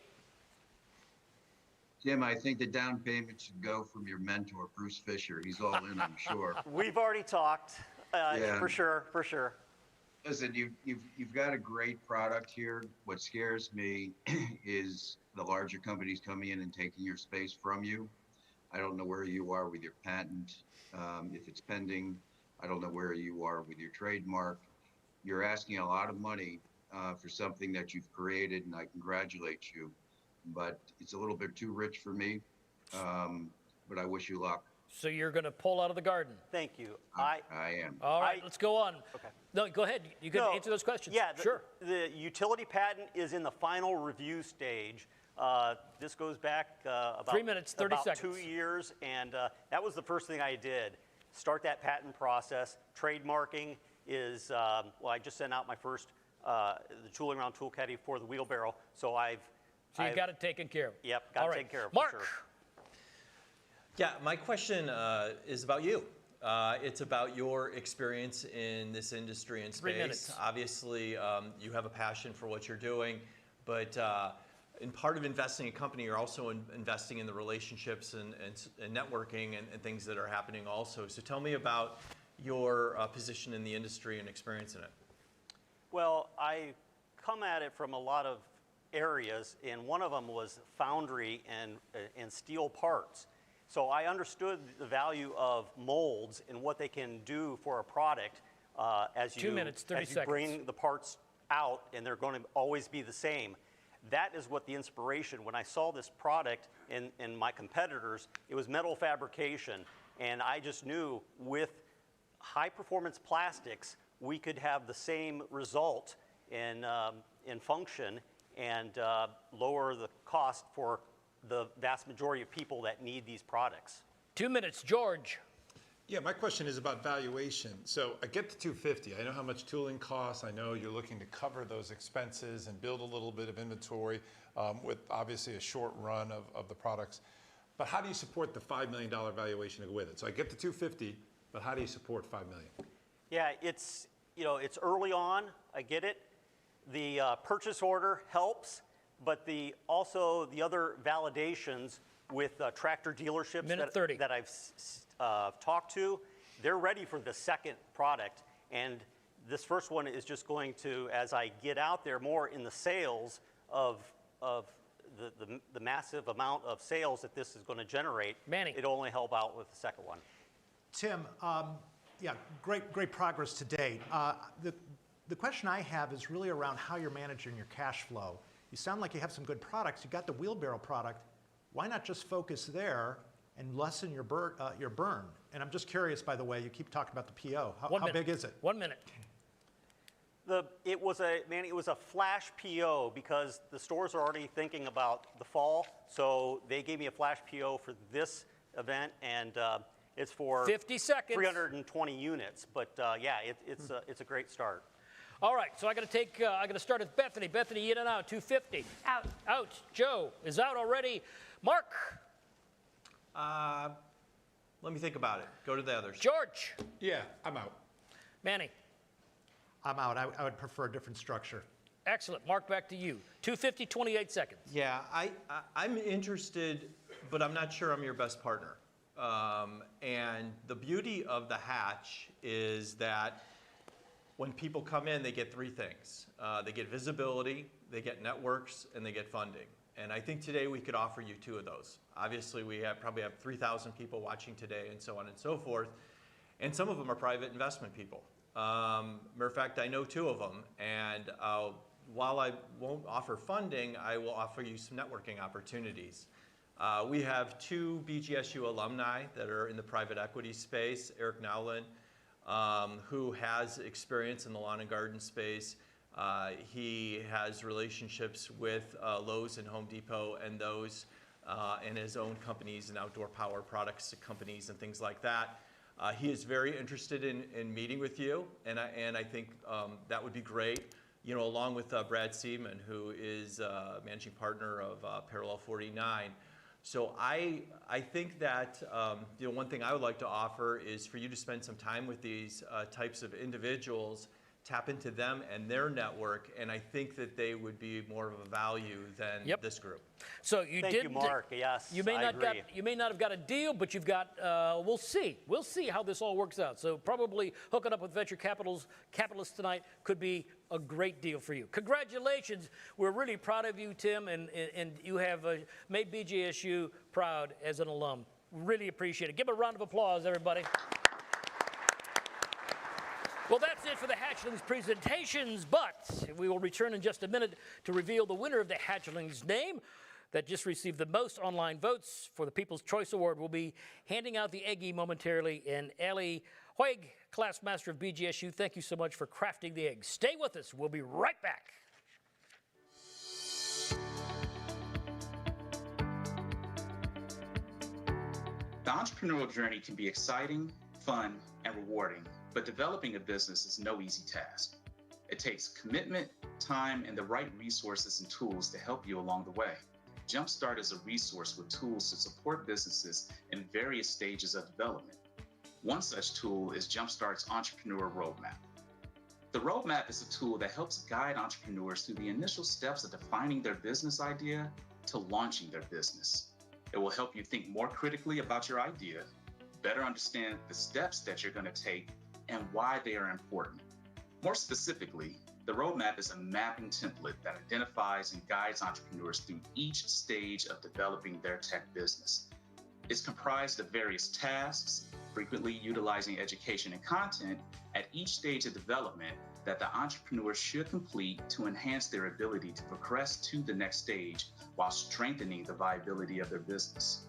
Tim, I think the down payment should go from your mentor, Bruce Fisher. He's all in, I'm sure. We've already talked, Yeah. for sure, for sure. Listen, you've got a great product here. What scares me is the larger companies coming in and taking your space from you. I don't know where you are with your patent, if it's pending. I don't know where you are with your trademark. You're asking a lot of money for something that you've created, and I congratulate you. But it's a little bit too rich for me, but I wish you luck. So you're going to pull out of the garden? Thank you. I am. All right, let's go on. Okay. No, go ahead. You can answer those questions. Yeah, sure. The utility patent is in the final review stage. This goes back about 3 minutes, 30 about seconds. 2 years, and that was the first thing I did. start that patent process. Trademarking is, well, I just sent out my first the tooling around tool caddy for the wheelbarrow, so you got it taken care of. Yep, got it taken care of. Mark. For sure. Yeah, my question is about you. It's about your experience in this industry and space. 3 minutes. Obviously, you have a passion for what you're doing, but in part of investing in a company, you're also investing in the relationships and networking and things that are happening also. So tell me about your position in the industry and experience in it. Well, I come at it from a lot of areas, and one of them was foundry and steel parts. So I understood the value of molds and what they can do for a product as 2 minutes, 30 as you seconds. bring the parts out, and they're going to always be the same. That is what the inspiration, when I saw this product in my competitors, it was metal fabrication, and I just knew with high performance plastics, we could have the same result in function and lower the cost for the vast majority of people that need these products. 2 minutes, George. Yeah, my question is about valuation. So I get the 250. I know how much tooling costs. I know you're looking to cover those expenses and build a little bit of inventory with obviously a short run of the products. But how do you support the $5 million valuation to go with it? So I get the 250, but how do you support $5 million? Yeah, it's early on. I get it. The purchase order helps, but also the other validations with tractor dealerships that I've talked to, they're ready for the second product. And this first one is just going to, as I get out there more in the sales of the massive amount of sales that this is going to generate, it'll only help out with the second one. Tim, yeah, great progress to date. The question I have is really around how you're managing your cash flow. You sound like you have some good products. You got the wheelbarrow product. Why not just focus there and lessen your burn? And I'm just curious, by the way, you keep talking about the PO. How big is it? 1 minute. It was a flash PO because the stores are already thinking about the fall. So they gave me a flash PO for this event, and it's for 50 seconds. 320 units. But yeah, it's a great start. All right, so I got to start with Bethany. Bethany, in and out, 250. Out. Out. Joe is out already. Mark. Let me think about it. Go to the others. George. Yeah, I'm out. Manny. I'm out. I would prefer a different structure. Excellent. Mark, back to you. 250, 28 seconds. Yeah, I'm interested, but I'm not sure I'm your best partner. And the beauty of the hatch is that when people come in, they get three things. They get visibility, they get networks, and they get funding. And I think today we could offer you two of those. Obviously, we probably have 3,000 people watching today and so on and so forth. And some of them are private investment people. Matter of fact, I know two of them. And while I won't offer funding, I will offer you some networking opportunities. We have two BGSU alumni that are in the private equity space, Eric Nolan, who has experience in the lawn and garden space. He has relationships with Lowe's and Home Depot and those and his own companies and outdoor power products companies and things like that. He is very interested in meeting with you, and I think that would be great. You know, along with Brad Seaman, who is managing partner of Parallel 49. So I think that one thing I would like to offer is for you to spend some time with these types of individuals, tap into them and their network, and I think that they would be more of a value than this group. So you Thank you, Mark. Yes, you may I agree. You may not have got a deal, but you've got. We'll see. We'll see how this all works out. So probably hooking up with venture capitalists tonight could be a great deal for you. Congratulations. We're really proud of you, Tim, and you have made BGSU proud as an alum. Really appreciate it. Give a round of applause, everybody. Well, that's it for the Hatchlings presentations, but we will return in just a minute to reveal the winner of the Hatchlings name that just received the most online votes for the People's Choice Award. We'll be handing out the eggie momentarily, and Ellie Hoig, class master of BGSU, thank you so much for crafting the egg. Stay with us. We'll be right back. The entrepreneurial journey can be exciting, fun, and rewarding, but developing a business is no easy task. It takes commitment, time, and the right resources and tools to help you along the way. Jumpstart is a resource with tools to support businesses in various stages of development. One such tool is Jumpstart's Entrepreneur Roadmap. The Roadmap is a tool that helps guide entrepreneurs through the initial steps of defining their business idea to launching their business. It will help you think more critically about your idea, better understand the steps that you're going to take, and why they are important. More specifically, the Roadmap is a mapping template that identifies and guides entrepreneurs through each stage of developing their tech business. It's comprised of various tasks, frequently utilizing education and content at each stage of development that the entrepreneur should complete to enhance their ability to progress to the next stage while strengthening the viability of their business.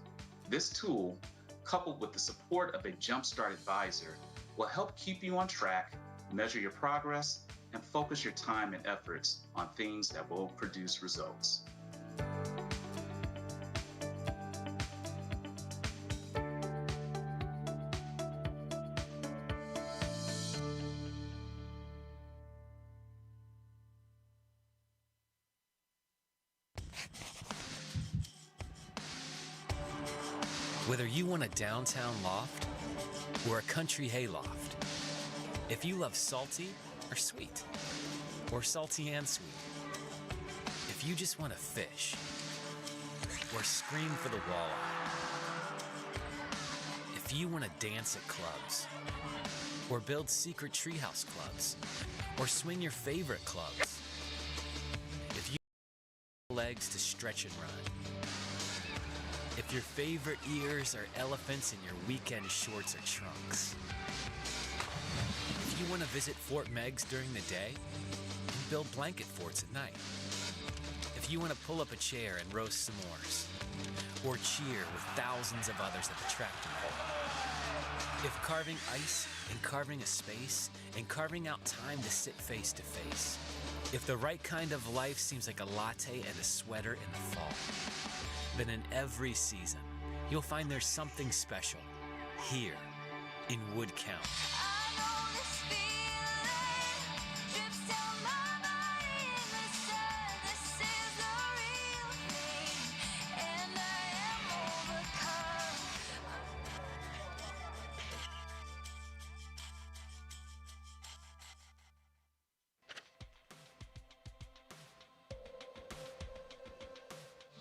This tool, coupled with the support of a Jumpstart advisor, will help keep you on track, measure your progress, and focus your time and efforts on things that will produce results. Whether you want a downtown loft or a country hayloft, if you love salty or sweet, or salty and sweet, if you just want to fish or scream for the walleye, if you want to dance at clubs or build secret treehouse clubs or swing your favorite clubs, if you have legs to stretch and run, if your favorite ears are elephants and your weekend shorts are trunks, if you want to visit Fort Meigs during the day and build blanket forts at night, if you want to pull up a chair and roast s'mores, or cheer with thousands of others at the tractor pull, if carving ice and carving a space and carving out time to sit face to face, if the right kind of life seems like a latte and a sweater in the fall, then in every season, you'll find there's something special here in Wood County.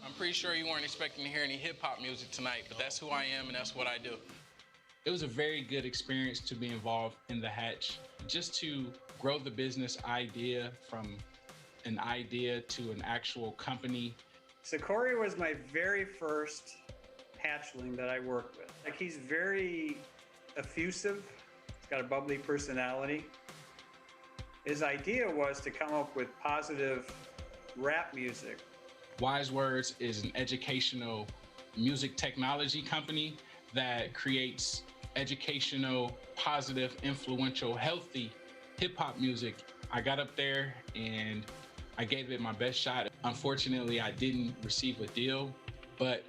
I'm pretty sure you weren't expecting to hear any hip-hop music tonight, but that's who I am and that's what I do. It was a very good experience to be involved in the Hatch, just to grow the business idea from an idea to an actual company. So Corey was my very first hatchling that I worked with. Like, he's very effusive, he's got a bubbly personality. His idea was to come up with positive rap music. Wise Words is an educational music technology company that creates educational, positive, influential, healthy hip-hop music. I got up there and I gave it my best shot. Unfortunately, I didn't receive a deal, but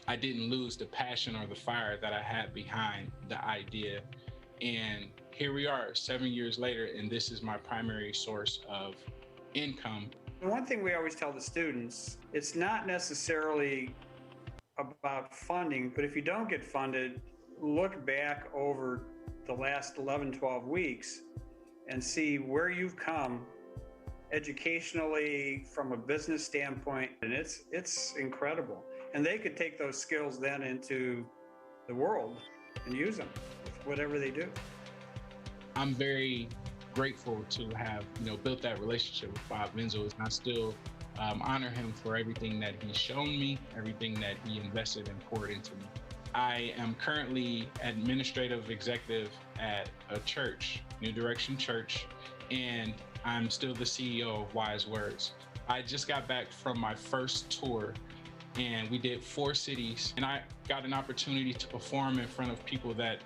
I didn't lose the passion or the fire that I had behind the idea. And here we are 7 years later, and this is my primary source of income. The one thing we always tell the students, it's not necessarily about funding, but if you don't get funded, look back over the last 11, 12 weeks and see where you've come educationally from a business standpoint, and it's incredible. And they could take those skills then into the world and use them with whatever they do. I'm very grateful to have built that relationship with Bob Menzel, and I still honor him for everything that he's shown me, everything that he invested and poured into me. I am currently administrative executive at a church, New Direction Church, and I'm still the CEO of Wise Words. I just got back from my first tour, and we did 4 cities, and I got an opportunity to perform in front of people that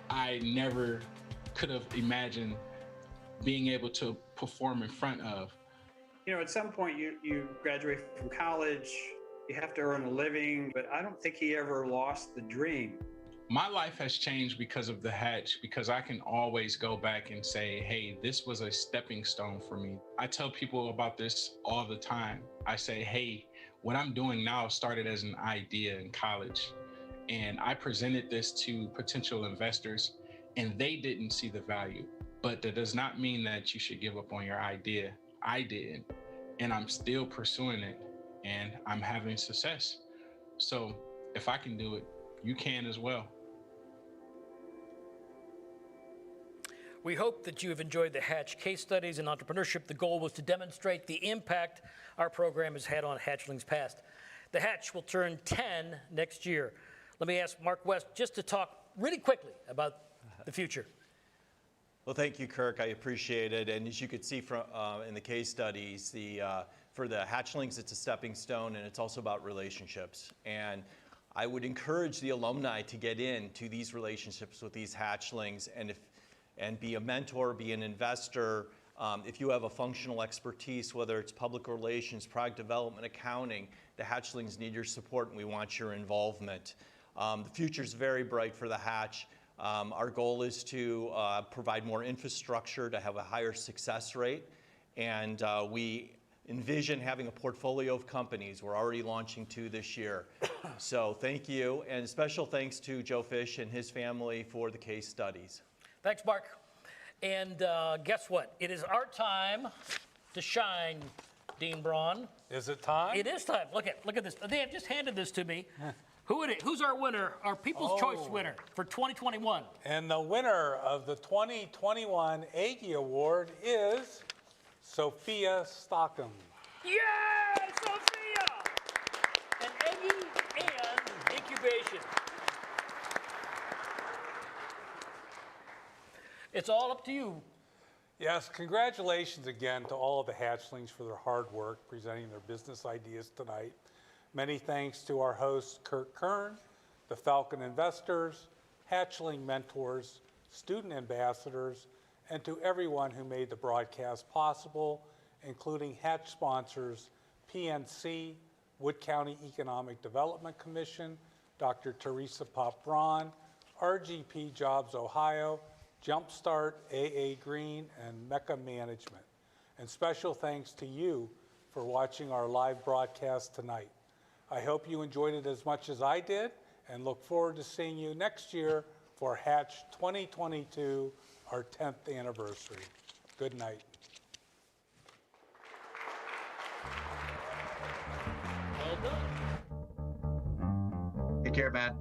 I never could have imagined being able to perform in front of. At some point you graduate from college, you have to earn a living, but I don't think he ever lost the dream. My life has changed because of the hatch, because I can always go back and say, hey, this was a stepping stone for me. I tell people about this all the time. I say, hey, what I'm doing now started as an idea in college. And I presented this to potential investors and they didn't see the value. But that does not mean that you should give up on your idea. I did, and I'm still pursuing it and I'm having success. So if I can do it, you can as well. We hope that you have enjoyed the Hatch case studies in entrepreneurship. The goal was to demonstrate the impact our program has had on hatchlings past. The Hatch will turn 10 next year. Let me ask Mark West just to talk really quickly about the future. Well, thank you, Kirk. I appreciate it. And as you could see from in the case studies, for the hatchlings, it's a stepping stone, and it's also about relationships. And I would encourage the alumni to get into these relationships with these hatchlings, and be a mentor, be an investor. If you have a functional expertise, whether it's public relations, product development, accounting, the hatchlings need your support, and we want your involvement. The future's very bright for the Hatch. Our goal is to provide more infrastructure to have a higher success rate, and we envision having a portfolio of companies. We're already launching 2 this year. So thank you, and special thanks to Joe Fish and his family for the case studies. Thanks, Mark. And guess what? It is our time to shine, Dean Braun. Is it time? It is time. Look at this. They have just handed this to me. Who's our winner, our People's Choice winner for 2021? And the winner of the 2021 Aggie Award is Sophia Stockholm. Yay, Sophia! An Aggie and incubation. It's all up to you. Yes, congratulations again to all of the hatchlings for their hard work presenting their business ideas tonight. Many thanks to our host, Kurt Kern, the Falcon investors, hatchling mentors, student ambassadors, and to everyone who made the broadcast possible, including Hatch sponsors, PNC, Wood County Economic Development Commission, Dr. Teresa Pop-Braun, RGP Jobs Ohio, Jumpstart, AA Green, and Mecca Management. And special thanks to you for watching our live broadcast tonight. I hope you enjoyed it as much as I did, and look forward to seeing you next year for Hatch 2022, our 10th anniversary. Good night. Well done. Take care, Matt.